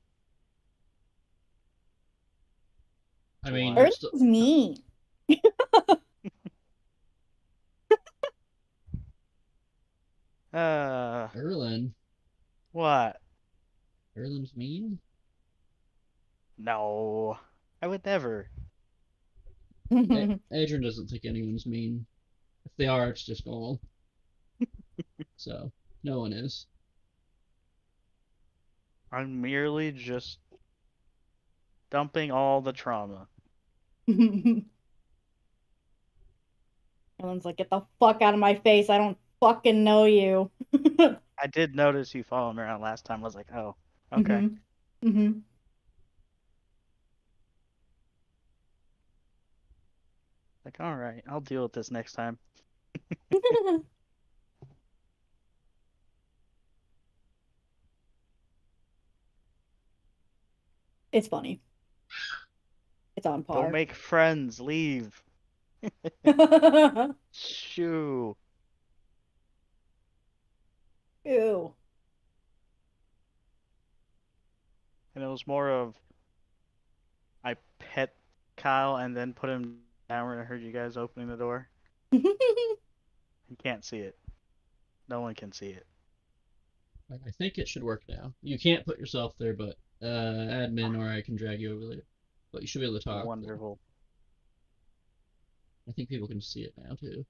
I mean, Why? you're Earth still is mean. Erlen. What? Erlen's mean. No. I would never. Adrian doesn't think anyone's mean. If they are, it's just normal. So no one is. I'm merely just dumping all the trauma. Everyone's like, get the fuck out of my face. I don't fucking know you. I did notice you following me around last time. I was like, oh, okay. Mm-hmm. Like, all right, I'll deal with this next time. It's funny. It's on par. Don't make friends. Leave. Shoo. Ew. And it was more of I pet Kyle and then put him down when I heard you guys opening the door. You can't see it. No one can see it. I think it should work now. You can't put yourself there, but admin or I can drag you over there. But you should be able to talk. Wonderful. I think people can see it now too.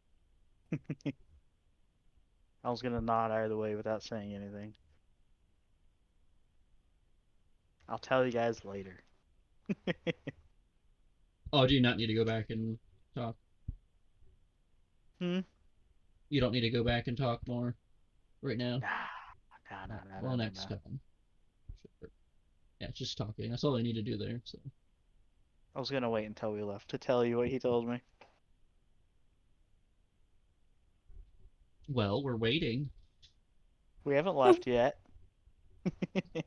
I was gonna nod either way without saying anything. I'll tell you guys later. Oh, do you not need to go back and talk? Hmm? You don't need to go back and talk more right now. Nah. Well, next time. Sure. Yeah, just talking. That's all I need to do there. So. I was gonna wait until we left to tell you what he told me. Well, we're waiting. We haven't left yet. I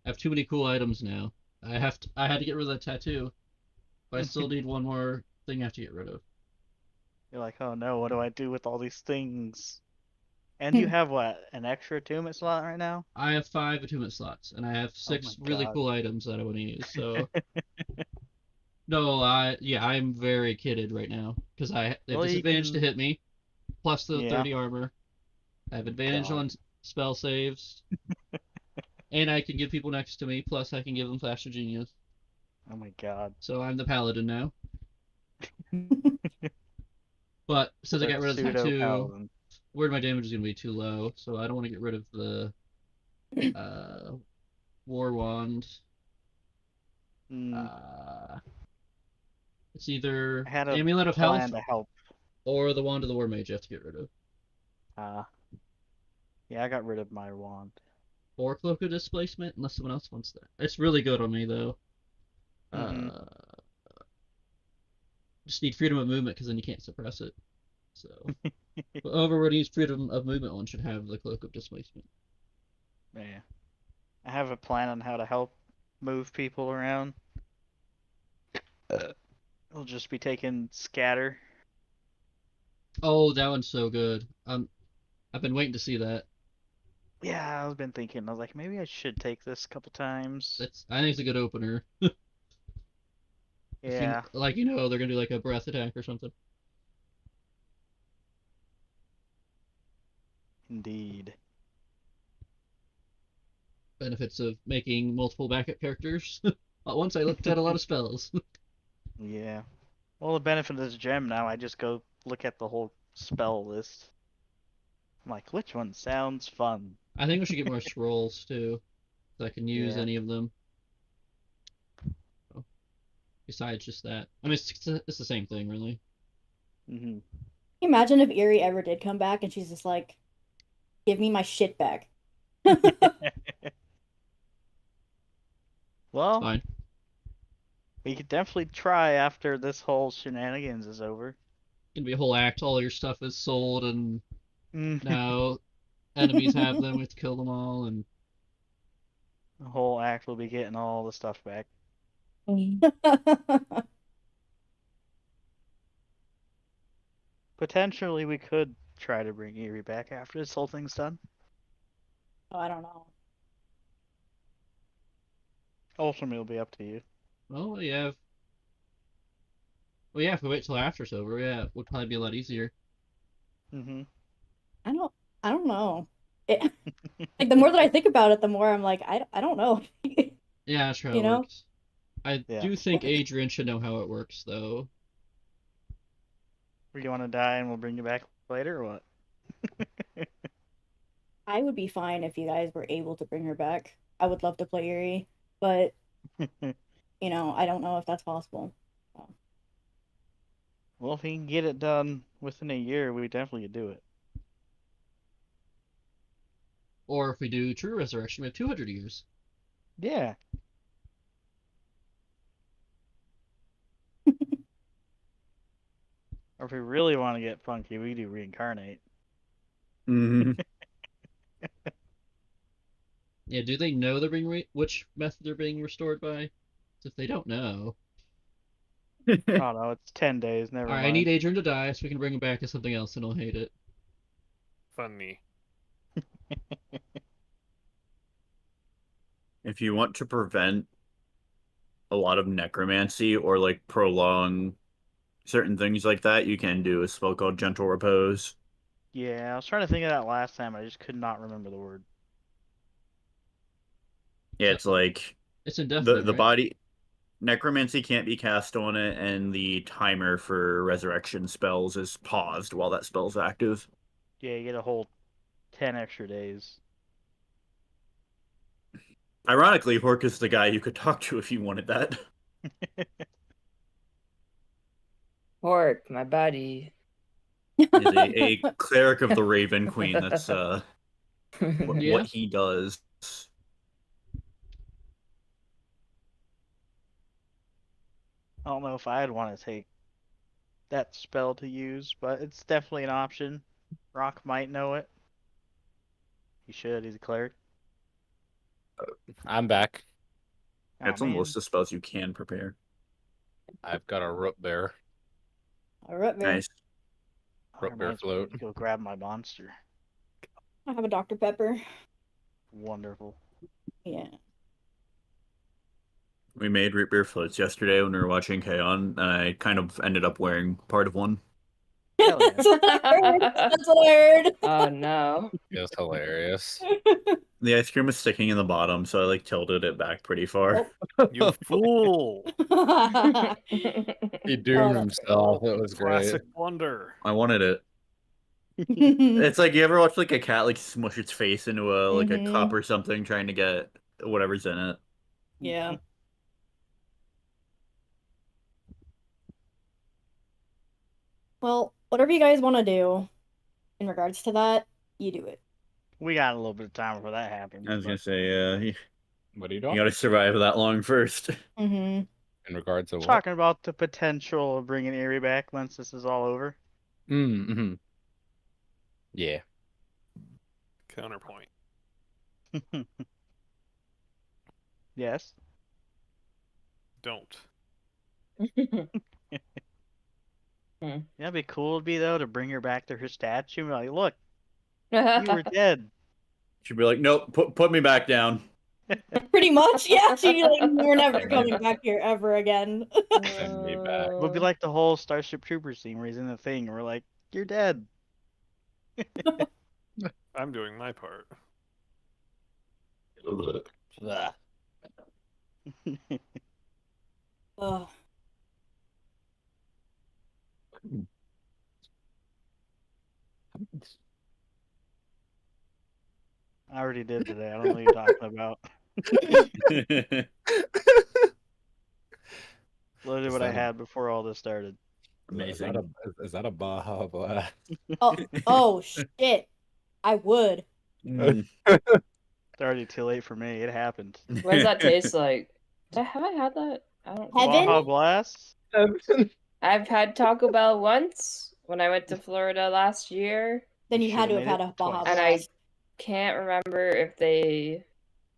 have too many cool items now. I had to get rid of that tattoo, but I still need one more thing I have to get rid of. You're like, oh no, what do I do with all these things? And you have what, an extra attunement slot right now? I have 5 attunement slots, and I have 6 really God. cool items that I want to use. So, no, I'm very kitted right now because they have Well, you disadvantage to can- hit me, plus the Yeah. 30 armor. I have advantage on spell saves, and I can give people next to me. Plus, I can give them faster genius. Oh my god. So I'm the paladin now. But since I got rid of the Pseudo tattoo, paladin. word my damage is going to be too low, so I don't want to get rid of the war wand. It's either I had a amulet of plan health to help. or the wand of the war mage you have to get rid of. Yeah, I got rid of my wand. Or cloak of displacement, unless someone else wants that. It's really good on me though. Just need freedom of movement because then you can't suppress it. So, but whoever needs freedom of movement one should have the cloak of displacement. Yeah. I have a plan on how to help move people around. It'll just be taking scatter. Oh, that one's so good. I've been waiting to see that. Yeah, I've been thinking. I was like, maybe I should take this a couple times. I think it's a good opener. Yeah. They're gonna do like a breath attack or something. Indeed. Benefits of making multiple backup characters. Once I looked at a lot of spells. Yeah. Well, the benefit of this gem now, I just go look at the whole spell list. I'm like, which one sounds fun? I think we should get more scrolls too, so I can use Yeah. any of them. Besides just that, I mean, it's the same thing, really. Mm-hmm. Imagine if Erie ever did come back and she's just like, "Give me my shit back." Well, Fine. we could definitely try after this whole shenanigans is over. Gonna be a whole act. All your stuff is sold, and Mm. now enemies have them. We have to kill them all, and The whole act will be getting all the stuff back. Potentially, we could try to bring Erie back after this whole thing's done. Oh, I don't know. Ultimately, it'll be up to you. well, if we wait till after it's over, yeah, it would probably be a lot easier. Mm-hmm. I don't know. Like the more that I think about it, the more I'm like, I don't know. Yeah, that's how You it know? works. I Yeah. do think Adrian should know how it works, though. Or you want to die and we'll bring you back later, or what? I would be fine if you guys were able to bring her back. I would love to play Erie, but I don't know if that's possible. So. Well, if we can get it done within a year, we definitely could do it. Or if we do True Resurrection, we have 200 years. Yeah. Or if we really want to get funky, we do reincarnate. Mm-hmm. Yeah, Yeah, do they know they're being which method they're being restored by? 'Cause if they don't know, Oh no, it's 10 days. Never all right, mind. I need Adrian to die so we can bring him back as something else, and he'll hate it. Funny. If you want to prevent a lot of necromancy or like prolong certain things like that, you can do a spell called Gentle Repose. Yeah, I was trying to think of that last time. I just could not remember the word. Yeah, it's like It's indefinite, the right? body necromancy can't be cast on it, and the timer for resurrection spells is paused while that spell's active. Yeah, you get a whole 10 extra days. Ironically, Hork is the guy you could talk to if you wanted that. Hork, my buddy. He's a cleric of the Raven Queen. That's Yeah. what he does. I don't know if I'd want to take that spell to use, but it's definitely an option. Rock might know it. He should. He's a cleric. I'm back. That's Oh, on the man. list of spells you can prepare. I've got a root bear. All right, man. Nice. Root beer Reminds me float. to go grab my monster. I have a Dr. Pepper. Wonderful. Yeah. We made root beer floats yesterday when we were watching K-On, and I kind of ended up wearing part of one. Hell yeah. That's what I heard. That's what I heard. Oh no. It was hilarious. The ice cream was sticking in the bottom, so I like tilted it back pretty far. You fool! He doomed that's himself. It was great. Classic blunder. I wanted it. It's like you ever watch like a cat like smush its face into a like a cup or something trying to get whatever's in it. Yeah. Well, whatever you guys want to do in regards to that, you do it. We got a little bit of time before that happens. I was but- gonna say, you What are you doing? gotta survive that long first. Mm-hmm. In regards to what? Talking about the potential of bringing Erie back once this is all over. Mm-hmm. Yeah. Counterpoint. Yes. Don't. Yeah, it'd be cool it'd be though to bring her back to her statue and be like, look, you were dead. She'd be like, nope, put me back down. Pretty much, yeah. She'd be like, we're never coming back here ever again. Send me back. It would be like the whole Starship Troopers scene where he's in the thing and we're like, you're dead. I'm doing my part. Ugh. I already did today. I don't know what you're talking about. Literally Is what I that a- had before all this started. Amazing. Is that a Baja Blast? Oh shit. I would. Mm. It's already too late for me. It happened. What does that taste like? Have I had that? I don't. Heaven? Baja Blast? I've had Taco Bell once when I went to Florida last year, Then you You had to should've have made had it a Baja twice. and I Blast. can't remember if they.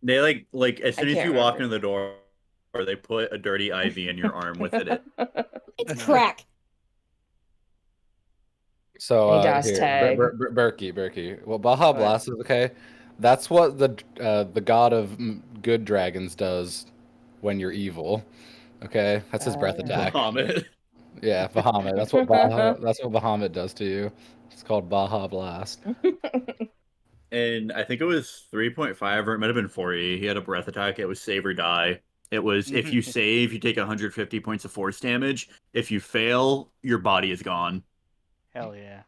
They like as I soon as can't you walk remember. into the door, or they put a dirty IV in your arm with it. It's crack. So He does here, tag. Berkey. Well, Baja Blast is okay. That's what the god of good dragons does when you're evil. Okay, that's his breath attack. Bahamut. Yeah, Bahamut. That's what Bahamut does to you. It's called Baja Blast. And I think it was 3.5 or it might have been 4E. He had a breath attack. It was save or die. It was if you save, you take 150 points of force damage. If you fail, your body is gone. Hell yeah.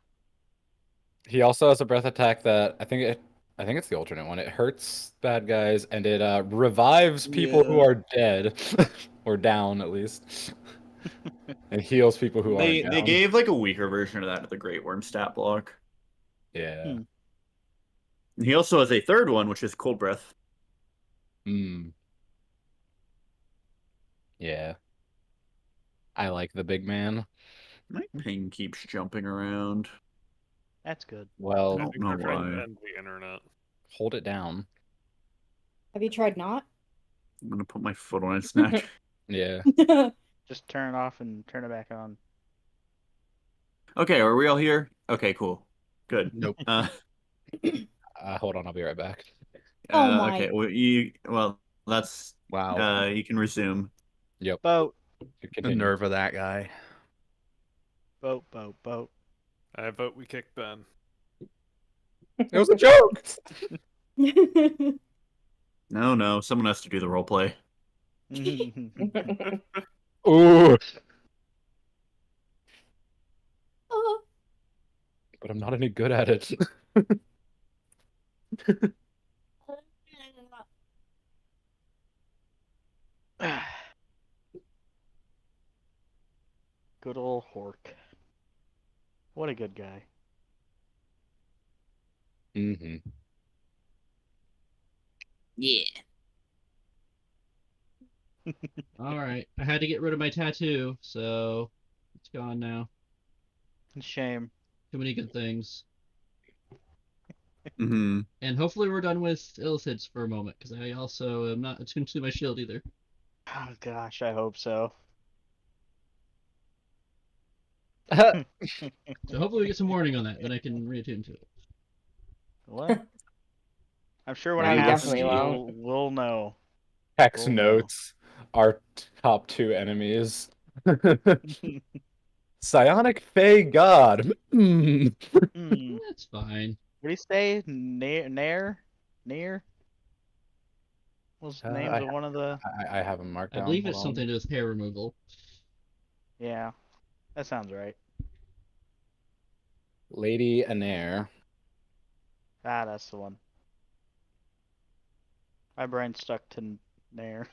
He also has a breath attack that I think it's the alternate one. It hurts bad guys and it revives people who Yeah. are dead or down at least. And heals people who They aren't they down. gave like a weaker version of that to the Great Worm stat block. Yeah. Hmm. And he also has a third one, which is Cold Breath. Mm. Yeah. I like the big man. My ping keeps jumping around. That's good. Well, don't I think know they're trying why. to end the internet. hold it down. Have you tried not? I'm gonna put my foot on its neck. Yeah. Just turn it off and turn it back on. Okay, are we all here? Okay, cool. Good. Nope. Hold on, I'll be right back. Oh my. Okay, well, that's Wow. you can resume. Yep. Boat, You The continue. nerve of that guy. boat, boat, boat. I vote we kick Ben. It was a joke. No, someone has to do the role play. Ooh. Oh. But I'm not any good at it. Good old Hork. What a good guy. Mm-hmm. Yeah. All right, I had to get rid of my tattoo, so it's gone now. Shame. Too many good things. Mm-hmm. And hopefully we're done with Illithids for a moment, because I also am not attuned to my shield either. Oh gosh, I hope so. So hopefully we get some warning on that, then I can reattune to it. What? I'm sure when Yeah, it we happens, definitely won't. we'll know. Hex Oh, no. notes. Our top 2 enemies. Psionic Fey God. Mm. That's fine. What do you say? Nair? Was names of one of the... I have them marked I down. believe Hold it's on. something to do with hair removal. Yeah, that sounds right. Lady Anair. Ah, that's the one. My brain stuck to Nair.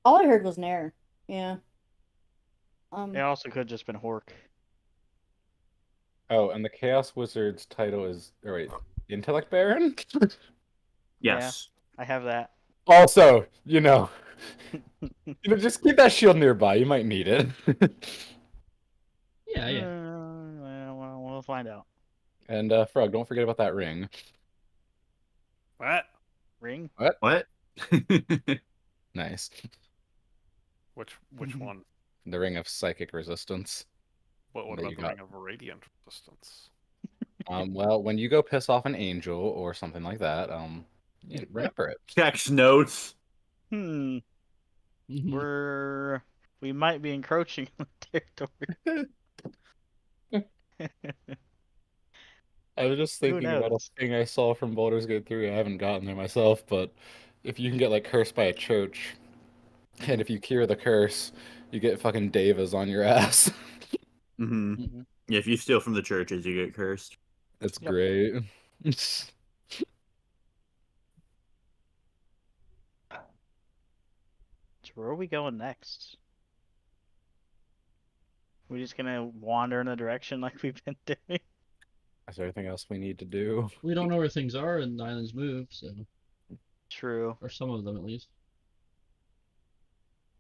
All I heard was Nair. Yeah. It also could have just been Hork. Oh, and the Chaos Wizard's title is, or wait, Intellect Baron? Yes. I have that. Also, just keep that shield nearby. You might need it. Yeah, yeah. Well, we'll find out. And Frog, don't forget about that ring. What? Ring? What? Nice. Which one? The ring of psychic resistance. What that about you the got. ring of radiant resistance? Well, when you go piss off an angel or something like that, remember it. Text notes. Mhm. We might be encroaching on the territory. I was just Who thinking about a knows? thing I saw from Baldur's Gate 3. I haven't gotten there myself, but if you can get like cursed by a church, and if you cure the curse, you get fucking devas on your ass. Mm-hmm. Yeah, if you steal from the churches, you get cursed. It's Yep. great. So where are we going next? We just gonna wander in a direction like we've been doing? Is there anything else we need to do? We don't know where things are, and the islands move, so. True. Or some of them, at least.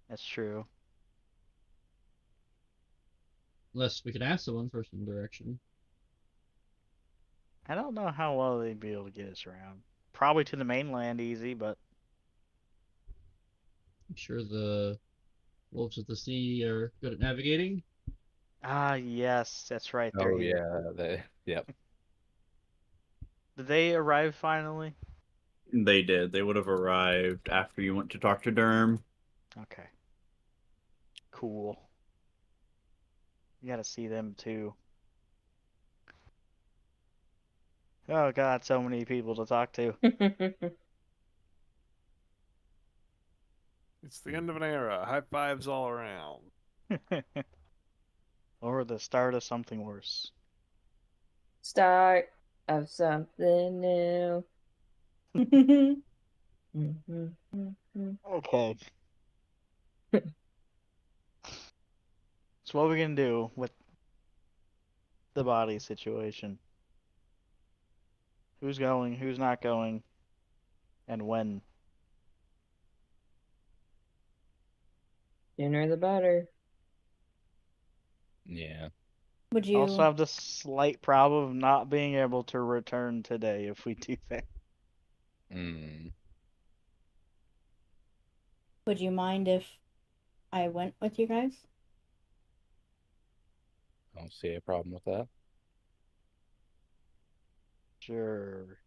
That's true. Unless we could ask someone for some direction. I don't know how well they'd be able to get us around. Probably to the mainland easy, but I'm sure the wolves of the sea are good at navigating. yes, that's right. They're Oh here. yeah, yep. Did they arrive finally? They did. They would have arrived after you went to talk to Durham. Okay. Cool. You gotta see them too. Oh god, so many people to talk to. It's the end of an era. High fives all around. Or the start of something worse. Start of something new. Okay. So what are we gonna do with the body situation? Who's going, who's not going, and when? Sooner the better. Yeah. Would Also you? have the slight problem of not being able to return today if we do that. Mm, Would you mind if I went with you guys? I don't see a problem with that. Sure.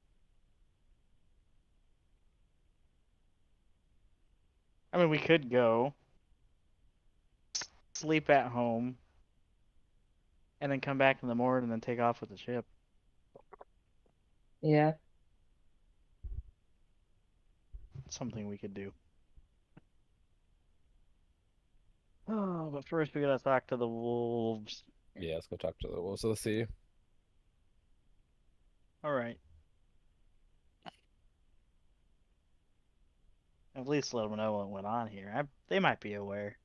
I mean, we could go sleep at home and then come back in the morning and then take off with the ship. Yeah. Something we could do. Oh, but first we gotta talk to the wolves. Yeah, let's go talk to the wolves of the sea. All right. At least let them know what went on here. They might be aware.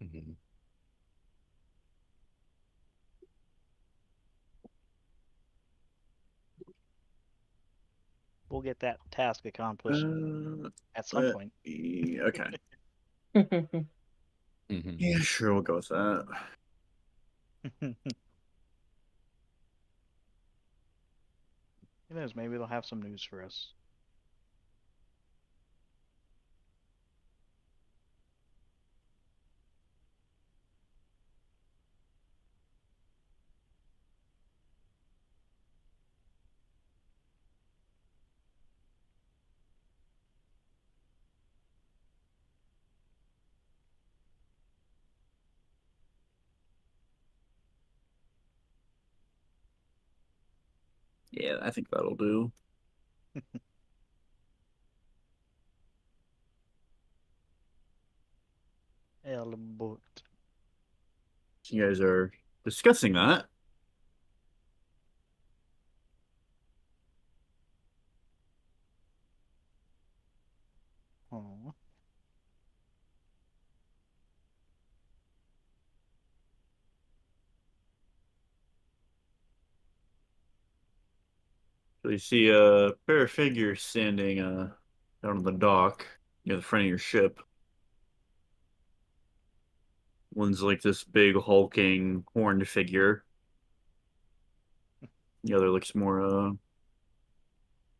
Mm-hmm. We'll get that task accomplished at some point. Okay. Mm-hmm. Yeah, sure, we'll go with that. Who knows? Maybe they'll have some news for us. Yeah, I think that'll do. Elboot. So you guys are discussing that. Oh. So you see a pair of figures standing down on the dock near the front of your ship. One's like this big hulking horned figure. The other looks more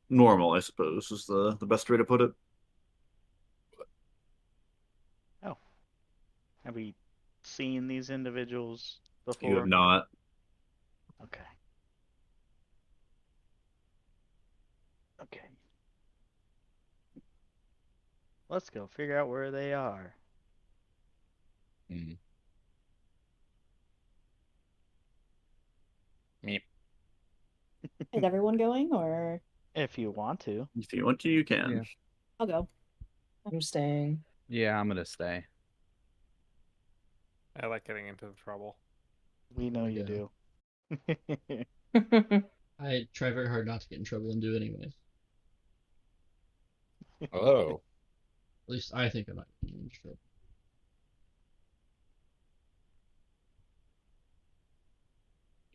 normal, I suppose, is the best way to put it. Oh. Have we seen these individuals You have before? not. Okay. Okay. Let's go figure out where they are. Mm. Meep. Is everyone going, or If you want to. If you want to, you can. Yeah. I'll go? I'm staying. Yeah, I'm gonna stay. I like getting into the trouble. We know you do. I try very hard not to get in trouble and do it anyways. Oh. At least I think I'm not getting in trouble.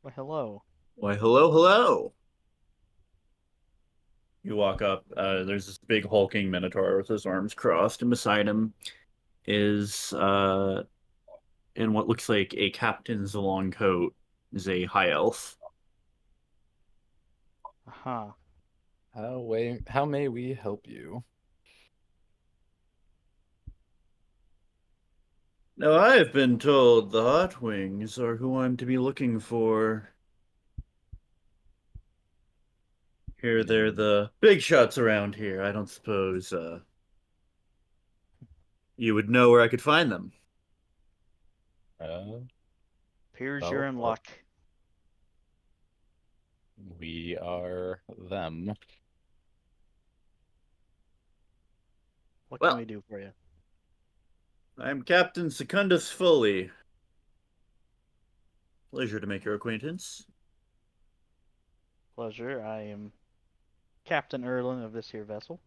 Well, hello. Why, hello, hello. You walk up. There's this big hulking minotaur with his arms crossed, and beside him is, in what looks like a captain's long coat, is a high elf. Uh-huh. How may we help you? Now, I've been told the Hot Wings are who I'm to be looking for. Here, they're the big shots around here. I don't suppose you would know where I could find them. Uh, Appears well, you're in luck. we are them. What Well- can we do for you? I'm Captain Secundus Foley. Pleasure to make your acquaintance. Pleasure. I am Captain Erlin of this here vessel.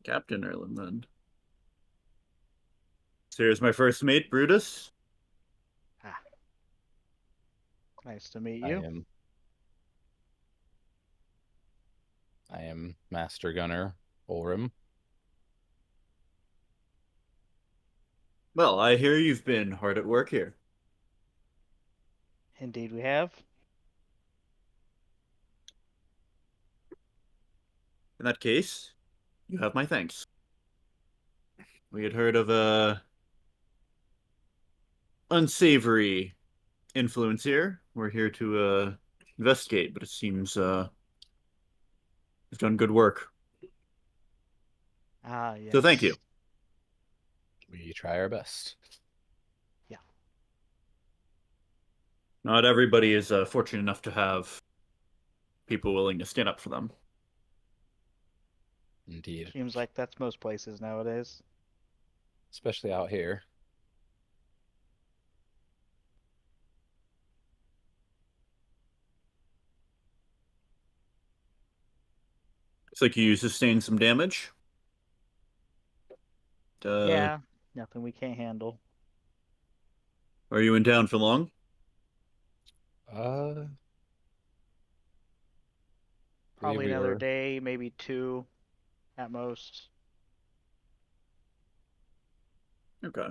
Captain Erlin, then. So here's my first mate, Brutus. Ah. Nice to meet I you. am Master Gunner Ulrim. Well, I hear you've been hard at work here. Indeed we have. In that case, you have my thanks. We had heard of a unsavory influence here. We're here to investigate, but it seems you've done good work. Ah, yes. So thank you. We try our best. Yeah. Not everybody is fortunate enough to have people willing to stand up for them. Indeed. Seems like that's most places nowadays. Especially out here. Looks like you sustained some damage. Yeah, nothing we can't handle. Are you in town for long? Uh, believe Probably we another were. day, maybe 2 at most. Okay.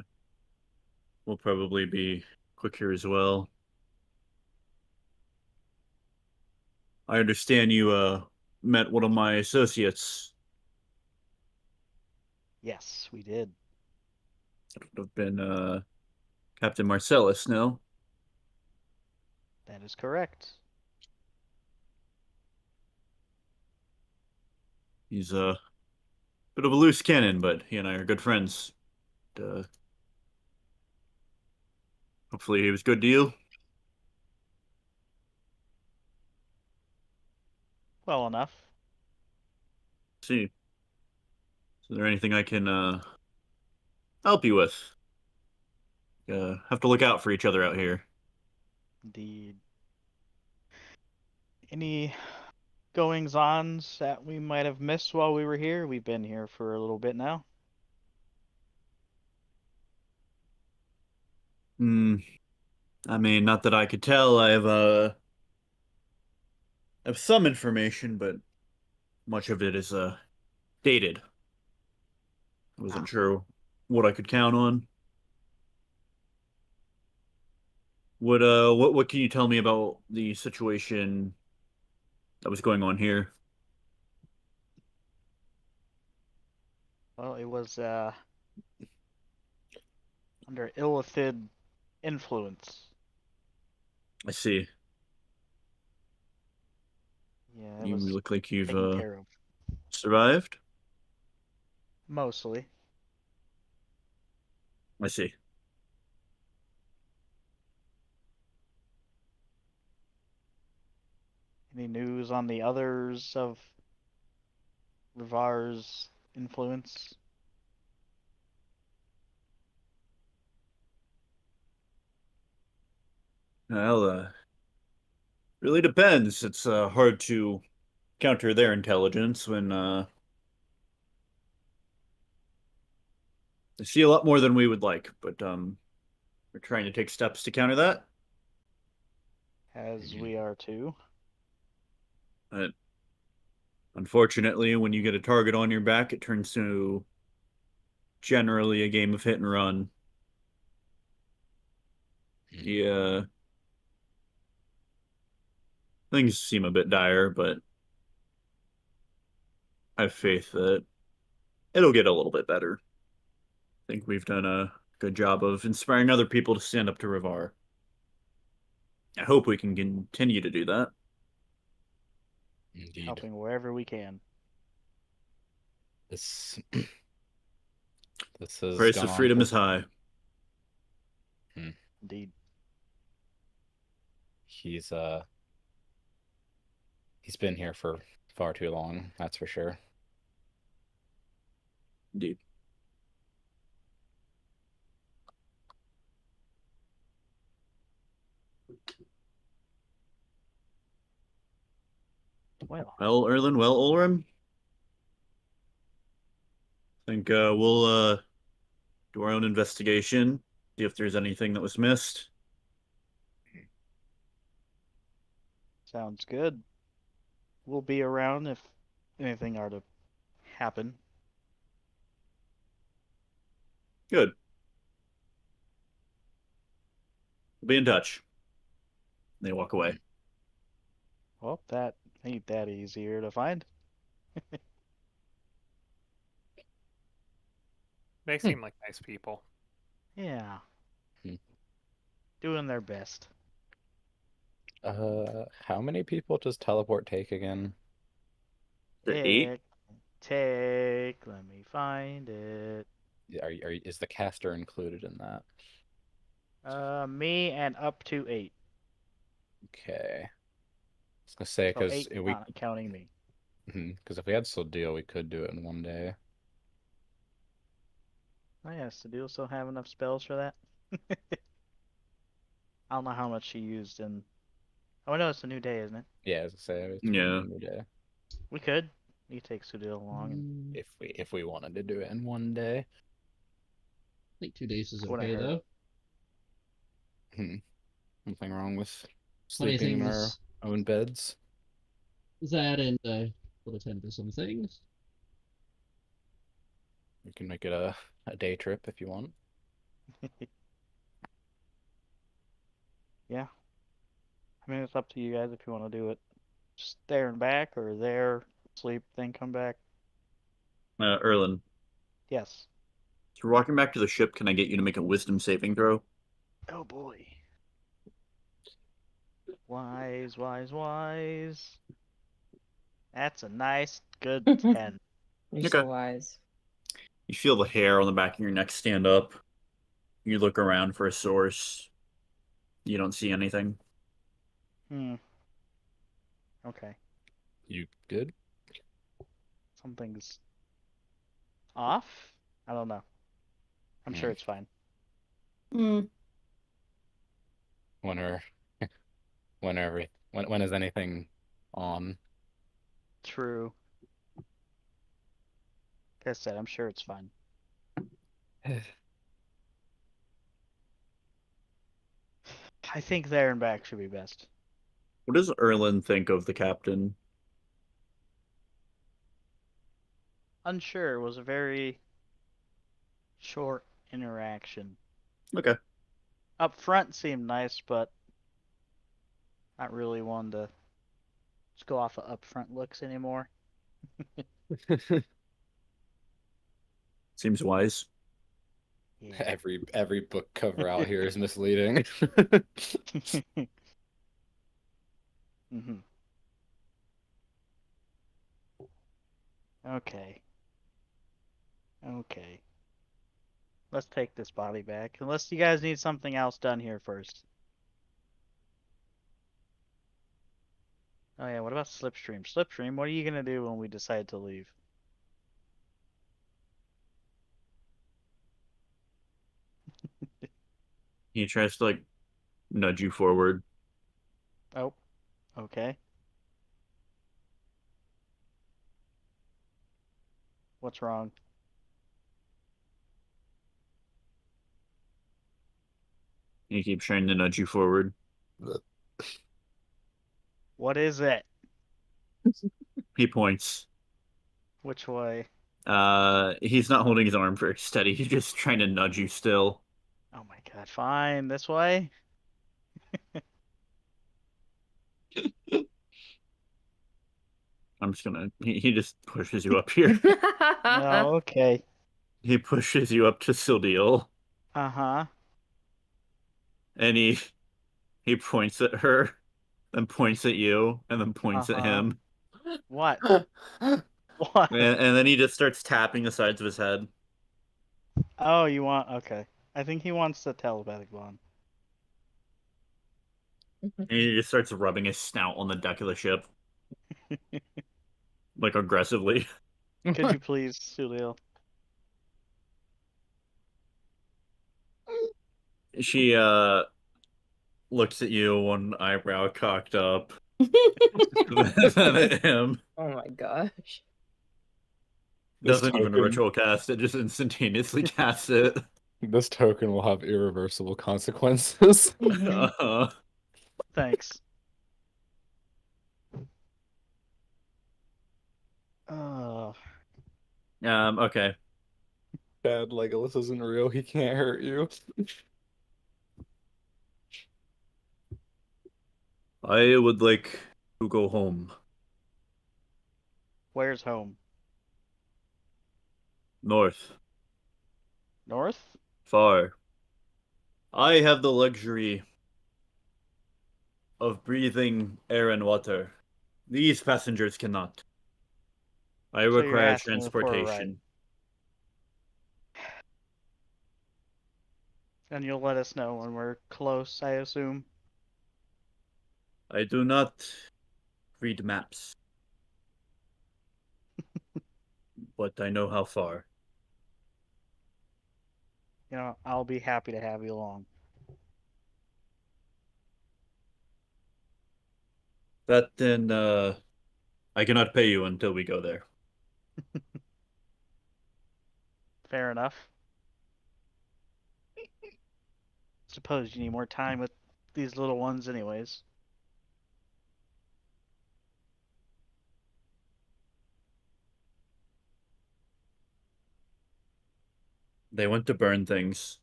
We'll probably be quick here as well. I understand you met one of my associates. Yes, we did. It would have been Captain Marcellus, no? That is correct. He's a bit of a loose cannon, but he and I are good friends. Uh, hopefully he was good to you. Well enough. See, is there anything I can help you with? Have to look out for each other out here. Indeed. Any goings-ons that we might have missed while we were here? We've been here for a little bit now. Hmm. I mean, not that I could tell. I have some information, but much of it is dated. I wasn't sure what I could count on. What can you tell me about the situation that was going on here? Well, it was under illithid influence. I see. Yeah, it You was look like you've taken care of. survived. Mostly. I see. Any news on the others of Rivar's influence? Well, really depends. It's hard to counter their intelligence when they see a lot more than we would like, but we're trying to take steps to counter that. As we are too. But unfortunately, when you get a target on your back, it turns to generally a game of hit and run. Yeah, things seem a bit dire, but I have faith that it'll get a little bit better. I think we've done a good job of inspiring other people to stand up to Rivar. I hope we can continue to do that. Indeed. Helping wherever we can. This this has Price gone of on freedom for. is high. Indeed. He's he's been here for far too long, that's for sure. Indeed. Well, Well, Erlin, well, Ulrim, I think we'll do our own investigation, see if there's anything that was missed. sounds good. We'll be around if anything are to happen. Good. We'll be in touch. They walk away. Well, that ain't that easier to find. They seem like nice people. Yeah. Hmm. Doing their best. How many people does teleport take again? The 8? Take. Let me find it. Is the caster included in that? Me and up to 8. Okay. I was gonna say So because 8 not counting me. if we had Deal, we could do it in one day. Oh yeah, so do you still have enough spells for that? I don't know how much she used in. Oh no, it's a new day, isn't it? Yeah, as I say, it's Yeah. one day. We could. You take Sudil along, and If we wanted to do it in one day. I think 2 days is Wouldn't okay hurt. though. Nothing wrong with Funny sleeping thing in our is own beds. that, and will attend to some things. We can make it a day trip if you want. yeah. I mean, it's up to you guys if you want to do it. Just there and back, or there, sleep, then come back. Erlen, Yes. as we're walking back to the ship, can I get you to make a wisdom saving throw? Oh boy. Wise, wise, wise. That's a nice, good 10. You're Okay. so wise. You feel the hair on the back of your neck stand up. You look around for a source. You don't see anything. Okay. You good? Something's off? I don't know. I'm sure it's fine. Hmm. When is anything on? True. Like I said, I'm sure it's fine. I think there and back should be best. What does Erlen think of the captain? Unsure. It was a very short interaction. Okay. Up front seemed nice, but not really one to just go off of up front looks anymore. Seems wise. Yeah. Every book cover out here is misleading. hmm Okay. Okay. Let's take this body back. Unless you guys need something else done here first. Oh yeah, what about Slipstream? Slipstream, what are you gonna do when we decide to leave? He tries to like nudge you forward. Oh, okay. What's wrong? He keeps trying to nudge you forward. What is it? He points. Which way? He's not holding his arm very steady. He's just trying to nudge you still. Oh my god, fine. This way? I'm just gonna. He just pushes you up here. No, okay. He pushes you up to Sildil, Uh-huh. and he points at her, then points at you, and then points at Uh-huh. him, What? What? and then he just starts tapping the sides of his head. Oh, you want... Okay. I think he wants the telepathic bond. And he just starts rubbing his snout on the deck of the ship, like aggressively. Could you please, Sulil? She looks at you, one eyebrow cocked up, then at him. Oh my gosh. Doesn't even ritual cast it, just instantaneously casts it. This token will have irreversible consequences. Uh-huh. Thanks. Oh. Okay. Bad Legolas isn't real. He can't hurt you. I would like to go home. Where's home? North. North? Far. I have the luxury of breathing air and water. These passengers cannot. I So you're require asking for a ride. transportation. And you'll let us know when we're close, I assume. I do not read maps. But I know how far. You know, I'll be happy to have you along. That then, I cannot pay you until we go there. Fair enough. Suppose you need more time with these little ones anyways. They went to burn things.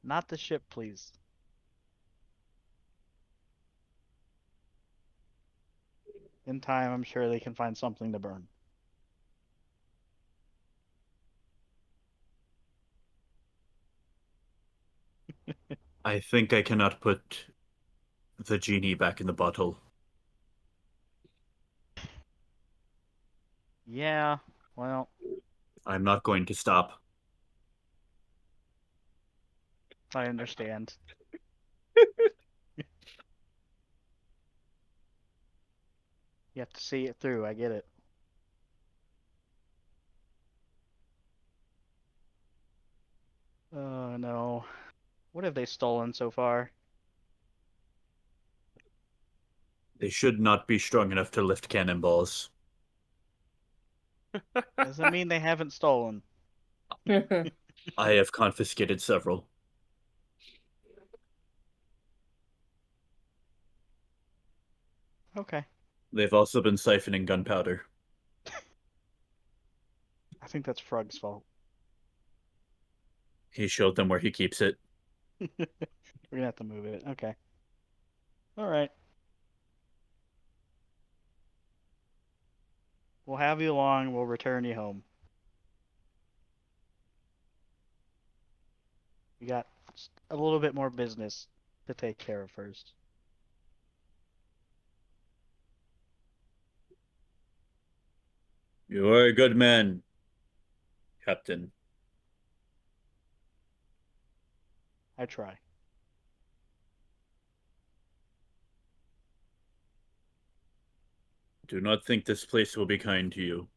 Not the ship, please. In time, I'm sure they can find something to burn. I think I cannot put the genie back in the bottle. Yeah, well, I'm not going to stop. I understand. You have to see it through, I get it. Oh no. What have they stolen so far? They should not be strong enough to lift cannonballs. Doesn't mean they haven't stolen. I have confiscated several. Okay. They've also been siphoning gunpowder. I think that's Frog's fault. He showed them where he keeps it. We're gonna have to move it. Okay. Alright. We'll have you along, we'll return you home. We got a little bit more business to take care of first. You are a good man, Captain. I try. Do not think this place will be kind to you.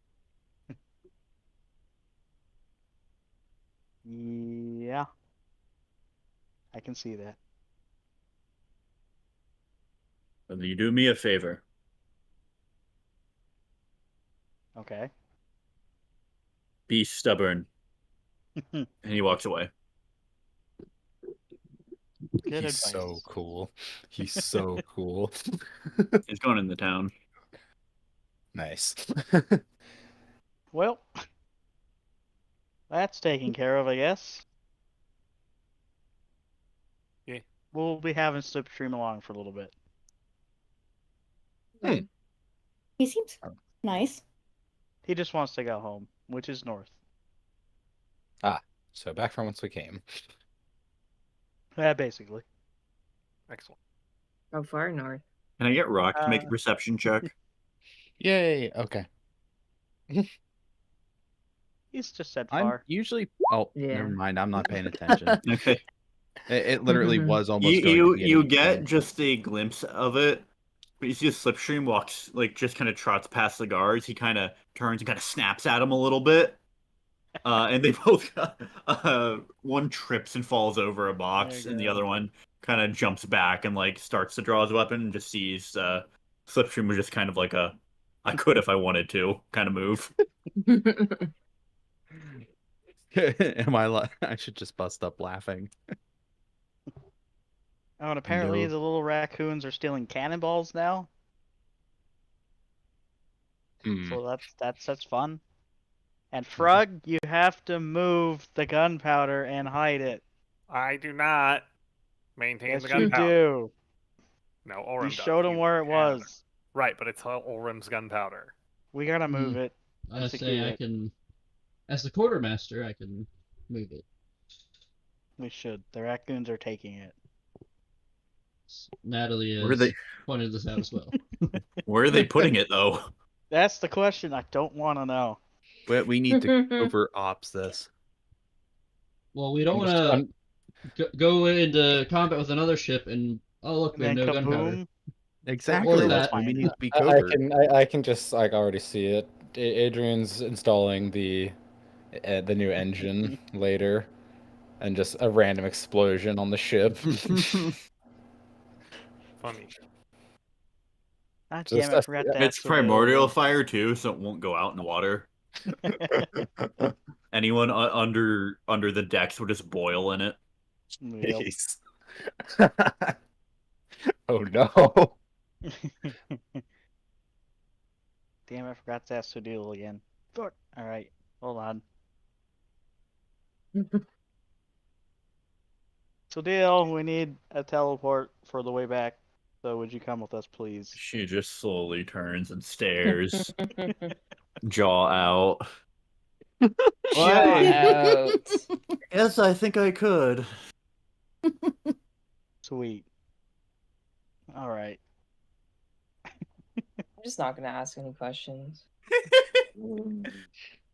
Yeah. I can see that. And you do me a favor. Okay. Be stubborn. And he walks away. Good He's advice. so cool. He's so cool. He's going in the town. Nice. Well, that's taken care of, I guess. Yeah. We'll be having Slipstream along for a little bit. He seems nice. He just wants to go home, which is north. So back from whence we came. Yeah, basically. Excellent. How far north? Can I get Rock to make a perception check? Yay. Okay. He's just said I'm far. usually. Oh, Yeah. never mind. I'm not paying attention. Okay. It literally was almost You going you to be an you get 18. just a glimpse of it, but you see a Slipstream walks, like, just kind of trots past the guards. He kind of turns and kind of snaps at him a little bit. And they both one trips and falls over a box, There you and the go. other one kind of jumps back and like starts to draw his weapon and just sees Slipstream was just kind of like a I could if I wanted to kind of move. Am I? I should just bust up laughing. Oh, and apparently No. the little raccoons are stealing cannonballs now. Hmm. So that's fun. And Frog, you have to move the gunpowder and hide it. I do not maintain Yes, the you gunpowder. do. No, You Orem does. showed him He's where the it janitor. was. Right, but it's all Orem's gunpowder. We gotta move it I and say secure I it. can As the quartermaster, I can move it. We should. The raccoons are taking it. Natalie Where are has they? pointed this out as well. Where are they putting it though? That's the question I don't want to know. But we need to over ops this. Well, we don't I'm just- want to go into combat with another ship and look, And we have then no gunpowder. kaboom. Exactly. that- That's why we need to be I covert. I can just like already see it. Adrian's installing the new engine later, and just a random explosion on the ship. Funny. Ah, Just damn it, I us- forgot that. It's primordial fire too, so it won't go out in the water. Anyone under the decks will just boil in it. Yep. Jeez. Oh no. Damn, I forgot to ask Sudil again. Fuck. Alright, hold on. Sudil, we need a teleport for the way back. So would you come with us, please? She just slowly turns and stares, jaw out. Jaw out. Yes, I think I could. Sweet. Alright. I'm just not gonna ask any questions.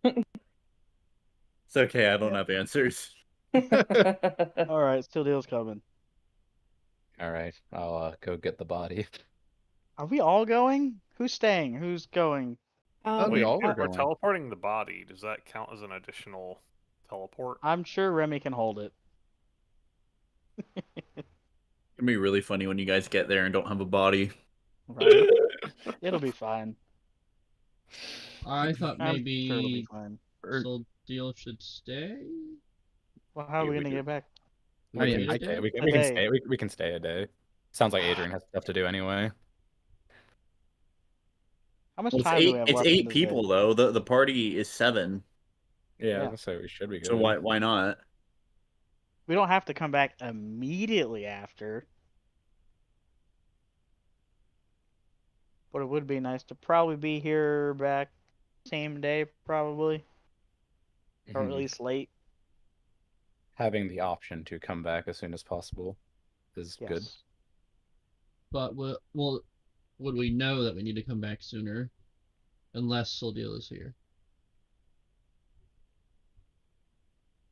It's okay, I don't have answers. Alright, Sudil's coming. All right, I'll go get the body. Are we all going? Who's staying? Who's going? we all were We're going. teleporting the body. Does that count as an additional teleport? I'm sure Remy can hold it. It'd be really funny when you guys get there and don't have a body. Right? It'll be fine. I thought I'm sure it'll be maybe fine. Soul Deal should stay. Well, how are Yeah, we we gonna do. get back? I mean, Maybe a day? we A can day. stay. We can stay a day. Sounds like Adrian has stuff to do anyway. How much Well, time do we have it's left in eight this people day? though. The party is 7. Yeah, I Yeah. was gonna say we should be good. So why not? We don't have to come back immediately after. But it would be nice to probably be here back same day, probably. Or at Mhm. least late. Having the option to come back as soon as possible is Yes. good. But well, would we know that we need to come back sooner, unless Soul Deal is here?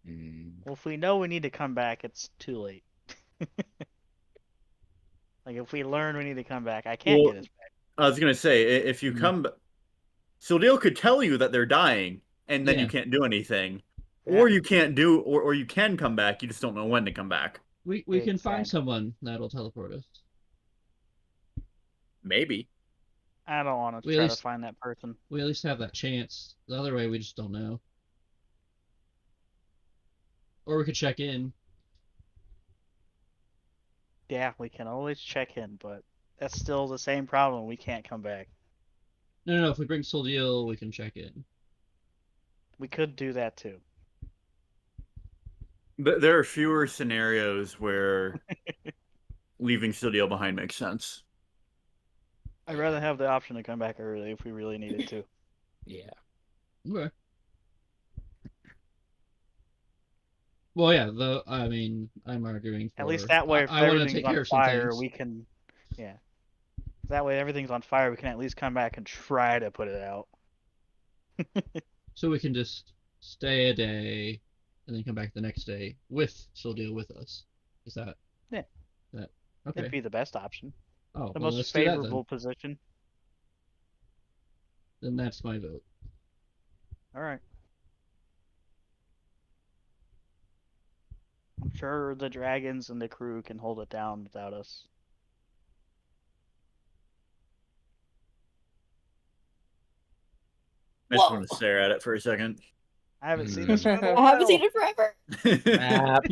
Mm. Well, if we know we need to come back, it's too late. Like, if we learn we need to come back, I can't Well, get us back. I was gonna say if you Mhm. come, Sildil could tell you that they're dying, and then you Yeah. can't do anything, Yeah. or you can't do, or you can come back. You just don't know when to come back. We can find Exactly. someone that'll teleport us. Maybe. I don't want to We at try least- to find that person. We at least have that chance. The other way, we just don't know. Or we could check in. Yeah, we can always check in, but that's still the same problem. We can't come back. No. If we bring Soul Deal, we can check in. We could do that too. There are fewer scenarios where leaving Sildil behind makes sense. I'd rather have the option to come back early if we really needed to. Yeah. Okay. Well, yeah. I mean, I'm arguing for. At least that way, if I want to everything's take care on of some fire, things. we can. Yeah. That way, everything's on fire. We can at least come back and try to put it out. So we can just stay a day, and then come back the next day with Soul Deal with us. Is that? Yeah. That It'd okay? be the best option. Oh, The well, most let's do that favorable position. then. Then that's my vote. All right. I'm sure the dragons and the crew can hold it down without us. I just want to stare at it for a second. I haven't seen this. Hmm. in a I haven't seen while. it forever. Map.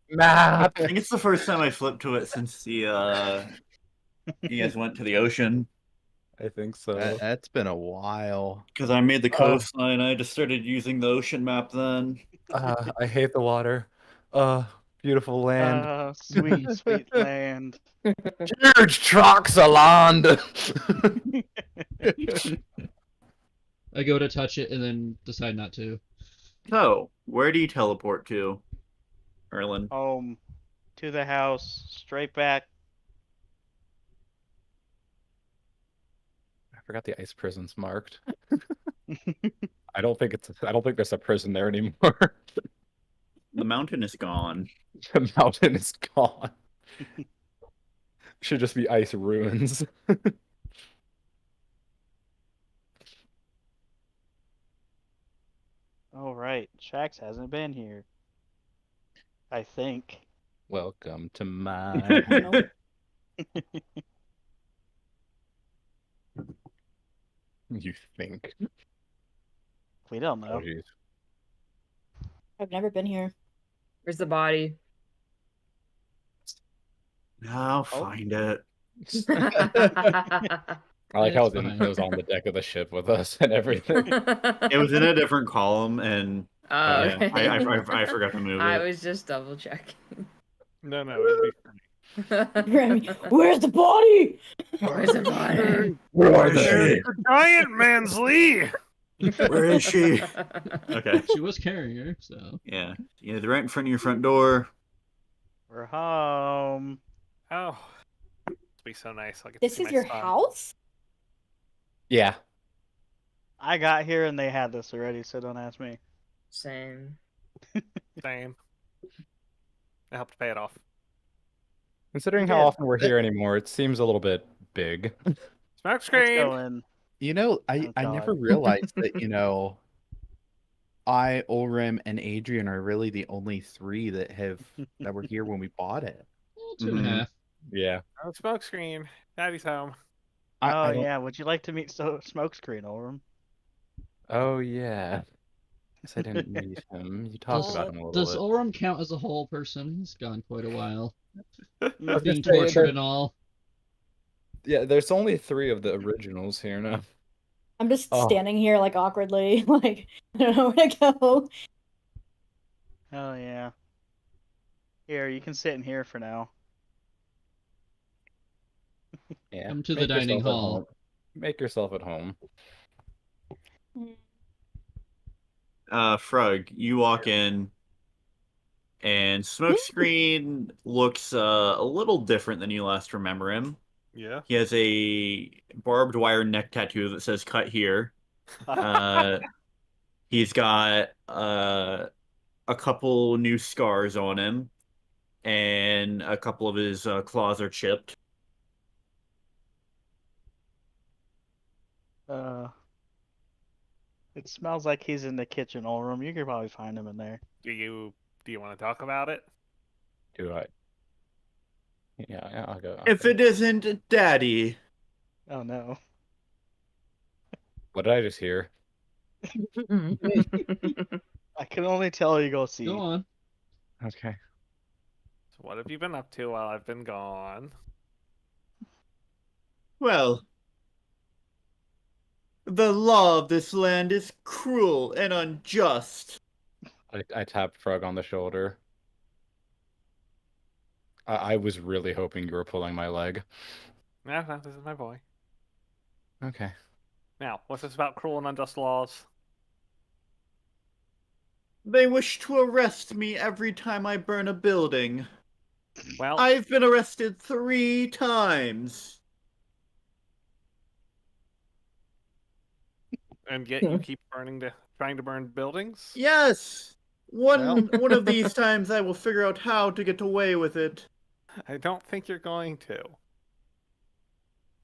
Map. I think it's the first time I flipped to it since you guys went to the ocean. I think so. That's been a while. Because I made the coastline, I just started using the ocean map then. I hate the water. Beautiful land. Sweet, sweet land. Huge tracts of land. I go to touch it and then decide not to. So, where do you teleport to, Erlen? Home, to the house, straight back. I forgot the ice prison's marked. I don't think there's a prison there anymore. The mountain is gone. The mountain is gone. Should just be ice ruins. Oh right, Shax hasn't been here. I think. Welcome to I my. don't know. You think? We don't Oh know. jeez. I've never been here. Where's the body? I'll Oh. find it. I like how It's fine. it was on the deck of the ship with us and everything. It was in a different column, and Oh, yeah, okay. I forgot to move I it. was just double checking. No, it'll be funny. Remy, where's the body? Where's the body? Where is she? Giant Mansley! Where is she? Okay. She was carrying her, so. Yeah. Yeah, they're right in front of your front door. We're home. Oh, it'll be so nice. I'll get This to see is my your son. house? Yeah. I got here and they had this already, so don't ask me. Same. Same. I helped pay it off. Considering You how did. often we're here anymore, it seems a little bit big. Smoke Let's screen! go in. You know, I Oh, never God. realized that, I, Ulrim, and Adrian are really the only three that were here when we bought it. Well, 2.5. Yeah. Oh, smoke screen. Daddy's home. I Oh don't- yeah, would you like to meet Smokescreen, Orem? Oh yeah. Guess I didn't meet him. You talked Does, about him a little does bit. Ulrum count as a whole person? He's gone quite a while. I was Being gonna say, tortured and all. Yeah, there's only 3 of the originals here now. I'm just Oh. standing here like awkwardly, like I don't know where to go. Oh yeah. Here, you can sit in here for now. Yeah. Come to the make dining yourself at hall. home. Make yourself at home. Frug, you walk in, and Smokescreen looks a little different than you last remember him. Yeah. He has a barbed wire neck tattoo that says "Cut Here." He's got a couple new scars on him, and a couple of his claws are chipped. It smells like he's in the kitchen, Orem. You could probably find him in there. Do you want to talk about it? Do I? Yeah, I'll go. If it isn't Daddy. Oh no. What did I just hear? I can only tell you go see. Go on. Okay. So what have you been up to while I've been gone? Well, the law of this land is cruel and unjust. I tapped Frog on the shoulder. I was really hoping you were pulling my leg. No, this is my boy. Okay. Now, what's this about cruel and unjust laws? They wish to arrest me every time I burn a building. Well, I've been arrested 3 times. and yet you keep trying to burn buildings? Yes! One of these times I will figure out how to get away with it. I don't think you're going to.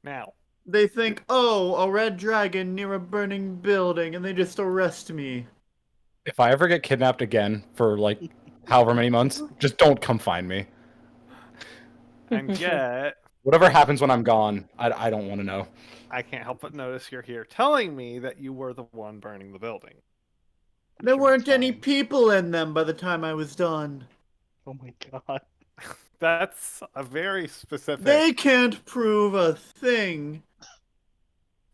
Now, They think, oh, a red dragon near a burning building, and they just arrest me. If I ever get kidnapped again for like however many months, just don't come find me. and yet, Whatever happens when I'm gone, I don't want to know. I can't help but notice you're here telling me that you were the one burning the building. There Sure, weren't it's any fine. people in them by the time I was done. Oh my god. That's a very specific. They can't prove a thing.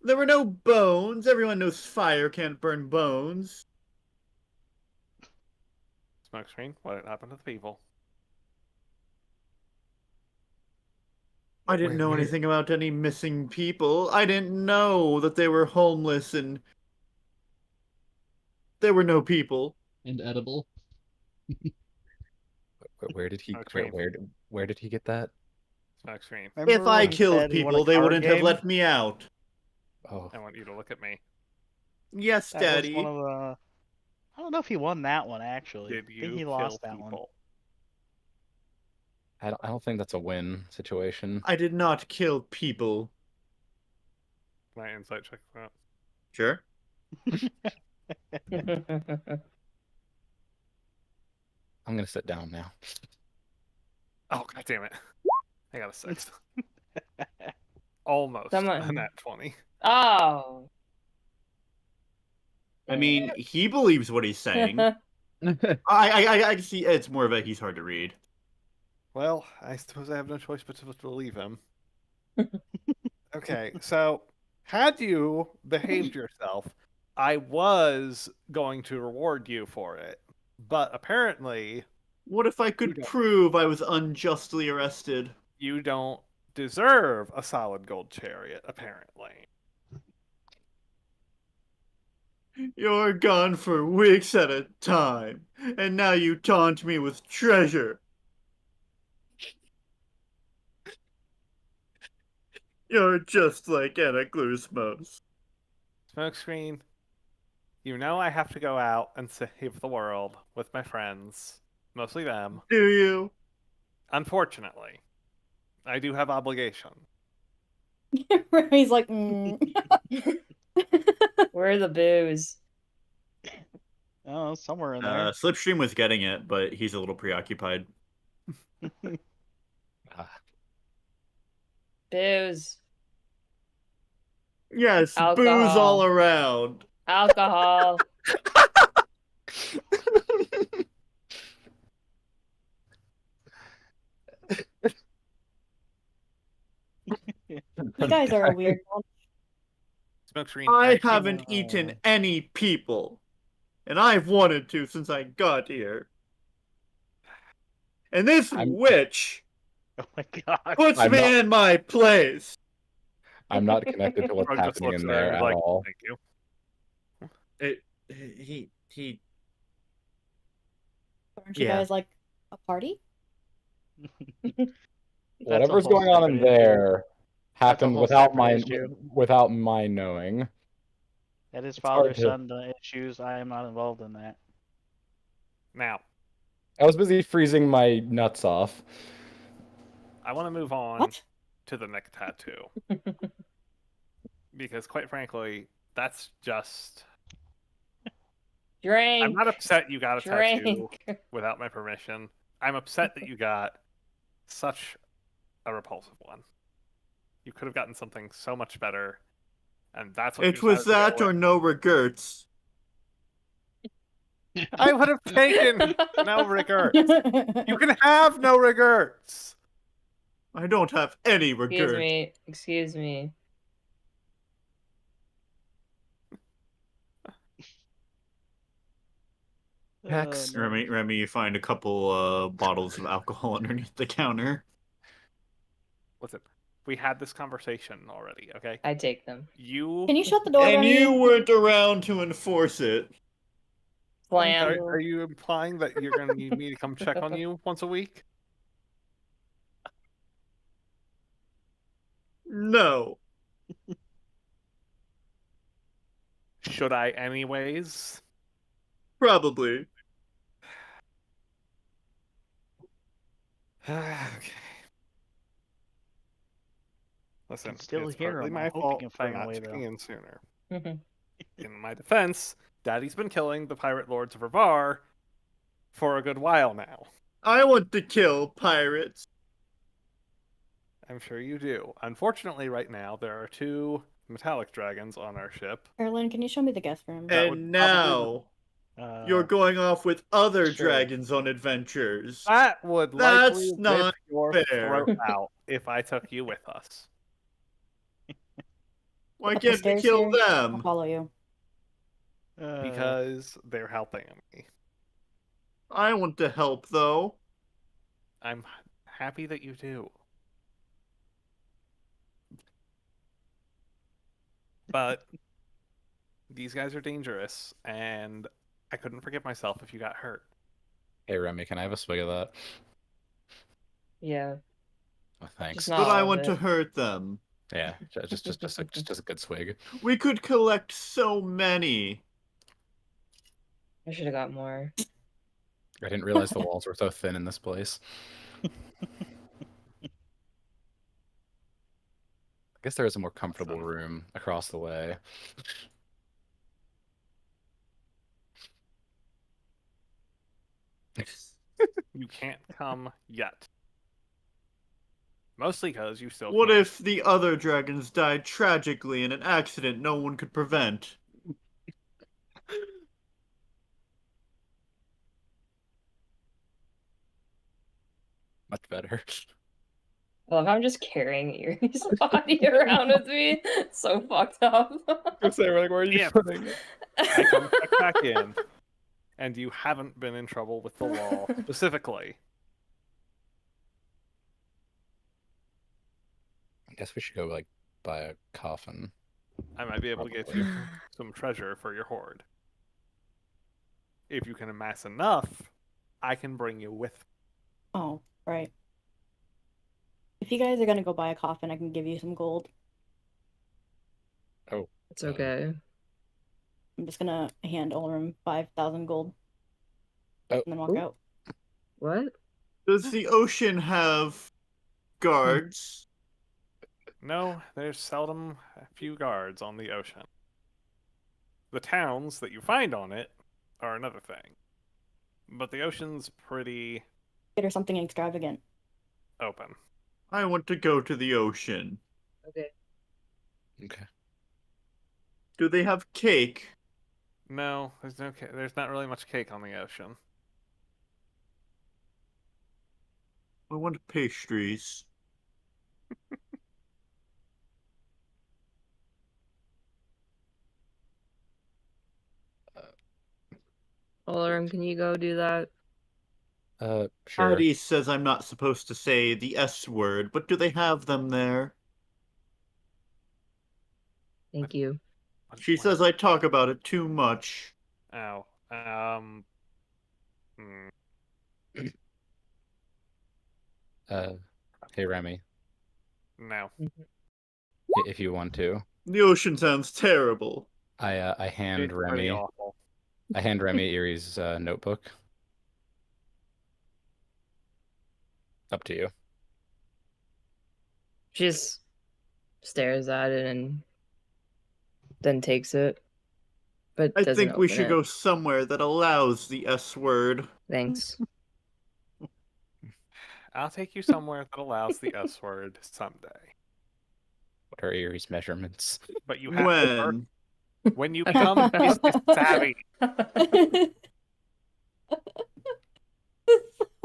There were no bones. Everyone knows fire can't burn bones. Smokescreen, what happened to the people? I didn't know anything about any missing people. I didn't know that they were homeless and there were no people. and edible. Where did he Smoke screen. where did he get that? Smoke screen. Remember If I when he killed said he won a people, they card wouldn't have game? let me out. Oh, I want you to look at me. Yes, That Daddy. was one of the. I don't know if he won that one actually. Did I think you he kill lost that one. people? I don't think that's a win situation. I did not kill people. My insight check that. Sure. I'm gonna sit down now. Oh, god damn it. I got a 6. Almost a Someone- nat 20. Oh. I mean, he believes what he's saying. I can see it's more of a he's hard to read. Well, I suppose I have no choice but to believe him. Okay, so had you behaved yourself, I was going to reward you for it. But apparently, What if I could prove I was unjustly arrested? you don't deserve a solid gold chariot, apparently. You're gone for weeks at a time, and now you taunt me with treasure. You're just like Anaclusmos. Smokescreen, you know I have to go out and save the world with my friends. Mostly them. Do you? Unfortunately. I do have obligation. He's like, mm. Where are the booze? Oh, somewhere in there. Slipstream was getting it, but he's a little preoccupied. Booze. Yes, booze Alcohol. all around. Alcohol. You guys are a weird bunch. Smokescreen, I actually- haven't eaten any people, and I've wanted to since I got here. And this witch Oh my god. puts I'm me not- in my place. I'm not connected to what's Frog just happening looks in at her there and is at like, all. Thank you. He Aren't you Yeah. guys like a party? Whatever's whole going on in separate issue. there happened whole without separate my issue. without my knowing. That is It's hard father to- son issues. I am not involved in that. Now, I was busy freezing my nuts off. I want to move on What? to the neck tattoo. Because quite frankly, that's just... Drink. I'm not upset you got a tattoo Drink. without my permission. I'm upset that you got such a repulsive one. You could have gotten something so much better, and that's what It you was decided to that go or with. no regrets. I would have taken no regrets. You can have no regrets. I don't have any Excuse regrets. me. Excuse me. Hex. Oh, no. Remy, you find a couple bottles of alcohol underneath the counter. Listen, we had this conversation already, okay? I take them. You Can you shut the door, And Remy? you weren't around to enforce it. Slam. are you implying that you're going to need me to come check on you once a week? No. Should I anyways? Probably. Okay. Listen, can still it's hear partly him. my I hope he fault can for find a not way, checking though. in sooner. In my defense, Daddy's been killing the pirate lords of Ravar for a good while now. I want to kill pirates. I'm sure you do. Unfortunately, right now, there are 2 metallic dragons on our ship. Erlyn, can you show me the guest room? That would And now you're going off with other sure. dragons on adventures. That would That's likely rip not your fair. throat out if I took you with us. Why Up the can't we stairs kill here? I'll them? follow you. Because they're helping me. I want to help, though. I'm happy that you do. But these guys are dangerous, and I couldn't forgive myself if you got hurt. Hey Remy, can I have a swig of that? Yeah. Oh, thanks. Just not But I all of want to it. hurt them. Yeah, just a good swig. We could collect so many. I should have got more. I didn't realize the walls were so thin in this place. I guess there is a more comfortable Awesome. room across the way. You can't come yet. Mostly because you still What can't. if the other dragons died tragically in an accident no one could prevent? Much better. I love how I'm just carrying Erie's body around with me. It's so fucked up. Say, like, where are you Yeah. putting it? I come check back in, and you haven't been in trouble with the law specifically. I guess we should go like buy a coffin. I might be able to get you some treasure for your hoard. If you can amass enough, I can bring you with me. Oh, right. If you guys are gonna go buy a coffin, I can give you some gold. Oh, It's okay. I'm just gonna hand Olrim 5,000 gold. Oh. And then walk out. What? Does the ocean have guards? No, there's seldom a few guards on the ocean. The towns that you find on it are another thing. But the ocean's pretty Get her something extravagant. open. I want to go to the ocean. Okay. okay. Do they have cake? No, there's not really much cake on the ocean. I want pastries. Olarum, can you go do that? Sure. Addie says I'm not supposed to say the S word, but do they have them there? Thank you. She says I talk about it too much. Oh. Hmm. Hey Remy, No. if you want to, The ocean sounds terrible. I hand It's pretty Remy awful. I hand Remy Erie's notebook. Up to you. She just stares at it and then takes it. But I doesn't think we open should it. go somewhere that allows the S word. Thanks. I'll take you somewhere that allows the S word someday. What are Erie's measurements? But you have to When? when you become business savvy.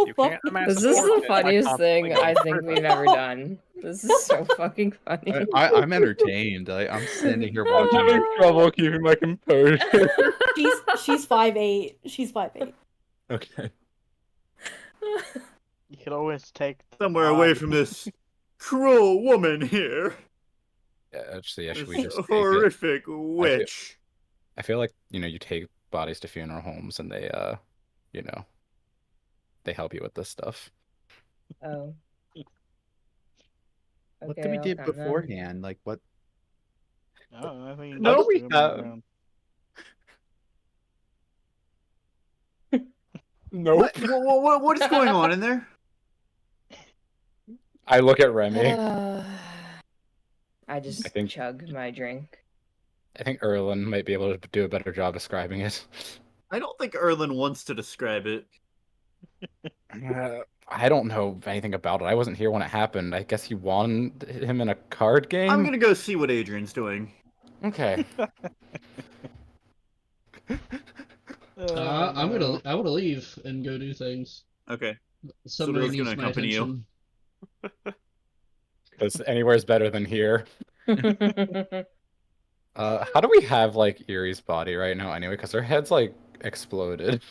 You can't amass This a is the fortune by funniest constantly thing going I think we've ever done. This is so fucking funny. I'm entertained. I'm standing here I'm watching having it. trouble keeping my composure. She's 5'8". She's 5'8". Okay. You could always take the Somewhere away body. from this cruel woman here. Yeah, actually, yeah, should we This just take it? horrific witch. I feel like, you take bodies to funeral homes and they, they help you with this stuff. Oh. What Okay, did we I'll do come then. beforehand? Like what? No, I think No, just we move have- around. Nope. What is going on in there? I look at Remy. I just think- chug my drink. I think Erlen might be able to do a better job describing it. I don't think Erlen wants to describe it. I don't know anything about it. I wasn't here when it happened. I guess you won him in a card game? I'm gonna go see what Adrian's doing. Okay. Oh, I want no. to leave and go do things. Okay. Somebody Sudor's needs gonna my accompany you. attention. Because anywhere's better than here. How do we have, like, Erie's body right now anyway? Because her head's, like, exploded.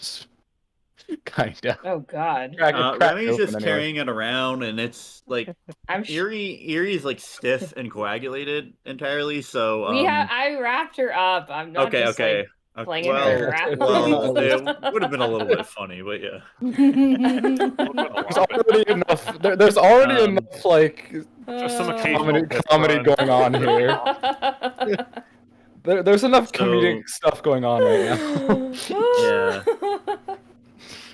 Kinda. Oh god. Remy's open just anyway. carrying it around, and it's like I'm Erie's like stiff and coagulated entirely. So I wrapped her up. I'm not okay, just okay, like flinging her around. Well, it would have been a little bit funny, but yeah. There's already enough. There's already enough like Just some occasional comedy going on here. There's enough comedic stuff going on right now. Yeah.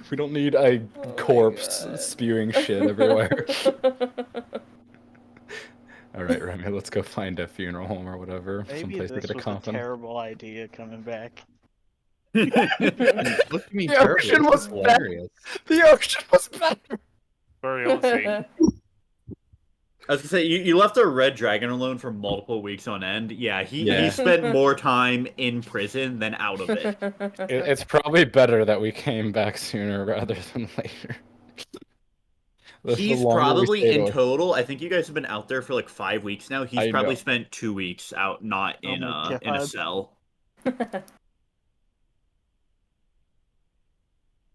We don't need a corpse spewing shit everywhere. All right, Remy, let's go find a funeral home or whatever. Maybe Someplace to this get a was a coffin. terrible idea coming back. Look at me. The ocean was hilarious. The ocean was better. Sorry, let's see. I was gonna say you left a red dragon alone for multiple weeks on end. Yeah, he spent more time in prison than out of it. It's probably better that we came back sooner rather than later. He's probably in total. I think you guys have been out there for like 5 weeks now. He's probably spent 2 weeks out, not in in a cell.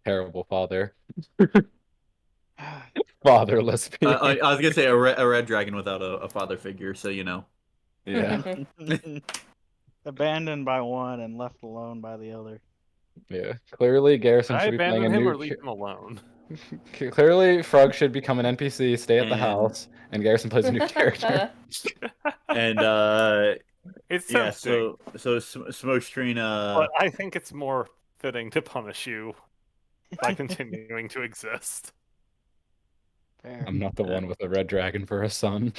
Terrible father. Fatherless people. I was gonna say a red dragon without a father figure, so you know. Yeah. Abandoned by one and left alone by the other. Yeah. Clearly, Garrison I should be playing a abandon him new. or leave him alone. Clearly, Frog should become an NPC, stay at the house, and Garrison plays a new character. And It's yeah, tempting. so Smokescreen. But I think it's more fitting to punish you by continuing to exist. Fair. I'm not the one with a red dragon for a son.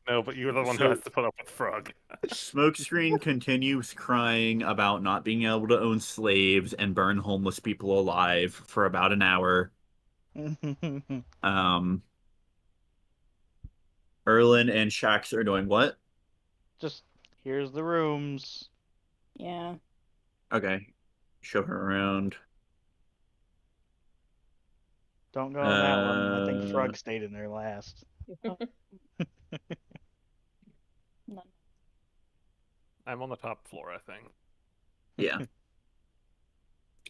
No, but you're the one who has to put up with Frog. Smokescreen continues crying about not being able to own slaves and burn homeless people alive for about an hour. Erlin and Shax are doing what? Just here's the rooms. Yeah. Okay. Show her around. Don't go on that one. I think Frog stayed in there last. I'm on the top floor, I think. Yeah.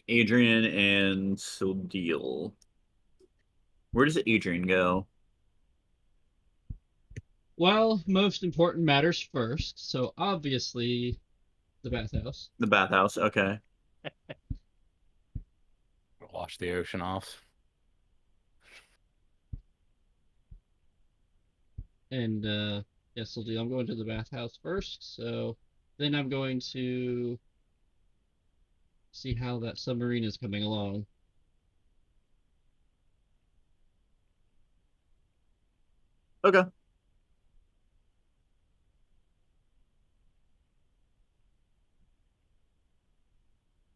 Adrian and Sildil. Where does Adrian go? Well, most important matters first, so obviously the bathhouse. The bathhouse, okay. Wash the ocean off. And yes, Sildil, I'm going to the bathhouse first, so then I'm going to see how that submarine is coming along. Okay.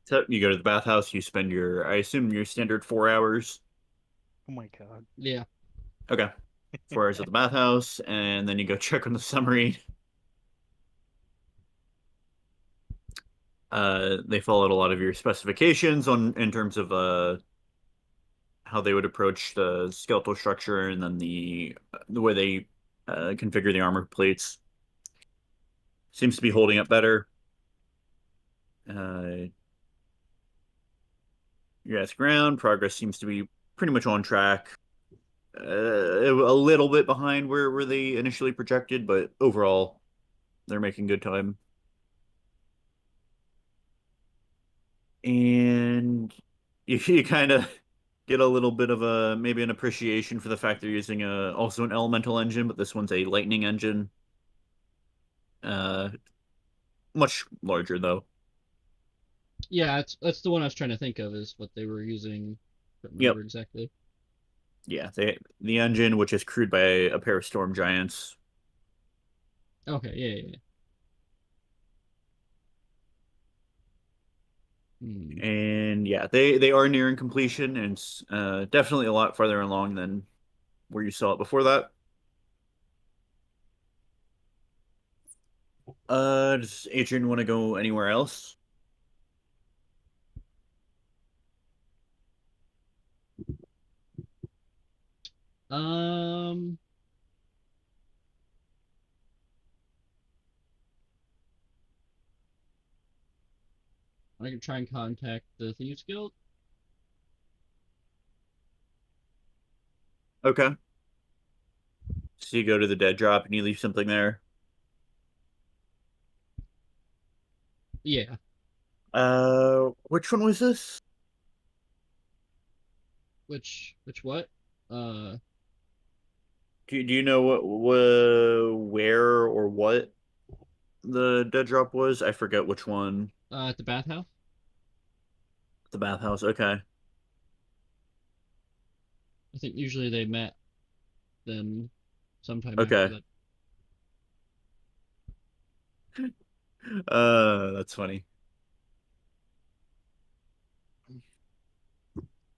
So you go to the bathhouse, you spend I assume your standard 4 hours. Oh my god. Yeah. Okay. 4 hours at the bathhouse, and then you go check on the submarine. They followed a lot of your specifications in terms of how they would approach the skeletal structure, and then the way they configure the armor plates. Seems to be holding up better. Yes, ground progress seems to be pretty much on track. A little bit behind where they initially projected, but overall, they're making good time. And you kind of get a little bit of maybe an appreciation for the fact they're using also an elemental engine, but this one's a lightning engine. Much larger though. Yeah, that's the one I was trying to think of, is what they were using. I don't remember exactly. Yeah, the engine, which is crewed by a pair of storm giants. Okay, yeah. And yeah, they are nearing completion, and it's definitely a lot farther along than where you saw it before that. Does Adrian want to go anywhere else? I can try and contact the Thieves Guild. Okay. So you go to the dead drop and you leave something there? Yeah. Which one was this? Which what? Uh, Do you know where or what the dead drop was? I forget which one. at the bathhouse. The bathhouse. Okay. I think usually they met then sometime after Okay. that. That's funny.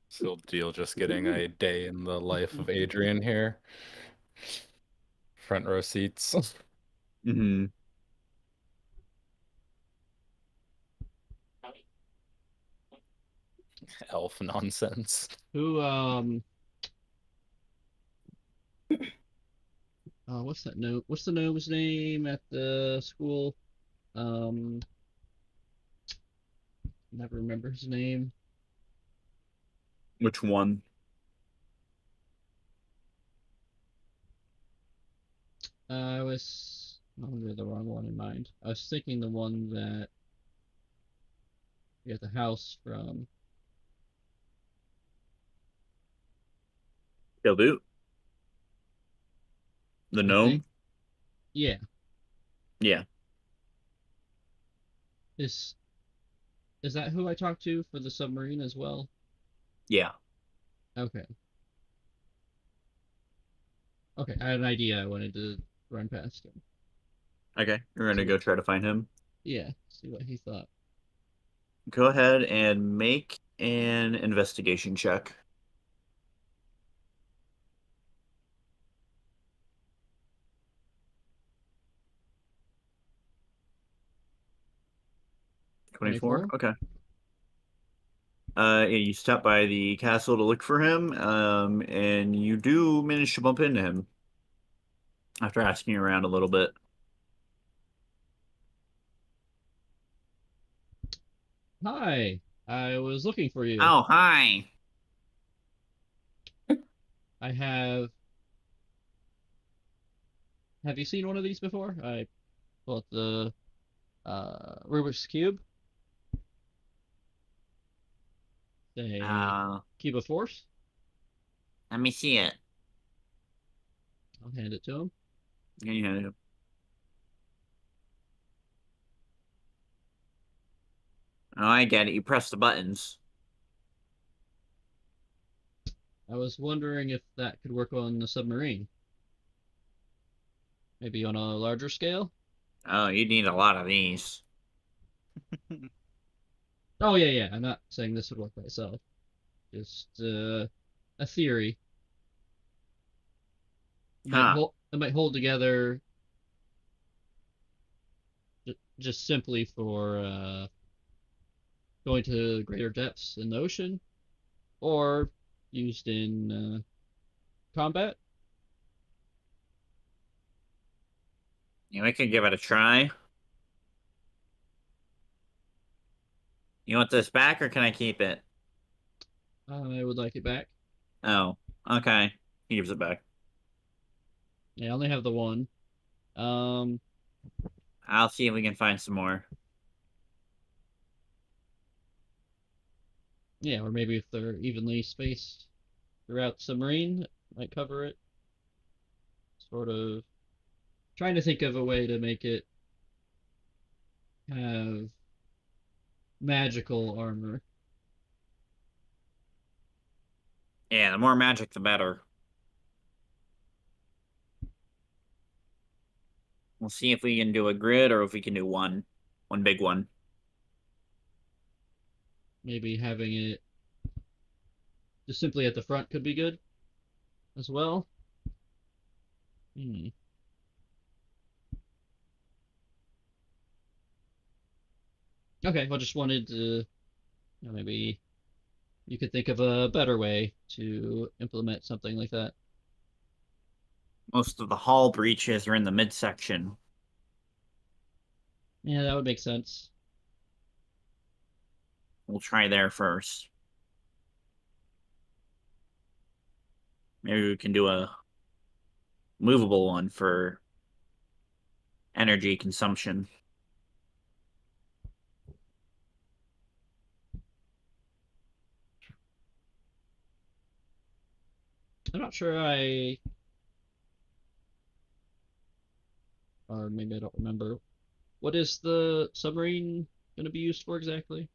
Still deal just getting a day in the life of Adrian here. Front row seats. Mm-hmm. Elf nonsense. Who what's that gnome? What's the gnome's name at the school? Um, never remember his name. Which one? I was under the wrong one in mind. I was thinking the one that we got the house from. Kill the I think. gnome? Yeah. Yeah. Is that who I talked to for the submarine as well? Yeah. Okay. Okay, I had an idea I wanted to run past him. Okay. You're gonna See go what, try to find him. yeah, see what he thought. Go ahead and make an investigation check. $24? 24? Okay. Yeah, you stop by the castle to look for him, and you do manage to bump into him after asking around a little bit. Hi, I was looking for you. Oh, hi. I have. Have you seen one of these before? I bought the Rubik's Cube. A Uh, cube of force. Let me see it. I'll hand it to him. Yeah. Oh, I get it. You press the buttons. I was wondering if that could work on the submarine. Maybe on a larger scale? Oh, you need a lot of these. Oh, yeah, yeah. I'm not saying this would work by itself. Just a theory. Huh. It might hold together just simply for going to greater depths in the ocean, or used in combat. Yeah, we could give it a try. You want this back, or can I keep it? I would like it back. Oh, okay. He gives it back. Yeah, I only have the one. Um, I'll see if we can find some more. yeah, or maybe if they're evenly spaced throughout the submarine, might cover it. Sort of trying to think of a way to make it have magical armor. Yeah, the more magic, the better. We'll see if we can do a grid or if we can do one big one. Maybe having it just simply at the front could be good as well. Hmm. Okay, well, just wanted to maybe you could think of a better way to implement something like that. Most of the hull breaches are in the midsection. Yeah, that would make sense. We'll try there first. Maybe we can do a movable one for energy consumption. I'm not sure or maybe I don't remember. What is the submarine going to be used for exactly?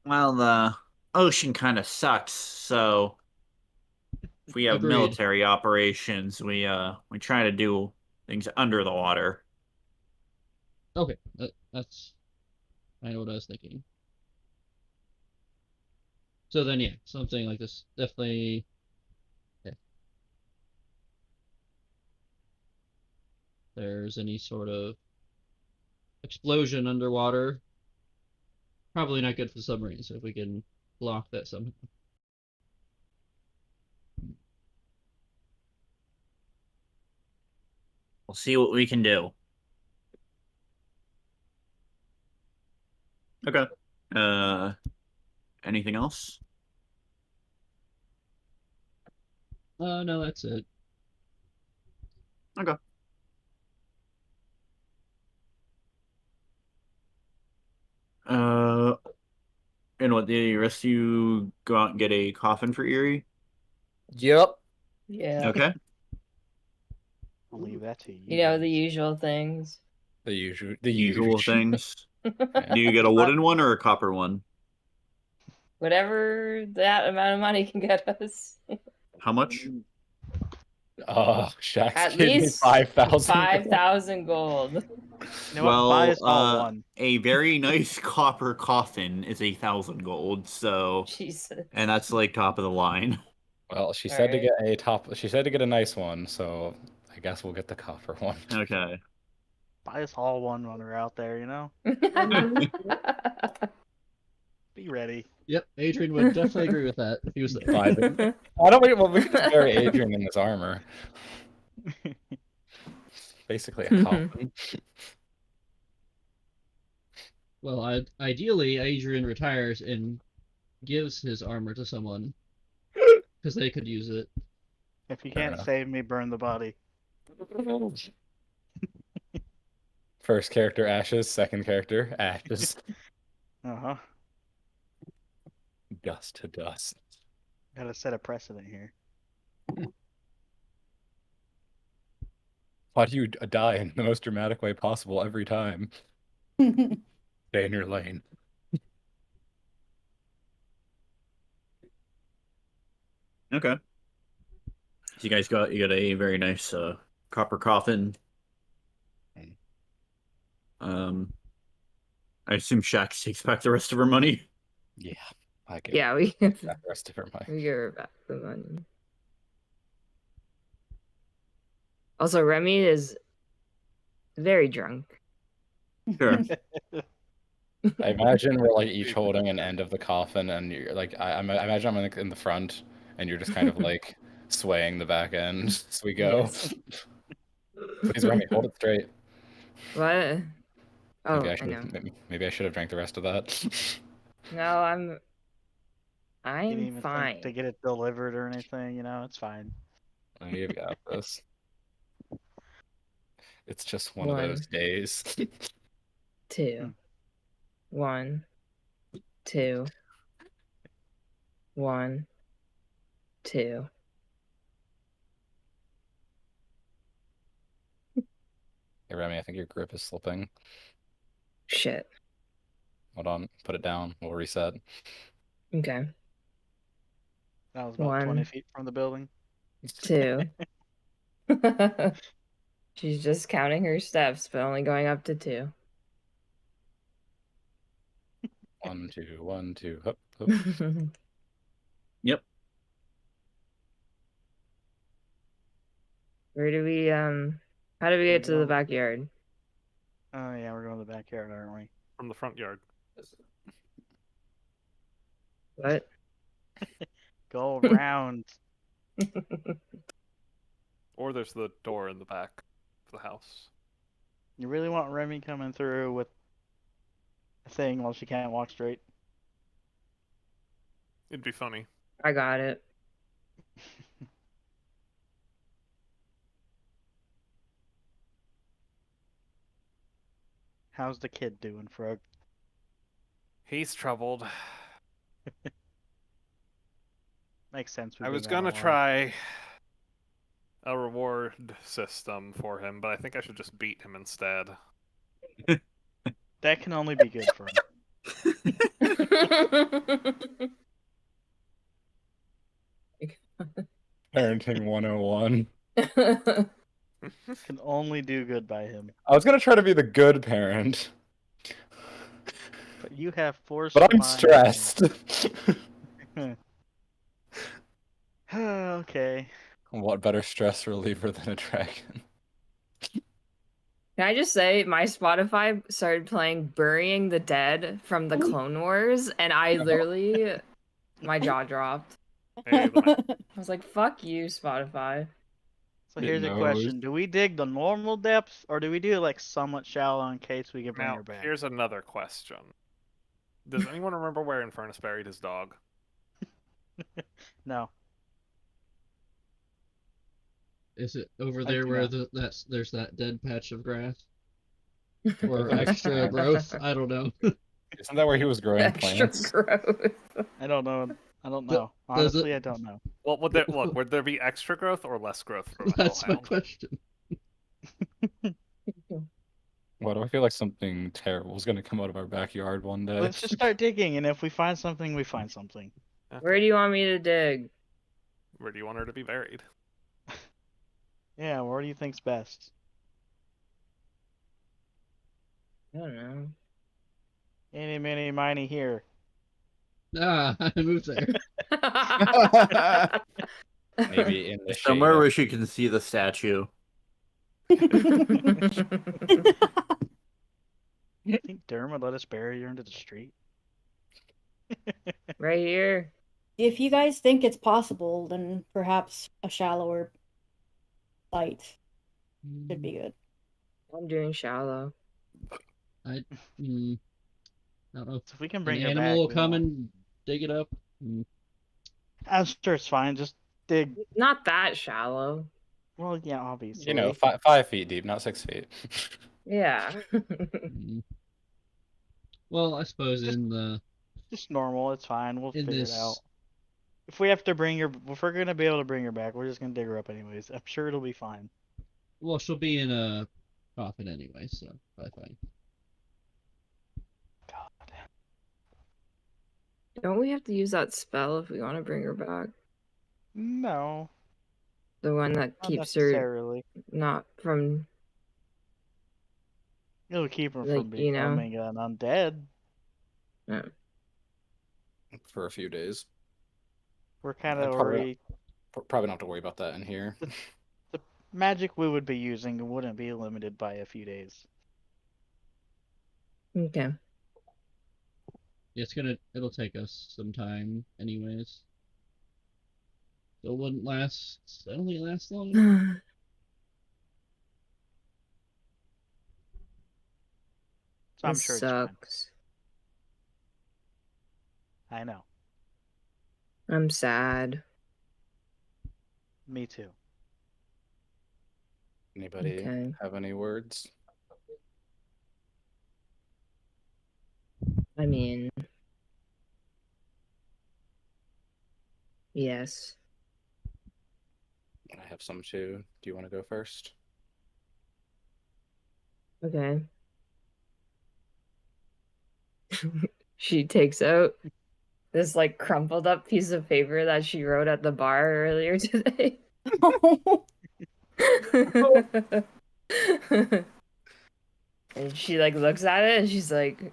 Well, the ocean kind of sucks, so if we have Agreed. military operations, we try to do things under the water. Okay, that's I know what I was thinking. So then, yeah, something like this definitely. Yeah, there's any sort of explosion underwater, probably not good for the submarine. So if we can block that somehow. We'll see what we can do. Okay. Uh, anything else? No, that's it. Okay. Uh, and what, the rest of you go out and get a coffin for Erie? Yep. Yeah. Okay. I'll leave that to you. You know, the usual things. The usual. Usual things. Yeah. Do you get a wooden one or a copper one? Whatever that amount of money can get us. How much? Oh, Shaq's At gave me least 5,000. 5,000 gold. You know what? Buy us all Well, one. a very nice copper coffin is 1,000 gold, so Jesus. and that's like top of the line. Well, she said to Alright. get a top. She said to get a nice one, so I guess we'll get the copper one. Okay. Buy us all one when we're out there, you know? Be ready. Yep, Adrian would definitely agree with that if he was there. Five. I don't. Well, we could bury Adrian in his armor. Basically a coffin. Well, ideally, Adrian retires and gives his armor to someone because they could use it. If you Fair can't enough. save me, burn the body. First character ashes. Second character ashes. Uh-huh. Dust to dust. Gotta set a precedent here. Why do you die in the most dramatic way possible every time? Stay in your lane. Okay. So you guys got a very nice copper coffin. I assume Shax takes back the rest of her money. Yeah, I get Yeah, we the rest of her money. we give her back the money. Also, Remy is very drunk. Sure. I imagine we're like each holding an end of the coffin, and you're like, I imagine I'm in the front, and you're just kind of like swaying the back end as we go. Yes. Please, Remy, hold it straight. What? Oh, Maybe I I should know. maybe I should have drank the rest of that. No, I'm You didn't even fine. think to get it delivered or anything, you know? It's fine. You've got this. It's just one of One. those days. 2. 1, 2. 1, 2. Hey, Remy, I think your grip is slipping. Shit. Hold on, put it down. We'll reset. Okay. That was about 20 1, feet from the building. 2. She's just counting her steps, but only going up to 2. 1, 2, 1, 2. Hup, hup. Yep. Where do we how do we get to the backyard? Oh yeah, we're going to the backyard, aren't we? From the front yard. What? Go around. Or there's the door in the back of the house. You really want Remy coming through with a thing while she can't walk straight? It'd be funny. I got it. How's the kid doing, Frog? He's troubled. Makes sense. I was gonna try a reward system for him, but I think I should just beat him instead. That can only be good for him. Parenting 101. Can only do good by him. I was gonna try to be the good parent, But you have forced. but I'm stressed. Okay. What better stress reliever than a dragon? Can I just say, my Spotify started playing Burying the Dead from the Clone Wars, and I literally, my jaw dropped. Hey, I was like, fuck you, Spotify. So here's a question. Do we dig the normal depths, or do we do like somewhat shallow in case we can bring now, her back? here's another question. Does anyone remember where Infernus buried his dog? No. Is it over I there do where not. there's that dead patch of grass? Or extra growth? I don't know. Isn't that where he was growing Extra plants? growth. I don't know. I don't know. Does Honestly, I don't know. Well, would there be extra growth or less growth from a That's my hellhound? question. Why do I feel like something terrible is gonna come out of our backyard one day? Let's just start digging, and if we find something, we find something. Where do you want me to dig? Where do you want her to be buried? Yeah, where do you think's best? I don't know. Any, mini, miny here. Ah, I moved there. Maybe in the shade Somewhere of- where she can see the statue. I think Durham would let us bury her into the street. Right here. If you guys think it's possible, then perhaps a shallower site should be good. I'm doing shallow. I don't know So if we can if bring an her animal back, will we come won't. and dig it up. I'm sure it's fine. Just dig. Not that shallow. Well, yeah, obviously. You know, 5 feet deep, not 6 feet. Yeah. Mm. Well, I suppose Just- in the Just normal. It's fine. We'll in figure this it out. If we have to bring her, if we're gonna be able to bring her back, we're just gonna dig her up anyways. I'm sure it'll be fine. well, she'll be in a coffin anyway, so probably fine. God. Don't we have to use that spell if we want to bring her back? No, The one that not keeps her necessarily. not from, It'll keep her like, from you know. becoming an undead. For a few days. We're kind I'd of probably- already. Probably not have to worry about that in here. The magic we would be using wouldn't be limited by a few days. Okay. It'll take us some time anyways. It wouldn't last. I don't think it lasts long. So I'm This sure it's fine. sucks. I know. I'm sad. Me too. Anybody Okay. have any words? I mean, yes. I have some too. Do you want to go first? Okay. She takes out this like crumpled up piece of paper that she wrote at the bar earlier today. And she like looks at it and she's like,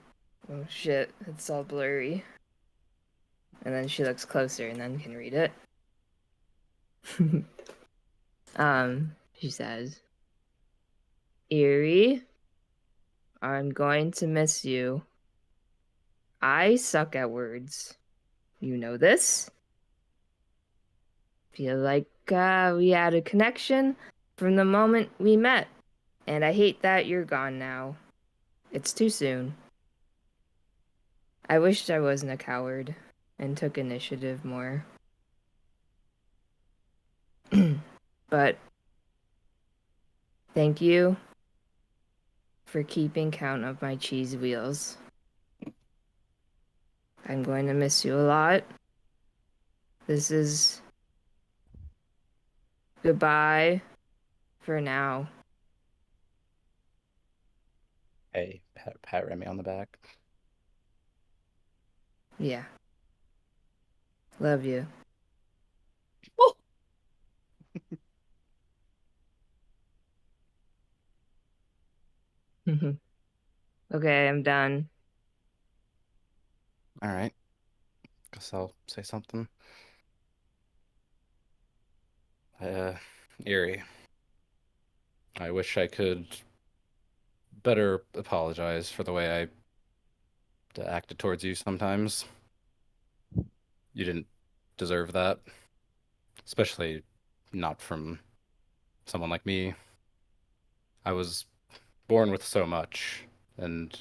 oh shit, it's all blurry. And then she looks closer and then can read it. She says, Eerie, I'm going to miss you. I suck at words. You know this? Feel like we had a connection from the moment we met, and I hate that you're gone now. It's too soon. I wished I wasn't a coward and took initiative more. But thank you for keeping count of my cheese wheels. I'm going to miss you a lot. This is goodbye for now. Hey, pat Remy on the back. Yeah. Love you. Okay, I'm done. All right. Guess I'll say something. Erie, I wish I could better apologize for the way I acted towards you sometimes. You didn't deserve that, especially not from someone like me. I was born with so much, and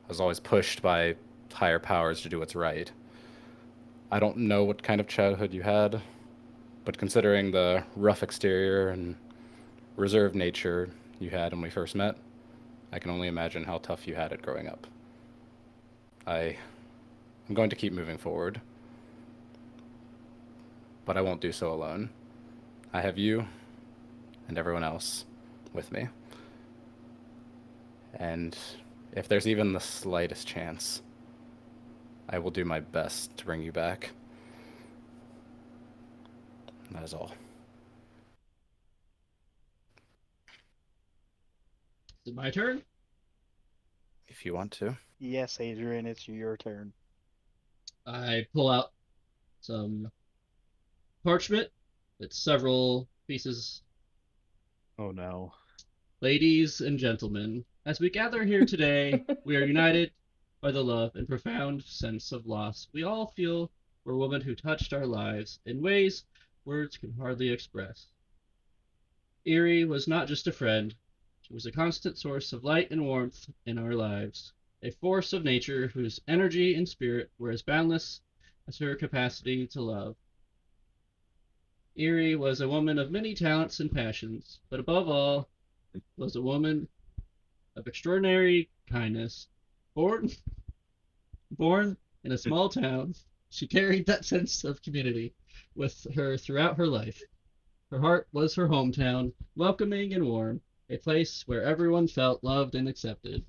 I was always pushed by higher powers to do what's right. I don't know what kind of childhood you had, but considering the rough exterior and reserved nature you had when we first met, I can only imagine how tough you had it growing up. I'm going to keep moving forward, but I won't do so alone. I have you and everyone else with me. And if there's even the slightest chance, I will do my best to bring you back. That is all. Is it my turn? If you want to. Yes, Adrian, it's your turn. I pull out some parchment. It's several pieces. Oh no. Ladies and gentlemen, as we gather here today, we are united by the love and profound sense of loss we all feel for a woman who touched our lives in ways words can hardly express. Erie was not just a friend, she was a constant source of light and warmth in our lives, a force of nature whose energy and spirit were as boundless as her capacity to love. Erie was a woman of many talents and passions, but above all was a woman of extraordinary kindness. Born in a small town, she carried that sense of community with her throughout her life. Her heart was her hometown, welcoming and warm, a place where everyone felt loved and accepted.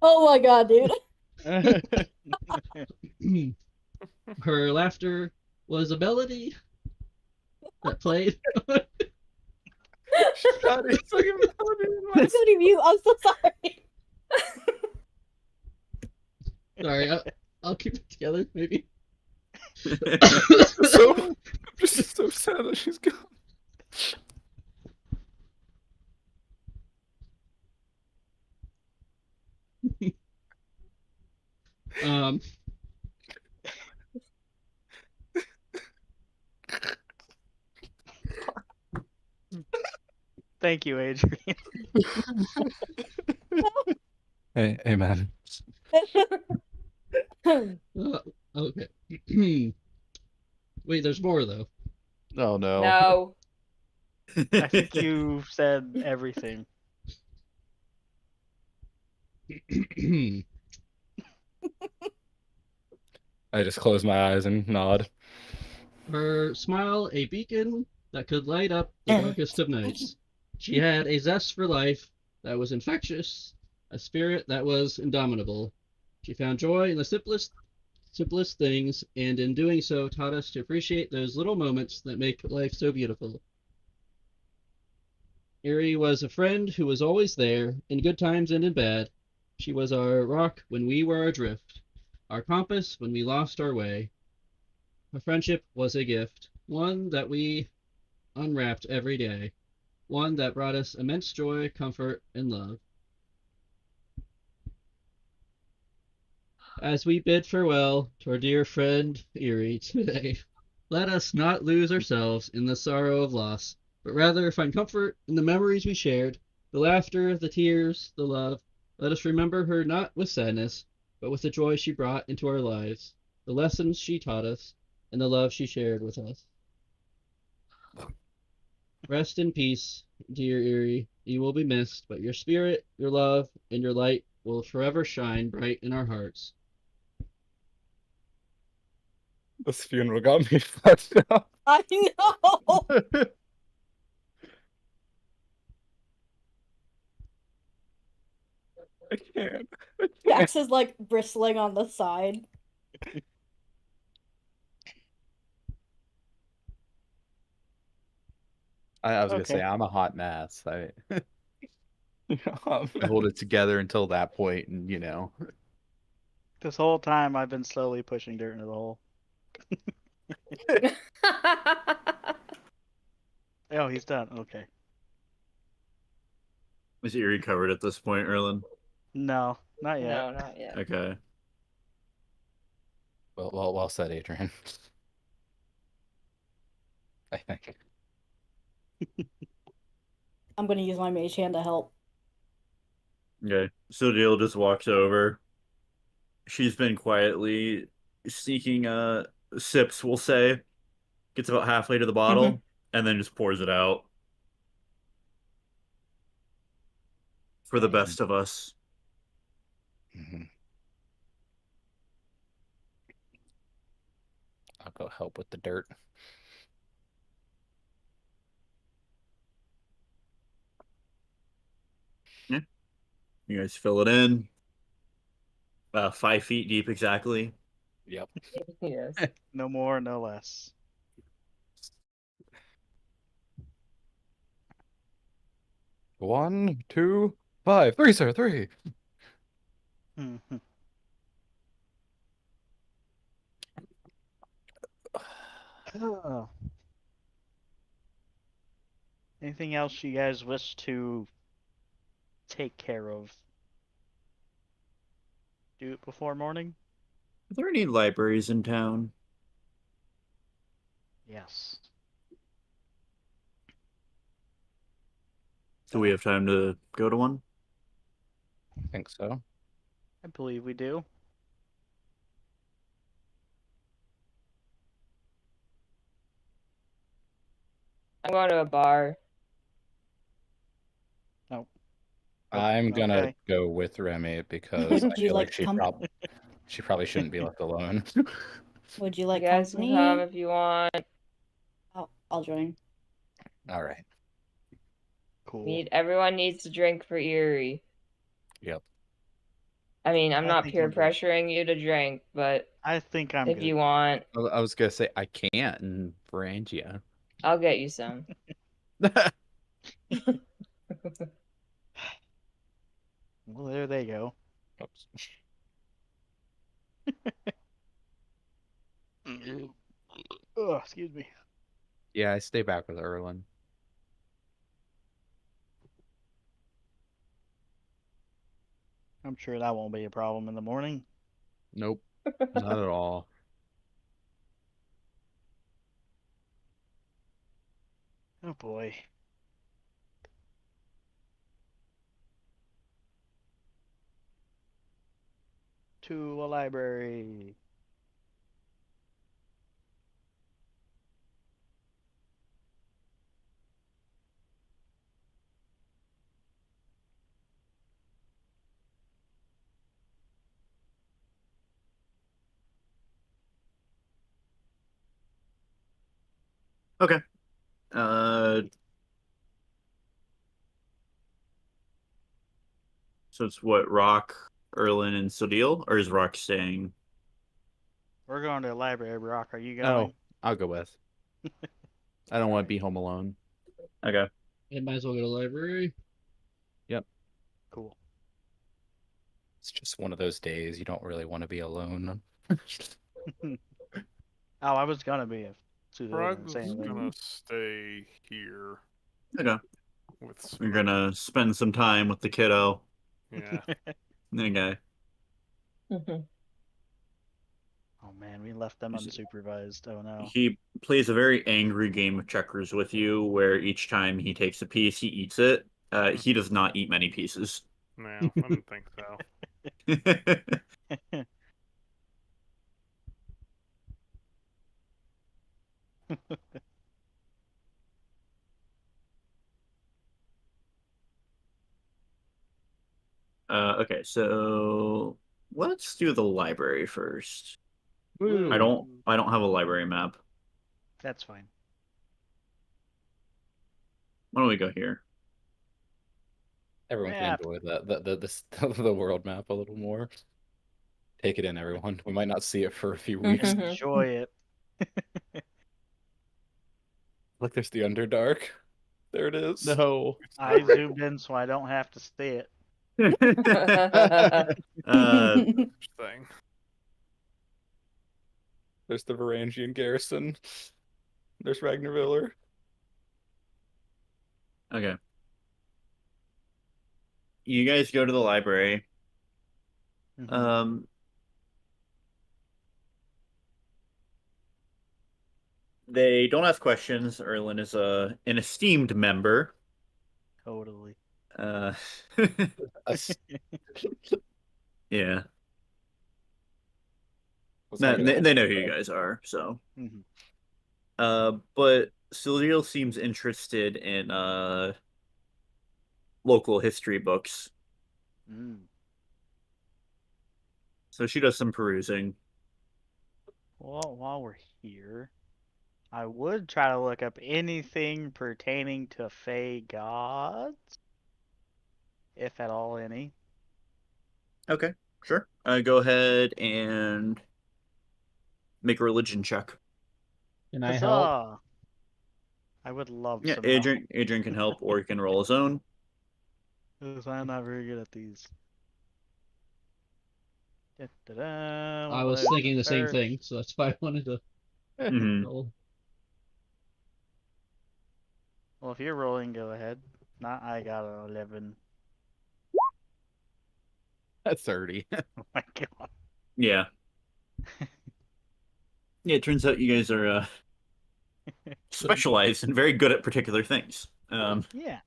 Oh my god, dude. Her laughter was a melody that played. I'm so sorry. Sorry, I'll keep it together, maybe. I'm just so sad that she's gone. Um, Thank you, Adrian. Hey, man. okay. Wait, there's more though. Oh no. No. I think you said everything. I just close my eyes and nod. Her smile a beacon that could light up the darkest of nights. She had a zest for life that was infectious, a spirit that was indomitable. She found joy in the simplest things, and in doing so taught us to appreciate those little moments that make life so beautiful. Erie was a friend who was always there, in good times and in bad. She was our rock when we were adrift, our compass when we lost our way. Her friendship was a gift, one that we unwrapped every day, one that brought us immense joy, comfort, and love. As we bid farewell to our dear friend Erie today, let us not lose ourselves in the sorrow of loss, but rather find comfort in the memories we shared, the laughter, the tears, the love. Let us remember her not with sadness, but with the joy she brought into our lives, the lessons she taught us, and the love she shared with us. Rest in peace, dear Erie. You will be missed, but your spirit, your love, and your light will forever shine bright in our hearts. This funeral got me fucked up. I know. I can't. Jax is like bristling on the side. I was gonna Okay. say I'm a hot mess. I hold it together until that point, and This whole time I've been slowly pushing dirt into the hole. Oh, he's done. Okay. Is Erie covered at this point, Erlen? No, not yet. No, not yet. Okay. well said, Adrian. I think. I'm gonna use my mage hand to help. Okay. So Deal just walks over. She's been quietly sneaking sips, we'll say. Gets about halfway to the bottle, and then just pours it out. For the best of us. Mm-hmm. I'll go help with the dirt. Yeah. You guys fill it in. 5 feet deep exactly. Yep. Yes. No more, no less. One, two, 5. 3, sir, 3. Mhm. Oh. Anything else you guys wish to take care of? Do it before morning? Are there any libraries in town? Yes. Do we have time to go to one? I think so. I believe we do. I'm going to a bar. Nope. I'm gonna Okay. go with Remy because I Would you feel like like she probably shouldn't be left alone. Would you You like guys can come company? if you want. I'll join. All right. Cool. Everyone needs to drink for Erie. Yep. I mean, I'm I not think peer I'm good. pressuring you to drink, but I think I'm if good. you want, I was gonna say I can't in Varangia. I'll get you some. Well, there they go. Oops. Oh, excuse me. Yeah, I stay back with Erlen. I'm sure that won't be a problem in the morning. Nope, not at all. Oh boy. To a library. Okay. So it's what, Rock, Erlen, and Sodil? Or is Rock staying? We're going to the library, Brock. Are you No, going? I'll go with. I don't want to be home alone. Okay. You might as well go to the library. Yep. Cool. It's just one of those days you don't really want to be alone. Oh, I was gonna be if Susan didn't Frog's say anything. gonna stay here Okay. with We're Smoke. gonna spend some time with the kiddo. Yeah. Okay. Oh man, we left them unsupervised. Oh no. He plays a very angry game of checkers with you, where each time he takes a piece, he eats it. He does not eat many pieces. No, I didn't think so. Okay, so let's do the library first. Woo. I don't have a library map. That's fine. Why don't we go here? Everyone Map. can enjoy the world map a little more. Take it in, everyone. We might not see it for a few weeks. Enjoy it. Look, there's the Underdark. There it is. No. I zoomed in so I don't have to see it. Thing. There's the Varangian garrison. There's Ragnarviller. Okay. You guys go to the library. Mhm. They don't ask questions. Erlin is an esteemed member. Totally. Uh, yeah. They know who you guys are, so. Mhm. But Celestial seems interested in local history books, Mm. so she does some perusing. Well, while we're here, I would try to look up anything pertaining to Fey gods, if at all any. Okay, sure. Go ahead and make a religion check. Can I help? Huzzah! I would love Yeah, some help, Adrian can help, or he can roll his own. because I'm not very good at these. Da-da-da, I what was would I do thinking the same first? thing, so that's why I wanted to Mhm. roll. Well, if you're rolling, go ahead. Not I got an 11. That's 30. Oh my god. Yeah. Yeah, it turns out you guys are specialized and very good at particular things. Yeah.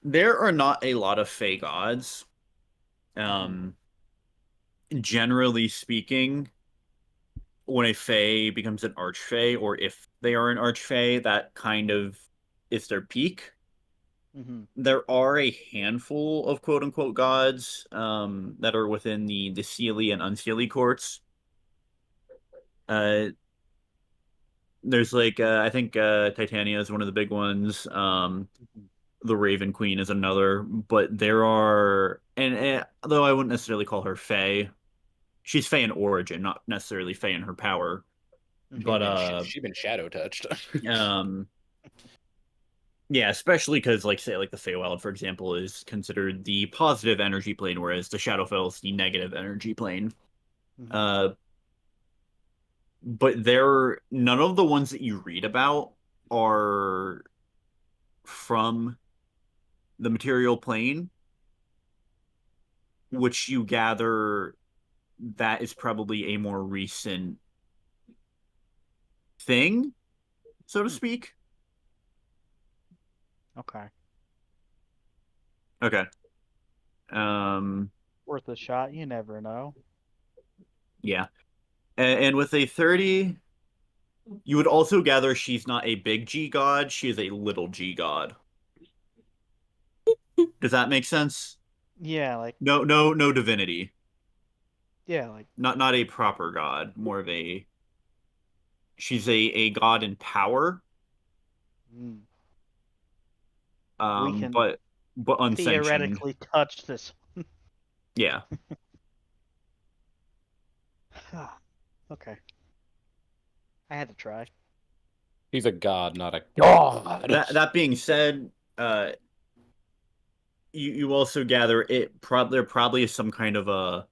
There are not a lot of Fey gods. Generally speaking, when a Fey becomes an Archfey, or if they are an Archfey, that kind of is their peak. Mhm. There are a handful of quote unquote gods that are within the Seelie and Unseelie courts. Uh, there's like I think Titania is one of the big ones. Mhm. The Raven Queen is another, but there are, and though I wouldn't necessarily call her Fey, she's Fey in origin, not necessarily Fey in her power. Mhm. But She's been shadow touched. um, yeah, especially because like say like the Feywild, for example, is considered the positive energy plane, whereas the Shadowfell is the negative energy plane. Mhm. Uh, but none of the ones that you read about are from the material plane, which you gather that is probably a more recent thing, so to Hmm. speak. Okay. Okay. Um, Worth a shot. You never know. yeah. And with a 30, you would also gather she's not a big G god, she is a little G god. Does that make sense? Yeah, like No divinity. yeah, like Not a proper god, more of a she's a god in power, mm, we can but unsanctioned. theoretically touch this. Yeah. Okay. I had to try. He's a god, not a god. That being said, you also gather there probably is some kind of a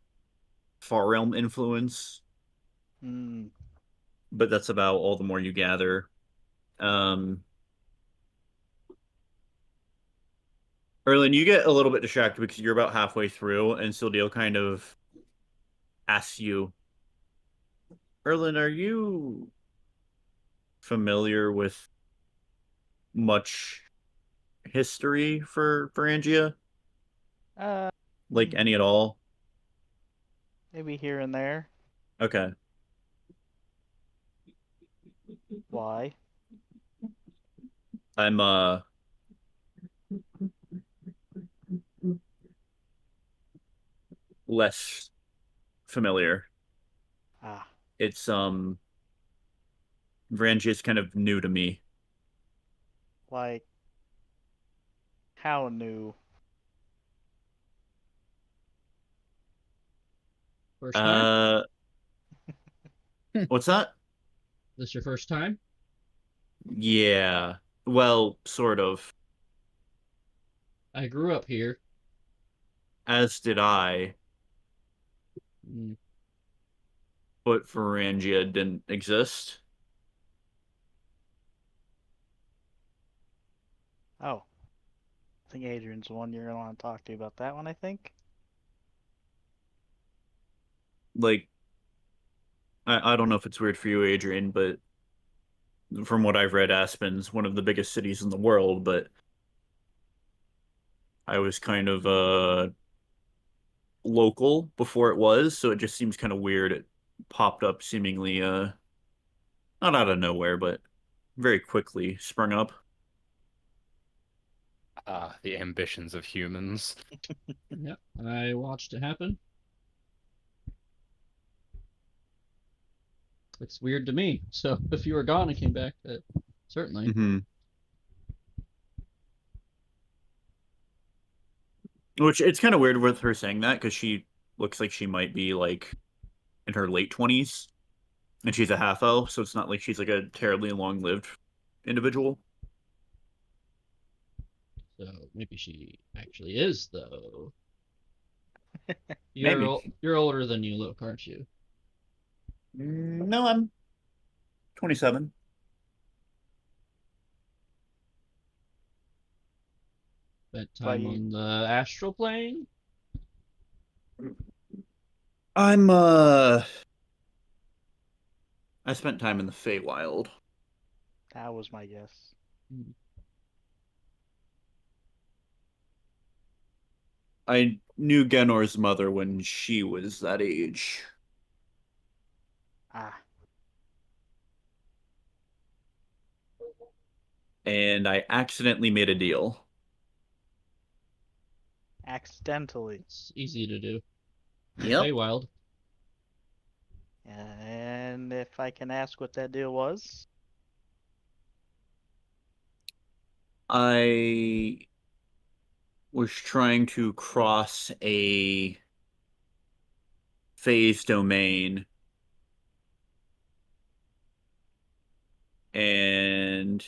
Far Realm influence, Mm. but that's about all the more you gather. Um, Erlin, you get a little bit distracted because you're about halfway through, and Sildeal kind of asks you, Erlin, are you familiar with much history for Varangia? Uh, Like any at all? maybe here and there. Okay. Why? I'm less familiar. Ah, It's Varangia is kind of new to me. like how new? First time? Uh, what's that? This your first time? Yeah. Well, sort of. I grew up here. As did I, Mm, but Varangia didn't exist. Oh, I think Adrian's the one you're gonna want to talk to about that one. I think. Like, I don't know if it's weird for you, Adrian, but from what I've read, Aspen's one of the biggest cities in the world, but I was kind of local before it was, so it just seems kind of weird. It popped up seemingly not out of nowhere, but very quickly sprung up. Ah, the ambitions of humans. yep, I watched it happen. It's weird to me. So if you were gone and came back, certainly. Hmm. Which it's kind of weird with her saying that because she looks like she might be like in her late 20s and she's a half elf, so it's not like she's like a terribly long-lived individual. So maybe she actually is, though. Maybe. You're older than you look, aren't you? No, I'm 27. Spent But time you, on the astral plane. I'm I spent time in the Feywild. that was my guess. Hmm. I knew Genor's mother when she was that age. Ah, And I accidentally made a deal. accidentally. It's easy to do. Yep. Feywild. And if I can ask what that deal was, I was trying to cross a phase domain and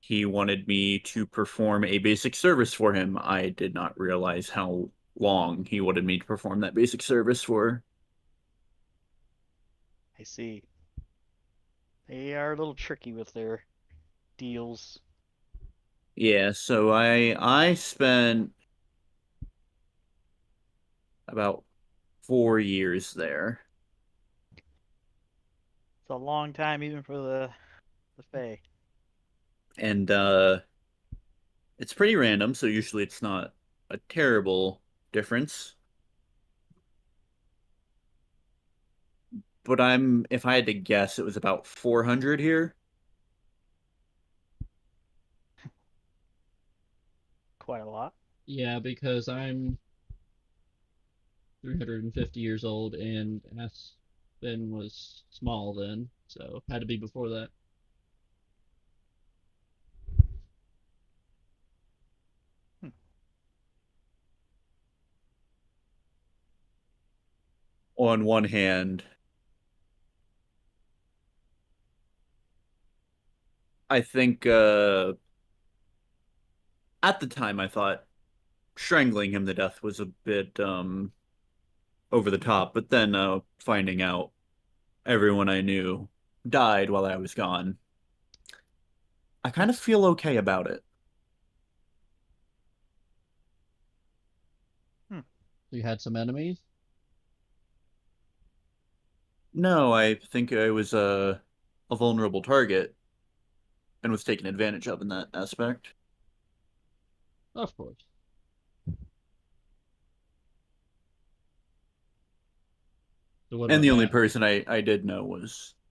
he wanted me to perform a basic service for him. I did not realize how long he wanted me to perform that basic service for. I see. They are a little tricky with their deals. Yeah, so I spent about 4 years there. It's a long time even for the Fae. And it's pretty random, so usually it's not a terrible difference. But if I had to guess, it was about 400 here. Quite a lot. Yeah, because I'm 350 years old and Aspen was small then, so had to be before that. Hmm. On one hand, I think at the time I thought strangling him to death was a bit over the top, but then finding out everyone I knew died while I was gone, I kind of feel okay about it. Hmm. So you had some enemies? No, I think I was a vulnerable target and was taken advantage of in that aspect. Of course. So what And about the only now? person I did know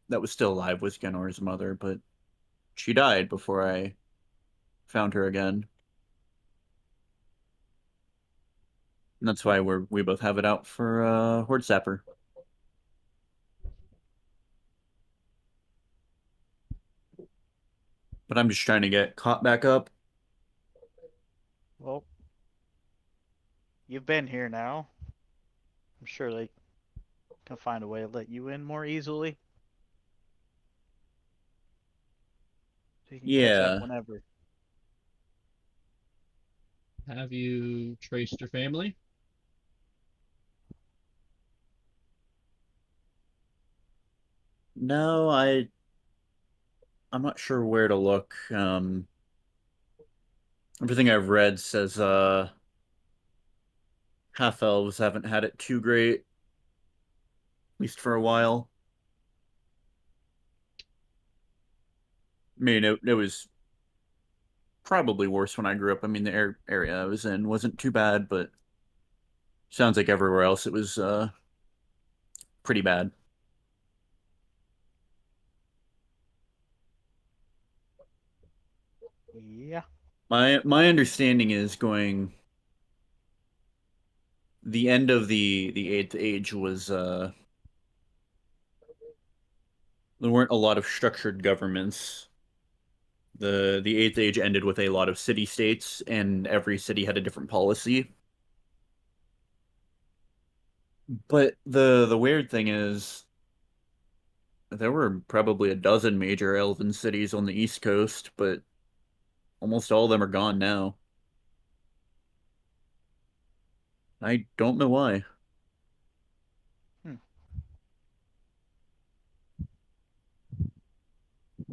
that was still alive was Genor's mother, but she died before I found her again. And that's why we both have it out for Horde Sapper. But I'm just trying to get caught back up. Well, you've been here now. I'm sure they can find a way to let you in more easily. So you can catch up Yeah. whenever. Have you traced your family? No, I'm not sure where to look. Everything I've read says half elves haven't had it too great, at least for a while. I mean, it was probably worse when I grew up. I mean, the area I was in wasn't too bad, but sounds like everywhere else it was pretty bad. Yeah. My understanding is going the end of the Eighth Age was there weren't a lot of structured governments. The Eighth Age ended with a lot of city states, and every city had a different policy. But the weird thing is, there were probably a dozen major elven cities on the East Coast, but almost all of them are gone now. I don't know why. Hmm.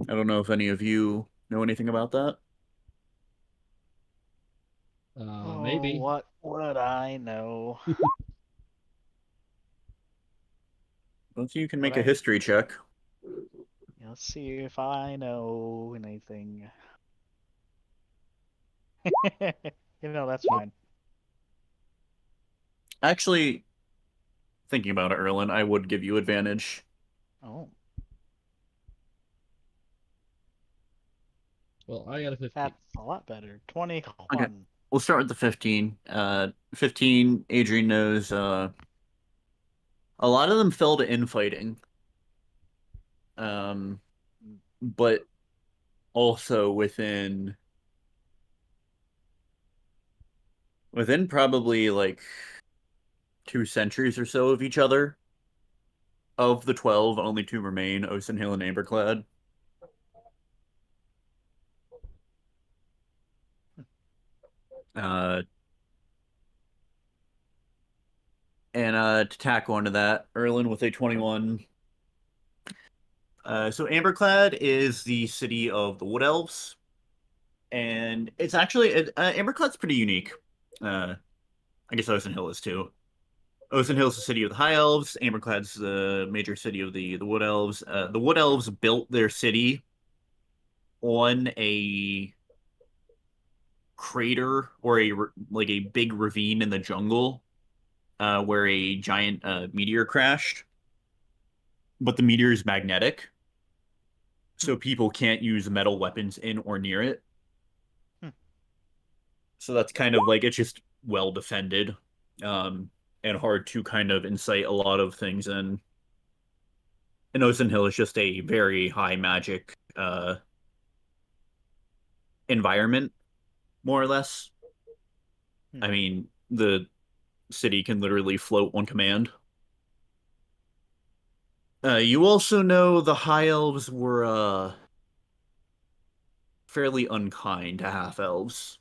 I don't know if any of you know anything about that. Oh, Maybe. what would I know? Well, you can But make a history check. let's see if I know anything. That's fine. Actually, thinking about it, Erlen, I would give you advantage. Oh, Well, I got a 15. that's a lot better. Okay, 21. we'll start with the 15. 15, Adrian knows a lot of them fell to infighting. Um, but also within probably like 2 centuries or so of each other. Of the 12, only two remain, Osenhill and Amberclad. Uh, and to tack onto that, Erlin with a 21. So Amberclad is the city of the Wood Elves, and it's actually Amberclad's pretty unique. I guess Osenhill is too. Osenhill is the city of the High Elves. Amberclad's the major city of the Wood Elves. The Wood Elves built their city on a crater or like a big ravine in the jungle where a giant meteor crashed. But the meteor is magnetic, so people can't use metal weapons in or near it. Hmm. So that's kind of like it's just well defended, and hard to kind of incite a lot of things in. And Ocean Hill is just a very high magic environment, more or less. I Hmm. mean, the city can literally float on command. You also know the High Elves were fairly unkind to half elves.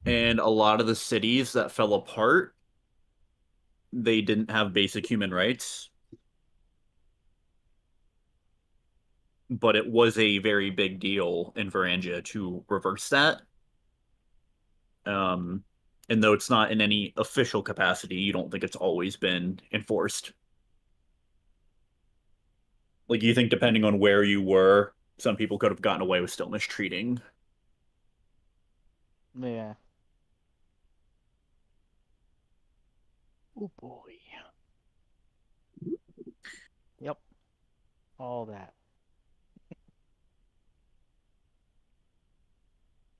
And a lot of the cities that fell apart, they didn't have basic human rights. But it was a very big deal in Varangia to reverse that. Um, and though it's not in any official capacity, you don't think it's always been enforced. Like you think depending on where you were, some people could have gotten away with still mistreating. Yeah. Oh boy. Yep. All that.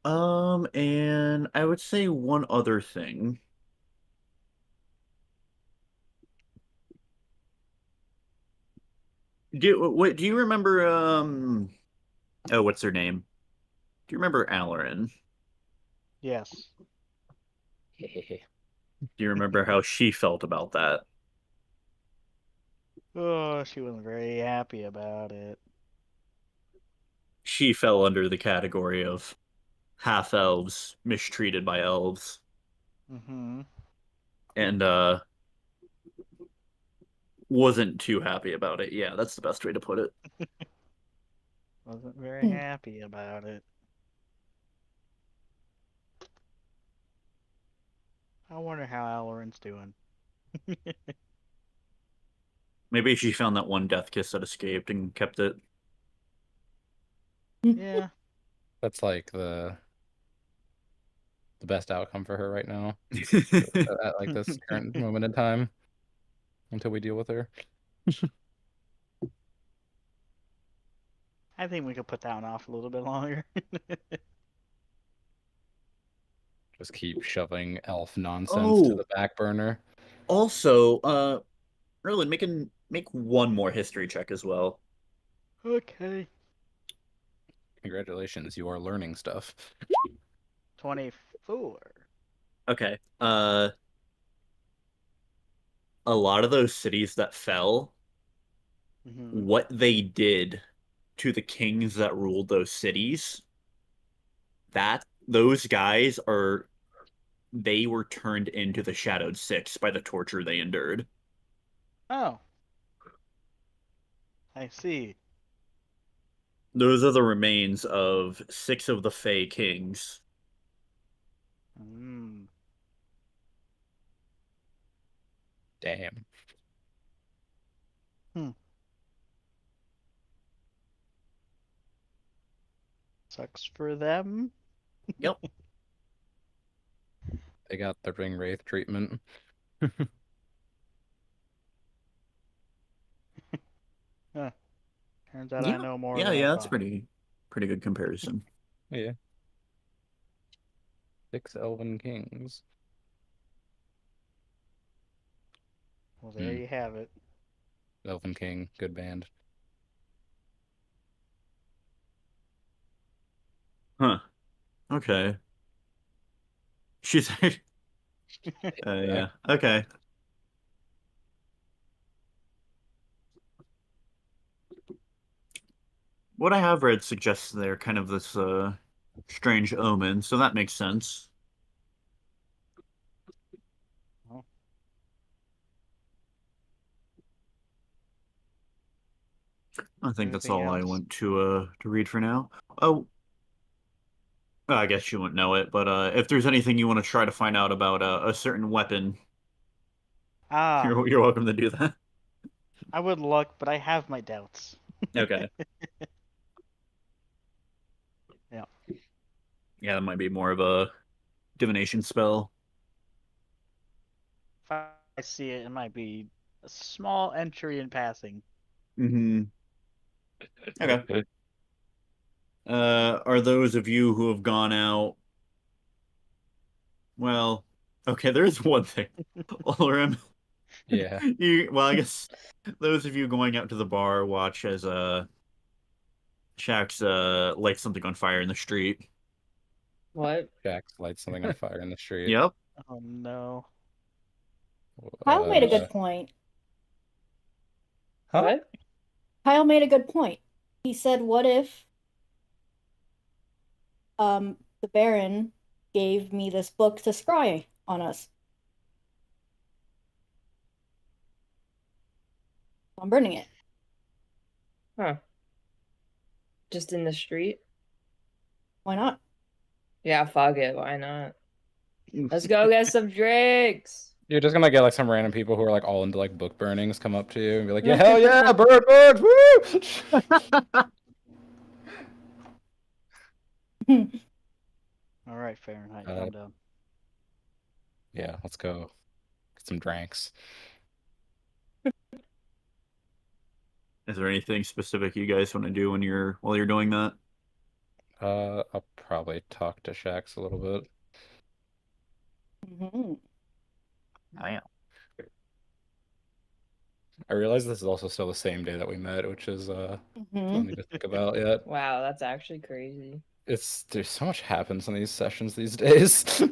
And I would say one other thing. Do you remember oh, what's her name? Do you remember Alarin? Yes. Do you remember how she felt about that? Oh, she wasn't very happy about it. She fell under the category of half elves mistreated by elves. Mm-hmm. And wasn't too happy about it. Yeah, that's the best way to put it. Wasn't very happy about it. I wonder how Alarin's doing. Maybe she found that one death kiss that escaped and kept it. Yeah. That's like the best outcome for her right now at like this current moment in time until we deal with her. I think we could put that one off a little bit longer. Just keep shoving elf nonsense to Oh, the back burner. also, Erlen, make one more history check as well. Okay. Congratulations, you are learning stuff. 24. Okay. A lot of those cities that fell, Mm-hmm. what they did to the kings that ruled those cities, that those guys are they were turned into the Shadowed Six by the torture they endured. Oh. I see. Those are the remains of six of the Fey kings. Mm. Damn. Hmm. Sucks for them. Yep. They got the ring wraith treatment. Huh. Turns out I Yeah. know more Yeah, than I yeah, that's thought. pretty good comparison. Yeah. 6 elven kings. Well, there you have it. Elven King, good band. Huh. Okay. She's yeah. Okay. What I have read suggests they're kind of this strange omen, so that makes sense. Well, I think that's anything all I else? want to read for now. Oh, I guess you wouldn't know it, but if there's anything you want to try to find out about a certain weapon, Ah, you're welcome to do that. I would look, but I have my doubts. Okay. Yeah. Yeah, that might be more of a divination spell. If I see it, it might be a small entry in passing. Mm-hmm. Okay. Are those of you who have gone out? Well, okay, there is one thing. Olrim, Yeah. well, I guess those of you going out to the bar watch as Shax lights something on fire in the street. What? Jax lights something on fire in the street. Yep. Oh no. Kyle made a Uh, good point. huh? What? Kyle made a good point. He said, "What if the Baron gave me this book to scry on us? I'm burning it. Huh. Just in the street? Why not?" Yeah, fuck it. Why not? Let's go get some drinks. You're just gonna get like some random people who are like all into like book burnings come up to you and be like, yeah, hell yeah, burn, burn, woo! All right, Fahrenheit, Uh, calm down. Yeah, let's go get some drinks. Is there anything specific you guys want to do when while you're doing that? I'll probably talk to Shax a little bit. Mm-hmm. Damn. I realize this is also still the same day that we met, which is Mm-hmm. funny to think about yet. Wow, that's actually crazy. There's so much happens in these sessions these days.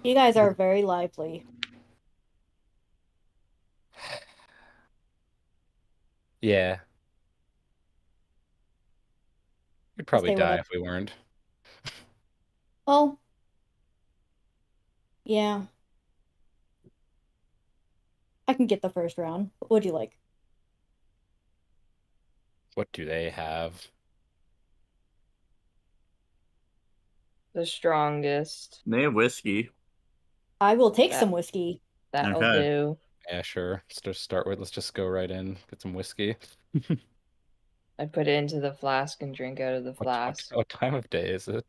You guys are very lively. Yeah. We'd probably Stay with die it. if we weren't. Oh, yeah. I can get the first round. What would you like? What do they have? The strongest. They have whiskey. I will take That some whiskey. that'll Okay. do. Yeah, sure. Let's just start with, let's just go right in, get some whiskey. I put it into the flask and drink out of the flask. What time of day is it?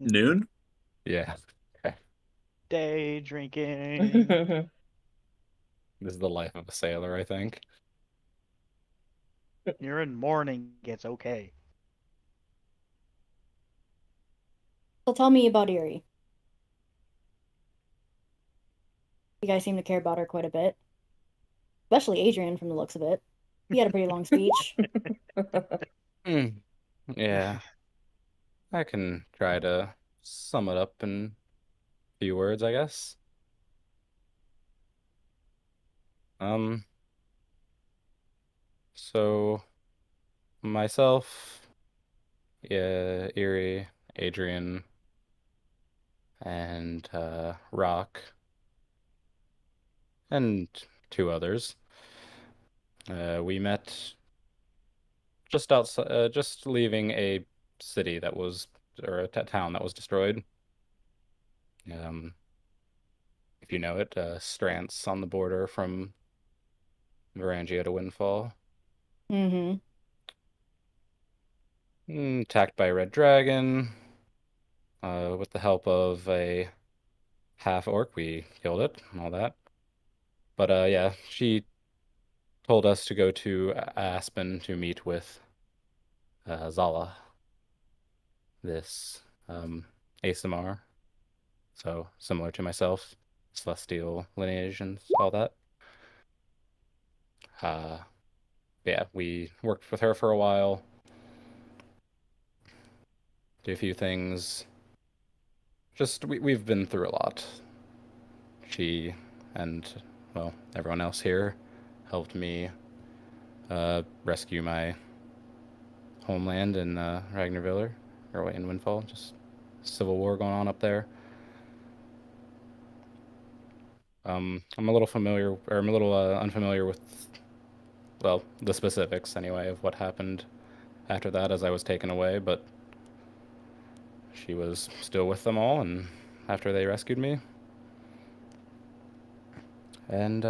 Noon? Yeah. Okay. Day drinking. This is the life of a sailor, I think. You're in mourning. It's okay. So tell me about Erie. You guys seem to care about her quite a bit. Especially Adrian from the looks of it. He had a pretty long speech. Hmm. Yeah. I can try to sum it up in a few words, I guess. Um, so myself, yeah, Erie, Adrian, and Rock, and two others. We met just outside, just leaving a city that was, or a town that was destroyed. Um, if you know it, Strance on the border from Varangia to Windfall. Mm-hmm. Attacked by a red dragon. With the help of a half orc, we killed it and all that. But yeah, she told us to go to Aspen to meet with Zala, this ASMR. So similar to myself, celestial lineage and all that. Uh, yeah, we worked with her for a while. Did a few things. Just we've been through a lot. She and well, everyone else here helped me rescue my homeland in Ragnarviller, or wait, in Windfall. Just civil war going on up there. I'm a little familiar, or I'm a little unfamiliar with, well, the specifics anyway of what happened after that as I was taken away, but she was still with them all, and after they rescued me. And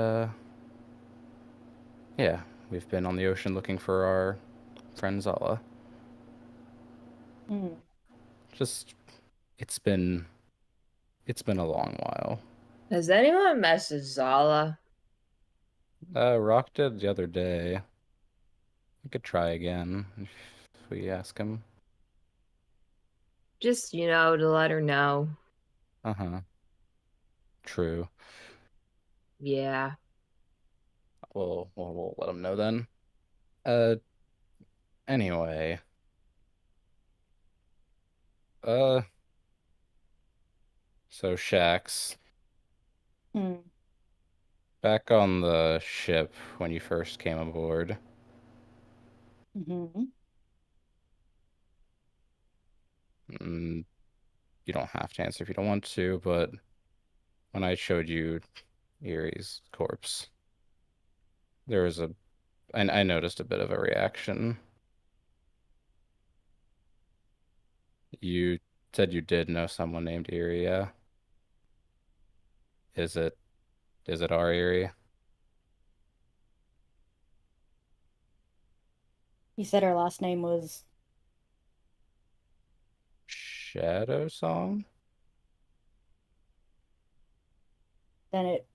yeah, we've been on the ocean looking for our friend Zala. Mm. Just it's been a long while. Has anyone messaged Zala? Rock did the other day. We could try again if we ask him. Just, to let her know. Uh-huh. True. Yeah. We'll let him know then. Uh, anyway. Uh, so Shax, Mm. back on the ship when you first came aboard. Mm-hmm. Mm, you don't have to answer if you don't want to, but when I showed you Erie's corpse, there was I noticed a bit of a reaction. You said you did know someone named Erie, yeah? Is it is it our Erie? You said her last name was. Shadow Song? Then it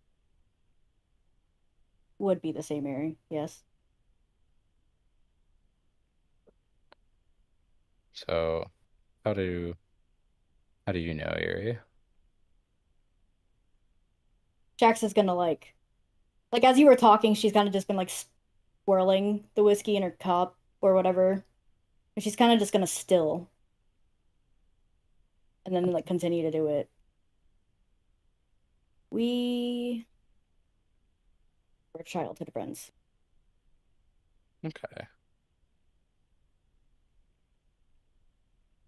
would be the same Mary. Yes. So, how do you know Erie? Jax is gonna like as you were talking, she's kind of just been like swirling the whiskey in her cup or whatever. And she's kind of just gonna still and then like continue to do it. We were childhood friends. Okay.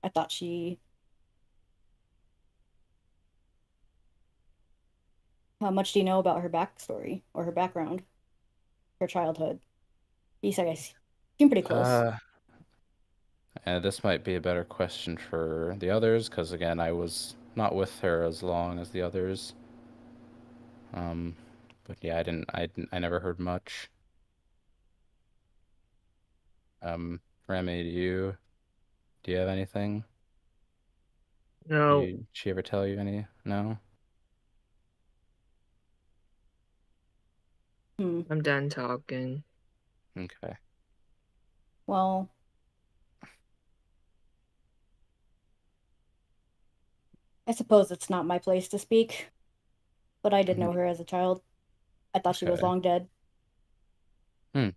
I thought she How much do you know about her backstory or her background, her childhood? You said I seem pretty close. This might be a better question for the others, because again, I was not with her as long as the others. Um, but yeah, I never heard much. Remy, do you have anything? No, Did she ever tell you any? No? Hmm. I'm done talking. Okay. Well, I suppose it's not my place to speak, but I did know her as a child. I thought she was Okay. long dead. Hmm.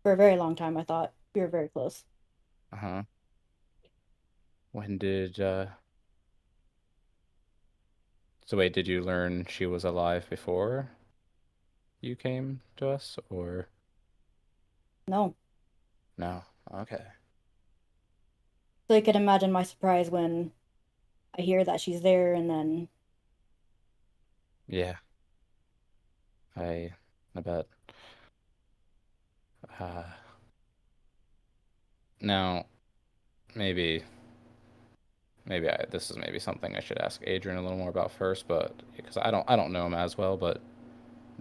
For a very long time, I thought we were very close. Uh-huh. When did So wait, did you learn she was alive before you came to us, or No. no? Okay. So you can imagine my surprise when I hear that she's there and then Yeah, I bet. Uh, Now maybe this is maybe something I should ask Adrian a little more about first, but because I don't know him as well, but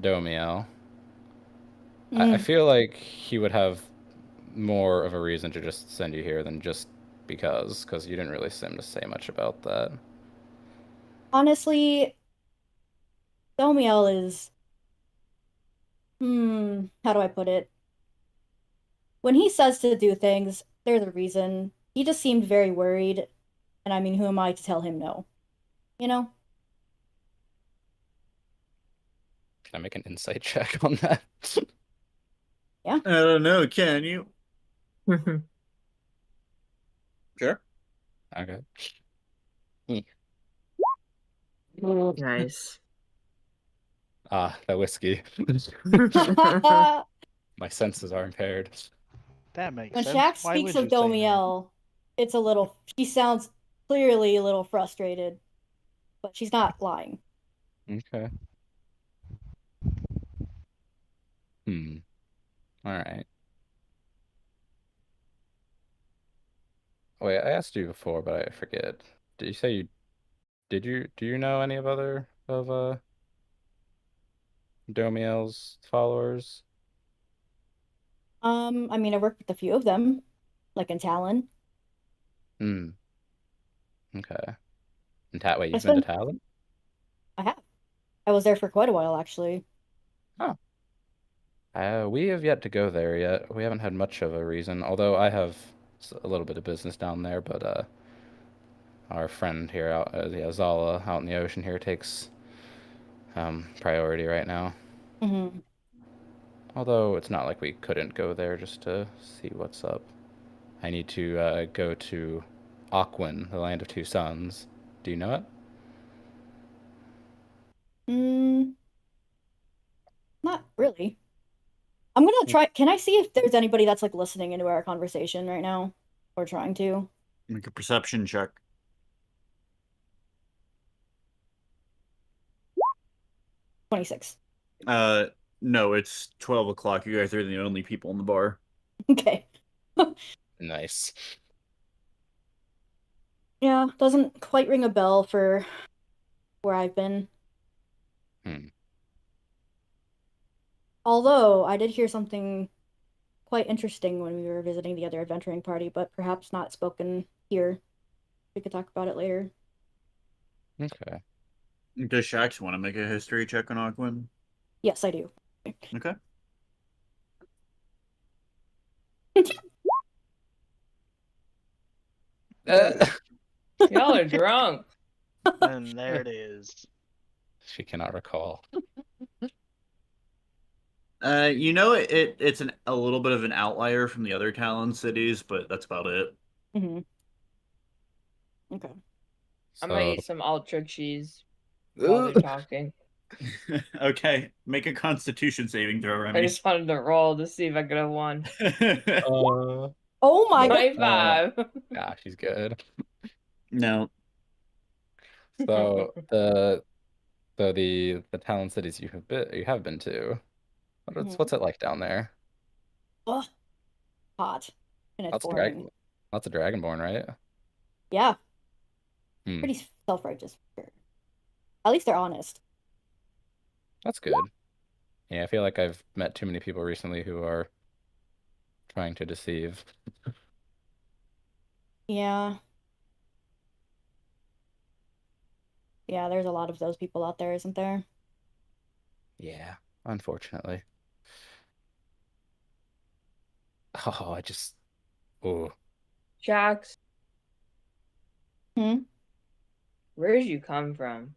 Domiel, I mm, feel like he would have more of a reason to just send you here than just because you didn't really seem to say much about that. honestly, Domiel is how do I put it? When he says to do things, there's a reason. He just seemed very worried, and I mean, who am I to tell him no? You know? Can I make an insight check on that? Yeah. I don't know. Can you? Sure. Okay. Nice. Ah, that whiskey. My senses are impaired. That makes When sense. Shaq Why speaks would you of say no? Domiel, it's a little. She sounds clearly a little frustrated, but she's not lying. Okay. Hmm. All right. Wait, I asked you before, but I forget. Did you say do you know any of other of Domiel's followers? I mean, I worked with a few of them, like in Talon. Hmm. Okay. Wait, I you've been to spent. Talon? I have. I was there for quite a while, actually. Oh. We have yet to go there yet. We haven't had much of a reason, although I have a little bit of business down there, but our friend here out, yeah, Zala out in the ocean here takes priority right now. Hmm. Although it's not like we couldn't go there just to see what's up. I need to go to Aquin, the land of two suns. Do you know it? Mm, not really. I'm gonna try. Can I see if there's anybody that's like listening into our conversation right now, or trying to? Make a perception check. 26. No, it's 12 o'clock. You guys are the only people in the bar. Okay. Nice. Yeah, doesn't quite ring a bell for where I've been. Hmm. Although I did hear something quite interesting when we were visiting the other adventuring party, but perhaps not spoken here. We could talk about it later. Okay. Does Shax want to make a history check on Aquin? Yes, I do. Okay. Y'all are drunk. And there it is. She cannot recall. It's a little bit of an outlier from the other Talon cities, but that's about it. Mm-hmm. Okay. I'm gonna So, eat some ultra cheese while they're talking. Okay, make a Constitution saving throw, I Remy. just wanted to roll to see if I could have won. Oh my god. 25. yeah, she's good. No. So the Talon cities you have been to. What's it like down there? Ugh. Hot. And it's Lots of boring. lots of Dragonborn, right? Yeah. Hmm. Pretty self-righteous for sure. At least they're honest. That's good. Yeah, I feel like I've met too many people recently who are trying to deceive. Yeah. Yeah, there's a lot of those people out there, isn't there? Yeah, unfortunately. Oh, oh, Jax, Hmm? where did you come from?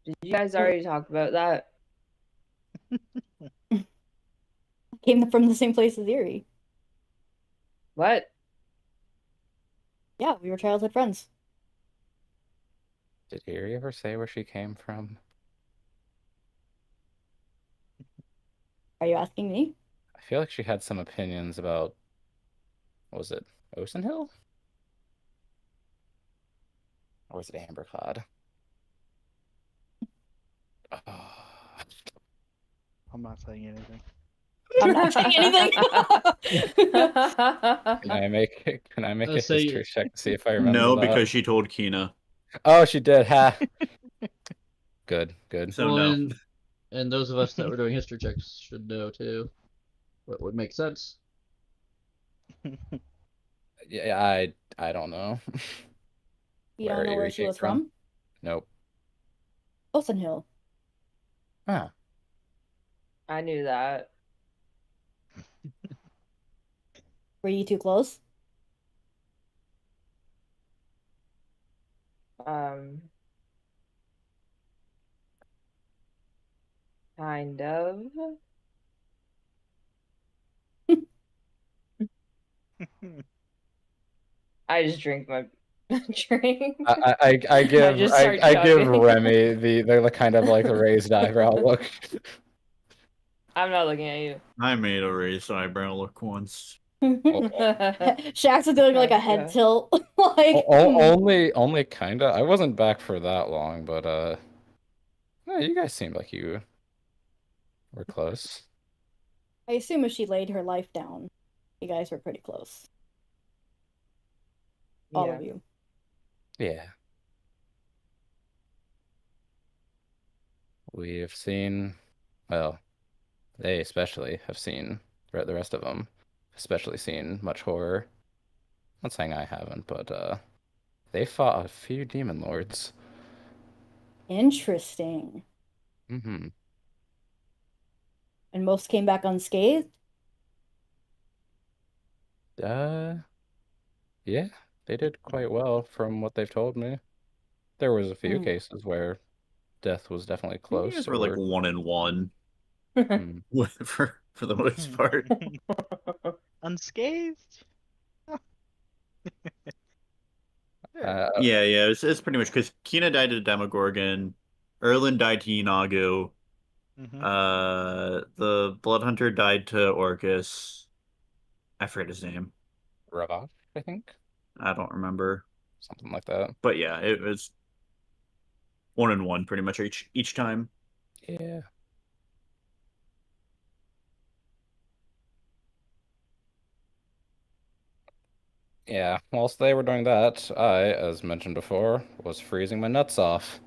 Did you guys already talk about that? Came from the same place as Erie. What? Yeah, we were childhood friends. did Erie ever say where she came from? Are you asking me? I feel like she had some opinions about, what was it, Osenhill? Or was it Amberclad? Oh, I'm not saying anything. I'm not saying anything. can I make a Say history check to see if I remember No, that? because she told Kina. Oh, she did. Ha. Good. So well, no. and those of us that were doing history checks should know too. What would make sense? Yeah, I don't know. You don't know where Erie she came was from? Nope. Osenhill. Ah, I knew that. Were you too close? Um, kind of. I just drink my drink. I give just start I give chugging. Remy the kind of like a raised eyebrow look. I'm not looking at you. I made a raised eyebrow look once. Shax is doing like a head Gotcha. tilt. like Only kinda. I wasn't back for that long, but yeah, you guys seemed like you were close. I assume if she laid her life down, you guys were pretty close. All Yeah. of you. Yeah. We've seen, well, they especially have seen, the rest of them, especially seen much horror. Not saying I haven't, but they fought a few demon lords. Interesting. Mm-hmm. And most came back unscathed? Yeah, they did quite well from what they've told me. There was a few Hmm. cases where death was definitely You close, guys were like or 1-1 hmm, for the most part. Unscathed? uh, Yeah, it's pretty much because Kina died to Demogorgon, Erlin died to Yinagu, Mm-hmm. the Blood Hunter died to Orcus. I forget his name. Ravash, I think, I don't remember. something like that. But yeah, it was 1-1 pretty much each time. Yeah. Yeah, whilst they were doing that, I, as mentioned before, was freezing my nuts off.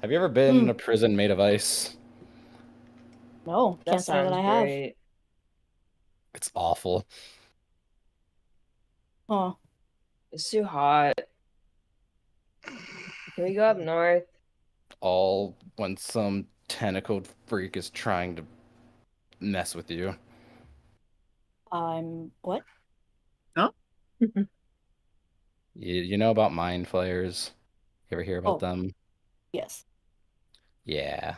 Have you ever been in a prison made of ice? No, That can't say that sounds I have. great. It's awful. Oh. It's too hot. Can we go up north? All when some tentacled freak is trying to mess with you. What? Huh? You know about mind flayers? You ever hear about Oh, them? yes. Yeah.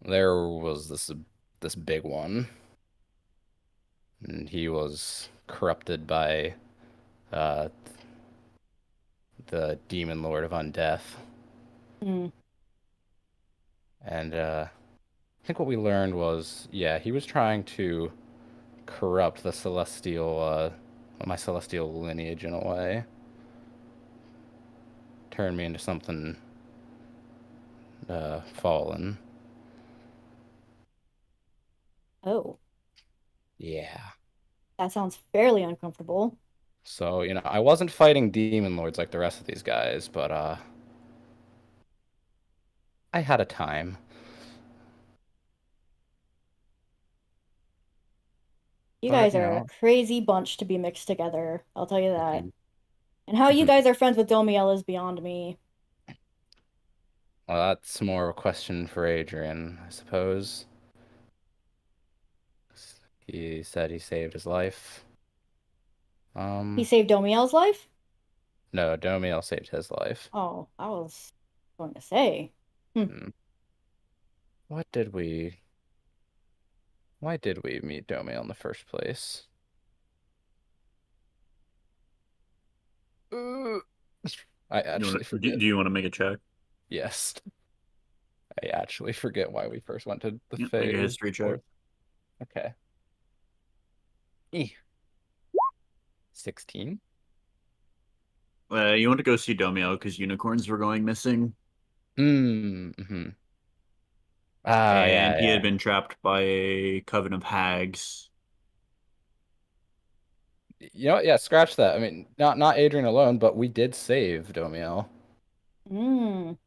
There was this big one, and he was corrupted by uh the demon lord of undeath. Mm. And I think what we learned was, yeah, he was trying to corrupt the celestial my celestial lineage in a way. Turn me into something fallen. Oh, Yeah. that sounds fairly uncomfortable. So, I wasn't fighting demon lords like the rest of these guys, but I had a time. You But, guys are a crazy bunch to be mixed together. I'll tell you that. mhm, And how you mhm. guys are friends with Domiel is beyond me. Well, that's more of a question for Adrian, I suppose. He said he saved his life. He saved Domiel's life? No, Domiel saved his life. Oh, I was going to say. Hmm. Hmm. What did we... Why did we meet Domiel in the first place? Uh, I actually Do forget. you want to make a check? Yes. I actually forget why we first went to the Yeah, make a phase. history check. Okay. 16? You want to go see Domio because unicorns were going missing, Mm-hmm. Ah, and yeah, he had yeah. been trapped by a coven of hags. You know what? Yeah, scratch that. I mean, not Adrian alone, but we did save Domiel. Mm.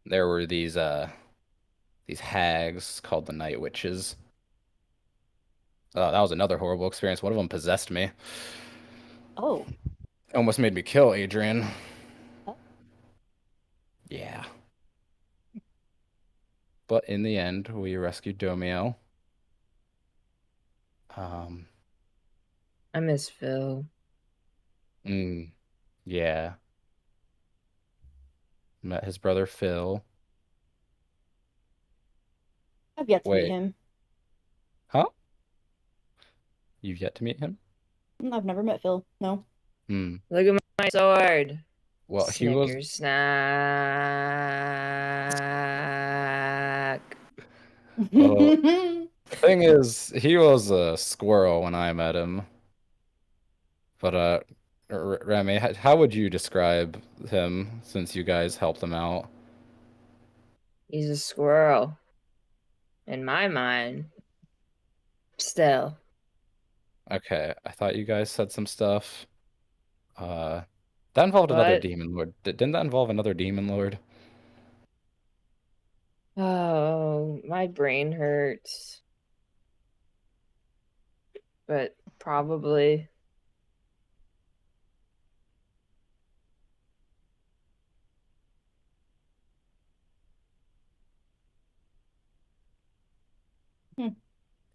There were these hags called the Night Witches. Oh, that was another horrible experience. One of them possessed me. Oh. Almost made me kill Adrian. Oh. Yeah. But in the end, we rescued Domiel. Um, I miss Phil. yeah. Met his brother Phil. I've yet to meet Wait, him. huh? You've yet to meet him? I've never met Phil. No. Hmm. Look at my sword. Well, he was. Snickers snack. Well, the thing is, he was a squirrel when I met him. But Remy, how would you describe him since you guys helped him out? He's a squirrel. In my mind. Still. Okay, I thought you guys said some stuff. Uh, that involved another What? demon lord. Didn't that involve another demon lord? Oh, my brain hurts. But probably. Hmm. I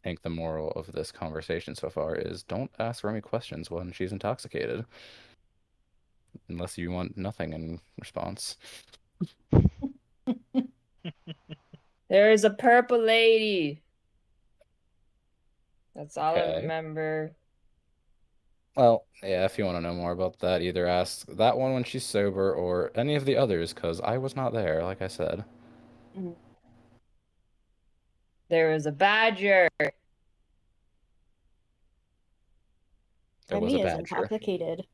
think the moral of this conversation so far is don't ask Remy questions when she's intoxicated, unless you want nothing in response. There is a purple lady. That's all I Okay. remember. Well, yeah, if you want to know more about that, either ask that one when she's sober or any of the others, because I was not there, like I said. Mhm. There was a badger. There was a Remy is badger. intoxicated.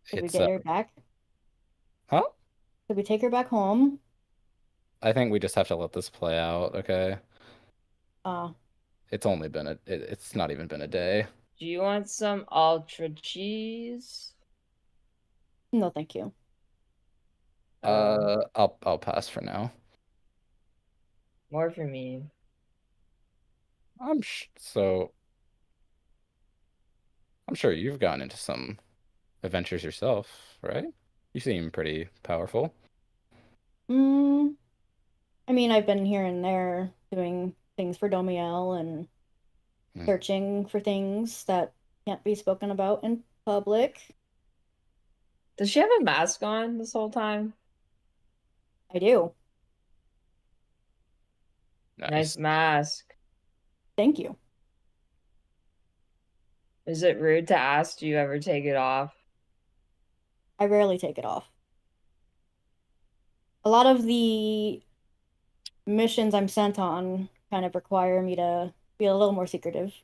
Should we It's, get her back? huh? Should we take her back home? I think we just have to let this play out, okay? Uh, It's only been it's not even been a day. Do you want some ultra cheese? no, thank you. I'll pass for now. More for me. So I'm sure you've gotten into some adventures yourself, right? You seem pretty powerful. Mm, I mean, I've been here and there doing things for Domiel and Hmm. searching for things that can't be spoken about in public. Does she have a mask on this whole time? I do. Nice mask. Thank you. Is it rude to ask, do you ever take it off? I rarely take it off. A lot of the missions I'm sent on kind of require me to be a little more secretive.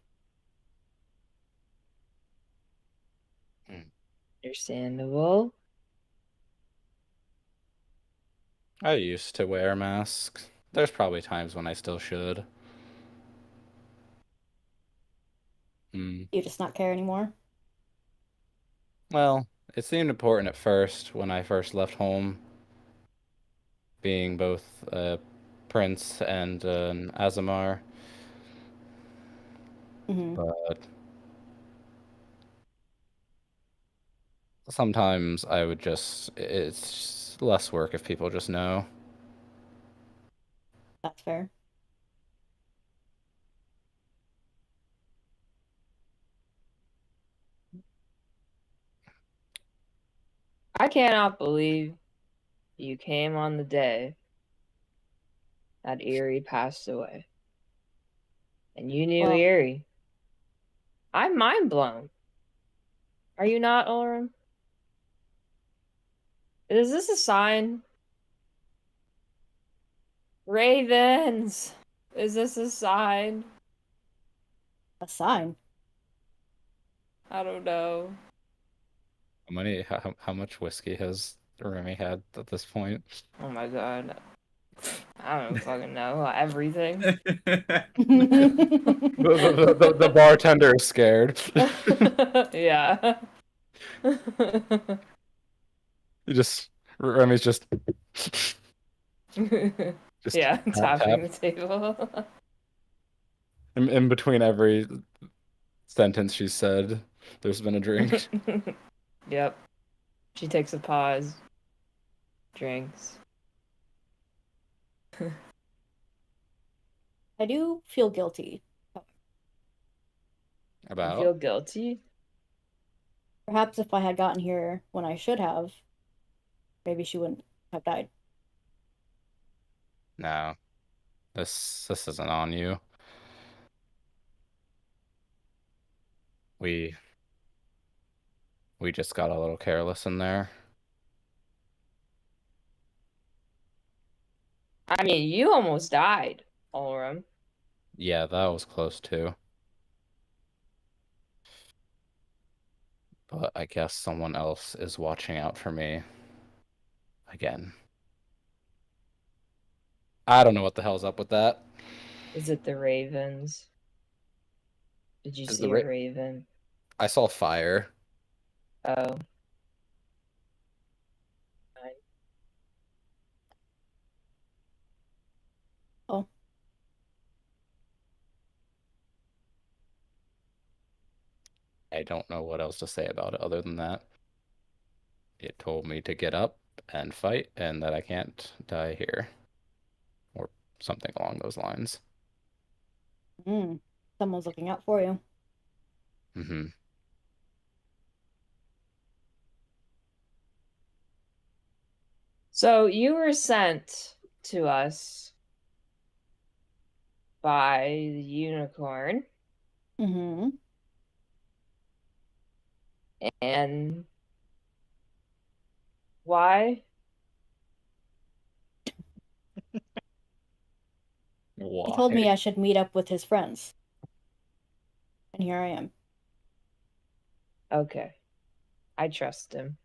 Understandable. I used to wear masks. There's probably times when I still should. Hmm. You just not care anymore? Well, it seemed important at first when I first left home, being both a prince and an Azamar. Mm-hmm. But sometimes I would it's less work if people just know. That's fair. I cannot believe you came on the day that Eerie passed away. And you knew Well, Eerie. I'm mind blown. Are you not, Ulrim? Is this a sign? Ravens! Is this a sign? a sign. I don't know. How much whiskey has Remy had at this point? Oh my god. I don't fucking know. Everything. The bartender is scared. Yeah. Remy's just Yeah, tap, tapping tap. the table. In between every sentence she said, there's been a drink. Yep. She takes a pause. Drinks. I do feel guilty. You About? feel guilty? Perhaps if I had gotten here when I should have, maybe she wouldn't have died. No. This isn't on you. We just got a little careless in there. I mean, you almost died, Ulrim. Yeah, that was close too. But I guess someone else is watching out for me again. I don't know what the hell's up with that. Is it the ravens? Did you Is see a raven? I saw fire. Oh. Oh. I don't know what else to say about it other than that. It told me to get up and fight and that I can't die here. Or something along those lines. Someone's looking out for you. Mm-hmm. So you were sent to us by the unicorn. Mm-hmm. And why? He told me Why? I should meet up with his friends. And here I am. Okay. I trust him.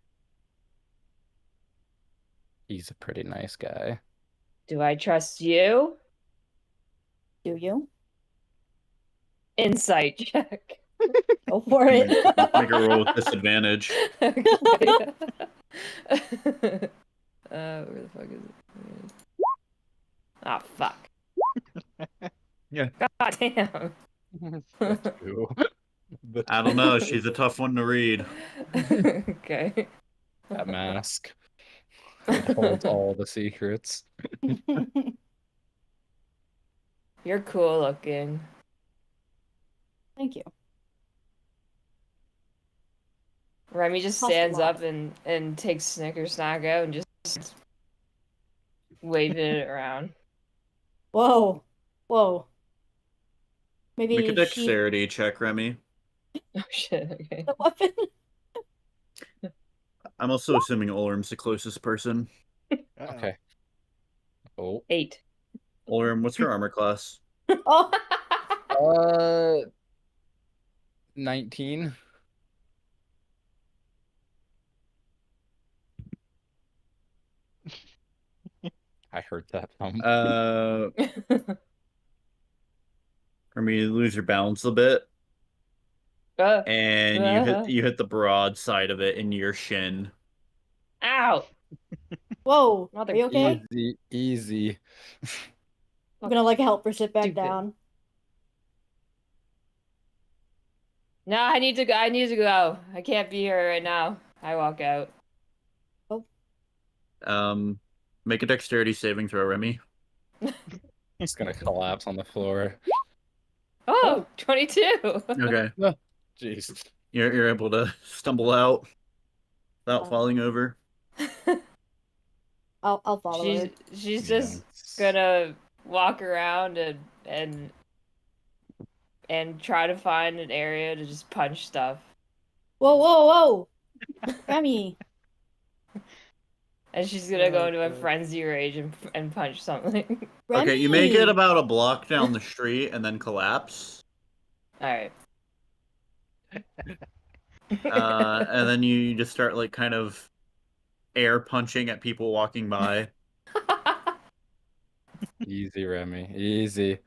He's a pretty nice guy. Do I trust you? Do you? Insight check. Go for it. Make a roll with disadvantage. Okay. Where the fuck is it? Ah, fuck. Yeah. God damn. I don't know. She's a tough one to read. Okay. That mask. It holds all the secrets. You're cool looking. Thank you. Remy just Cost a stands lot. up and takes Snicker snack out and just waving it around. Whoa. Whoa. Maybe Make a she dexterity check, Remy. Oh shit, okay. the weapon. I'm also assuming Olrim's the closest person. Uh-oh. Okay. Oh. 8. Olrim, what's your armor class? Oh. 19. I heard that thump. Remy, you lose your balance a bit, and you hit the broad side of it into your shin. Ow! Whoa. Mother Are you okay? Easy, easy. I'm gonna like help her sit back Stupid. down. No, I need to go. I need to go. I can't be here right now. I walk out. Make a dexterity saving throw, Remy. It's gonna collapse on the floor. Oh, 22. Okay, Jeez. you're able to stumble out without falling over. I'll follow her. She's Yeah. just gonna walk around and try to find an area to just punch stuff. Whoa, whoa, whoa! Remy. And she's gonna go into a God. frenzy rage and punch something. Remy. Okay, you make it about a block down the street and then collapse. Alright. And then you just start like kind of air punching at people walking by. Easy, Remy. Easy.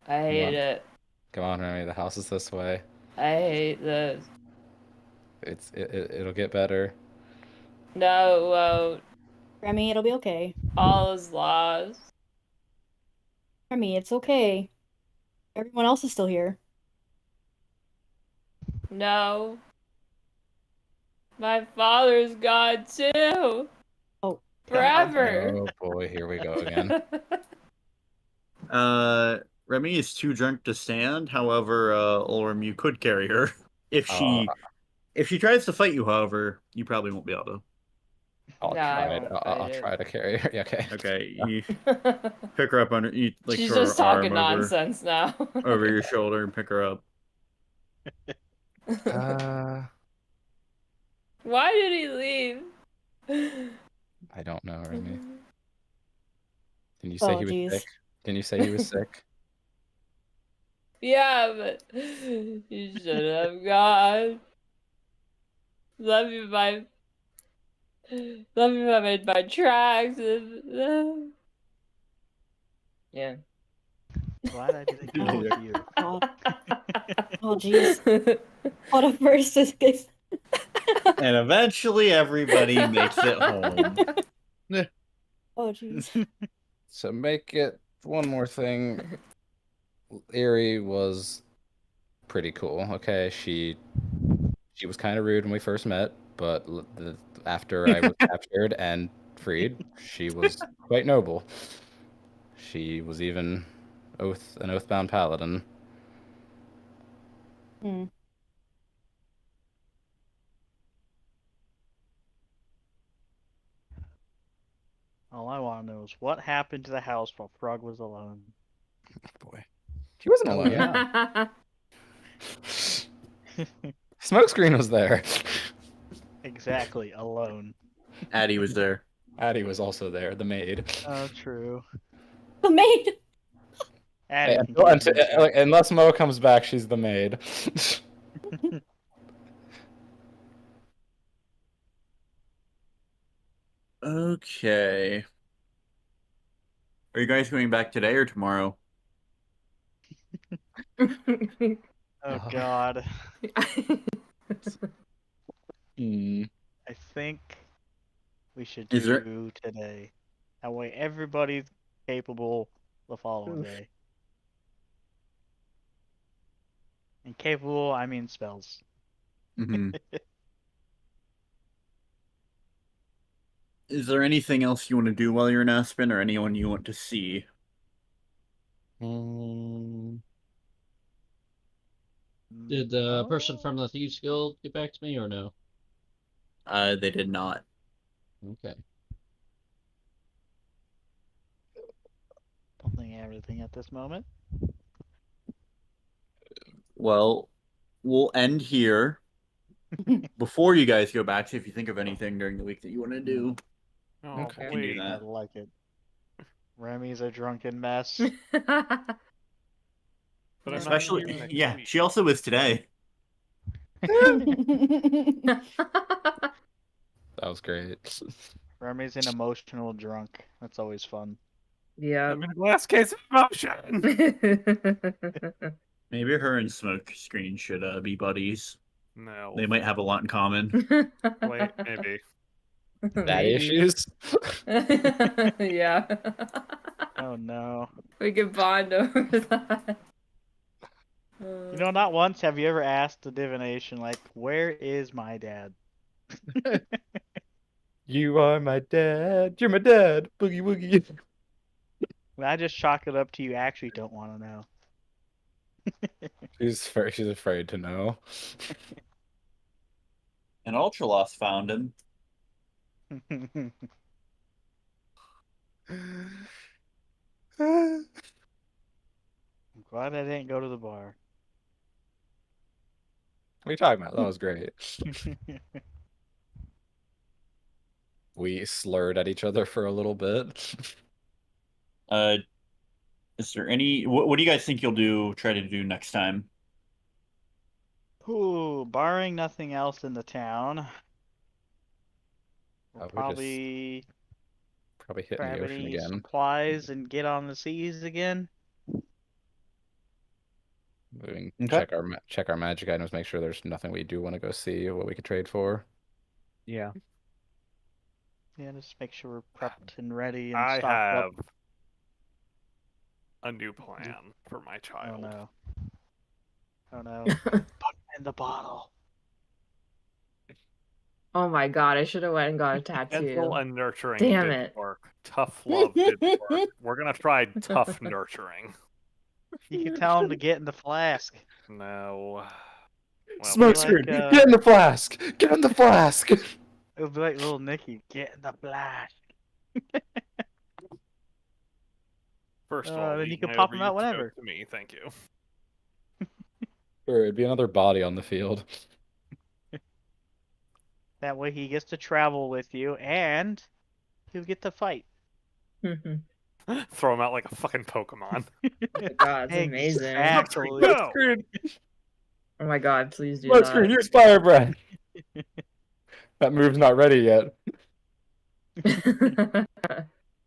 I hate on. it. Come on, Remy. The house is this way. I hate this. It'll get better. No, it won't. Remy, it'll be okay. All is lost. Remy, it's okay. Everyone else is still here. No. My father's gone too. Oh. Forever. Oh boy, here we go again. Remy is too drunk to stand. However, Olrim, you could carry her if she tries to fight you. However, you probably won't be able to. I'll No, I try. won't I'll fight it. try to carry her. Yeah, okay. Okay, you pick her up under. You like She's throw just her talking arm nonsense now. over your shoulder and pick her up. Why did he leave? I don't know, Remy. Didn't you say he was jeez. sick? Didn't you say he was sick? Yeah, but you should have gone. Let me by my tracks. Yeah. Glad I didn't go with you. God. Oh, jeez. What a first is this. And eventually, everybody makes it home. Oh, jeez. So make it one more thing. Erie was pretty cool. Okay, she was kind of rude when we first met, but after I was captured and freed, she was quite noble. She was even an oathbound paladin. Hmm. All I want to know is what happened to the house while Frog was alone. Boy, she wasn't Oh, alone. yeah. Smokescreen was there. Exactly, alone. Addie was there. Addie was also there, the maid. Oh, true. The maid. Addie Hey, can get mentioned. unless Mo comes back, she's the maid. Okay. Are you guys going back today or tomorrow? Oh God. Hmm. I think we should Is there- do today. That way everybody's capable the following day. And capable, I mean spells. Mm-hmm. Is there anything else you want to do while you're in Aspen, or anyone you want to see? Did the person from the Thieves Guild get back to me or no? They did not. Okay. Pulling everything at this moment. Well, we'll end here. Before you guys go back, see if you think of anything during the week that you want to do. Oh, Okay. Can do please. I that. like it. Remy's a drunken mess. But I'm not Especially, here next yeah, week. she also is today. That was great. Remy's an emotional drunk. That's always fun. Yeah. I'm in a glass case of emotion. Maybe her and Smoke Screen should be buddies. No. They might have a lot in common. Wait, maybe. Daddy issues? Yeah. Oh no. We could bond over that. You know, not once have you ever asked the divination, like, where is my dad? You are my dad. You're my dad. Boogie woogie. I just chalk it up to you actually don't want to know. She's afraid to know. And Ultralost found him. I'm glad I didn't go to the bar. What are you talking about? That was great. We slurred at each other for a little bit. Is there any? What do you guys think you'll try to do next time? Ooh, barring nothing else in the town, we'll We're probably Probably hitting grab the ocean any again. supplies and get on the seas again. We can Okay. check our magic items, make sure there's nothing we do want to go see, what we could trade for. Yeah. Yeah, just make sure we're prepped and ready and I stocked have up. a new plan for my Oh child. no. Oh no. Put him in the bottle. Oh my god, I should have went and got a Gentle tattoo. and nurturing Damn didn't it. work. Tough love didn't work. We're gonna try tough nurturing. You can tell him to get in the flask. No. Well, Smoke like, screen! Get in the flask! Get in the flask! It'll be like little Nicky, get in the flask. first of all, then you beating can pop over him out you whenever. spoke to me, thank you. Sure, it'd be another body on the field. That way he gets to travel with you and he'll get to fight. Throw him out like a fucking Pokemon. God, it's amazing. Exactly. Go! Oh my god, please do Smoke that. screen, use fire breath! That move's not ready yet.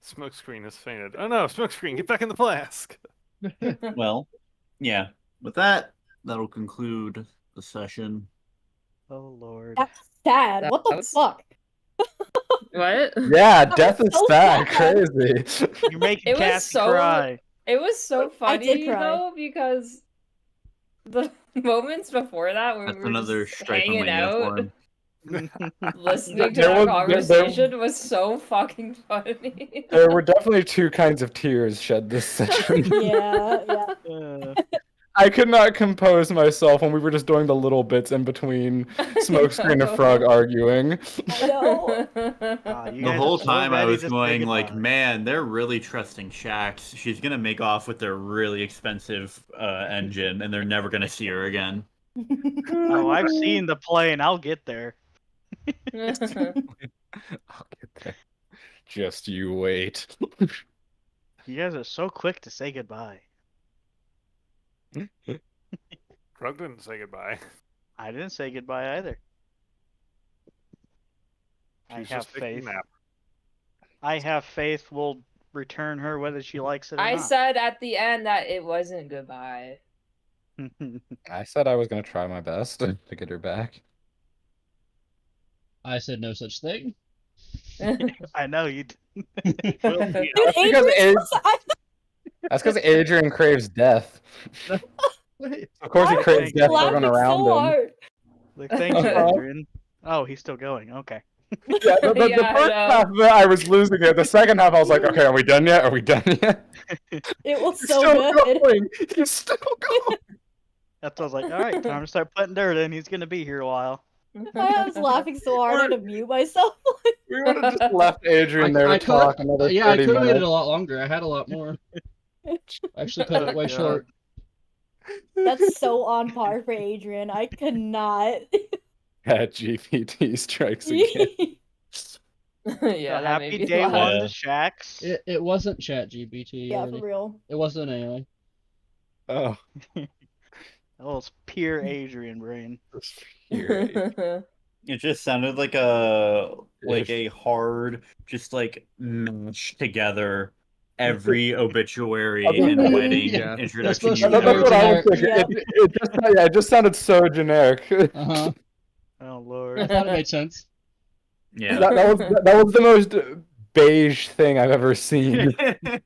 Smokescreen has fainted. Oh no, Smokescreen, get back in the flask. Well, yeah. With that, that'll conclude the session. Oh lord. That's sad. That What the was- fuck? What? Yeah, That death was is so sad. sad. Crazy. You're making It was Cassie so- cry. It was so I did funny cry. though because the moments before that when That's we were another just stripe on hanging my out, uniform. listening to There our was- there- conversation was so fucking funny. There were definitely two kinds of tears shed this session. Yeah. Uh, I could not compose myself when we were just doing the little bits in between Smokescreen and Frog arguing. I know. you The guys whole are so time I ready was to say going like, goodbye. man, they're really trusting Shax. She's gonna make off with their really expensive engine, and they're never gonna see her again. Oh, I've seen the plane. I'll get there. I'll get there. Just you wait. You guys are so quick to say goodbye. Krug didn't say goodbye. I didn't say goodbye either. She I was have just taking a faith. nap. I have faith we'll return her whether she likes it or I not. said at the end that it wasn't goodbye. I said I was gonna try my best to get her back. I said no such thing. I know you. Will be Dude, out. Because Adrian, That's because Adrian craves death. Of course he Why craves death for laughing everyone around so him. hard. Like, thank you, Adrian. Oh, he's still going. Okay. Yeah, the Yeah, I first know. half of it, I was losing it. The second half, I was like, okay, are we done yet? Are we done yet? It was He's so still good. going. He's still going. That's what I was like, all right, time to start putting dirt in. He's gonna be here a while. I was laughing so hard I had to mute myself. We would have just left Adrian there to I talk could another yeah, I 30 could have made it minutes. a lot longer. I had a lot more. I actually cut it way God. short. That's so on par for Adrian. I could not. Yeah, GPT strikes again. Yeah, So that happy made me day laugh. one Yeah. to Shax. It wasn't ChatGPT. Yeah, for real. It wasn't AI. Oh, That was pure Adrian brain. here. It just sounded like a Ish. hard, just like mashed together every obituary Okay. and wedding Yeah. introduction supposed you to be That's very what I was generic. thinking. Yep. It just sounded so generic. Uh-huh. Oh I lord. thought it made sense. Yeah. that was the most beige thing I've ever seen.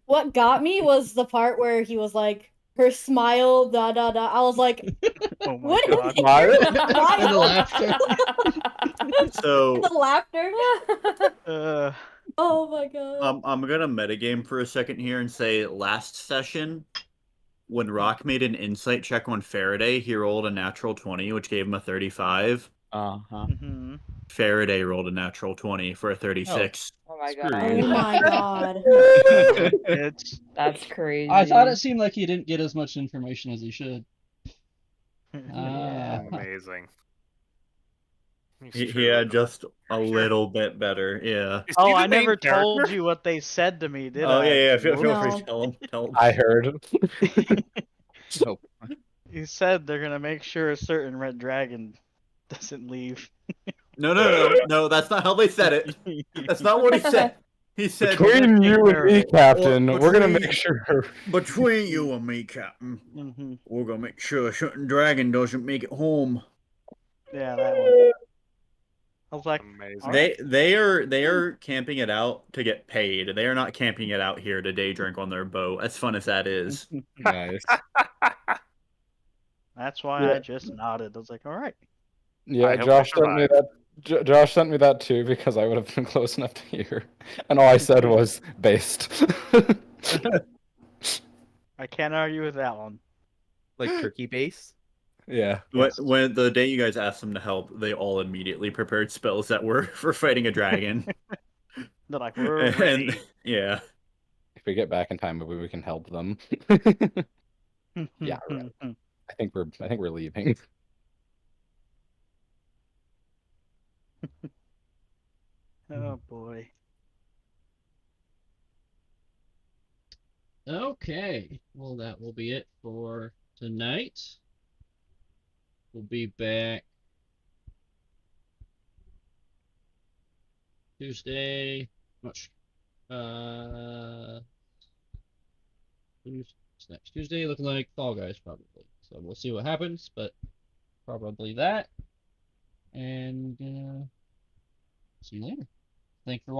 What got me was the part where he was like, her smile, da da da. I was like, Oh my what god. is Smile? your And the smile? laughter. So The laughter. Uh, Oh my god. I'm gonna metagame for a second here and say last session when Rock made an insight check on Faraday, he rolled a natural 20, which gave him a 35. Uh-huh. mhm. Faraday rolled a natural 20 for a 36. Oh my Screw god. Oh you. my god. It's That's crazy. I thought it seemed like he didn't get as much information as he should. Yeah. Amazing. He's He truly had the just a character. little bit better, yeah. Is he Oh, the I main never told character? you what they said to me, did Oh I? yeah, yeah. Feel free No. to tell him. Tell him. I heard. Nope. You said they're gonna make sure a certain red dragon doesn't leave. No. That's not how they said it. That's not what he said. He said Between you and me, Captain, Or we're gonna between- make sure. between you and me, Captain, hmm we're gonna make sure a certain dragon doesn't make it home. Yeah, that one. I was like, Amazing. all right. They are camping it out to get paid. They are not camping it out here to day drink on their boat. As fun as that is. Nice. That's why Yeah. I just nodded. I was like, all right. Yeah, I hope Josh they sent me that. Josh sent me that too because I would have been close enough to hear, and all I said was based. I can't argue with that one. Like turkey base? Yeah. When the day you guys asked them to help, they all immediately prepared spells that were for fighting a dragon. They're like, we're And ready. yeah, If we get back in time, maybe we can help them. Yeah, right. I think we're leaving. Oh boy. Okay. Well, that will be it for tonight. We'll be back Tuesday. Much. Who's next Tuesday? Looking like Fall Guys probably. So we'll see what happens, but probably that. And see you later. Thanks for watching.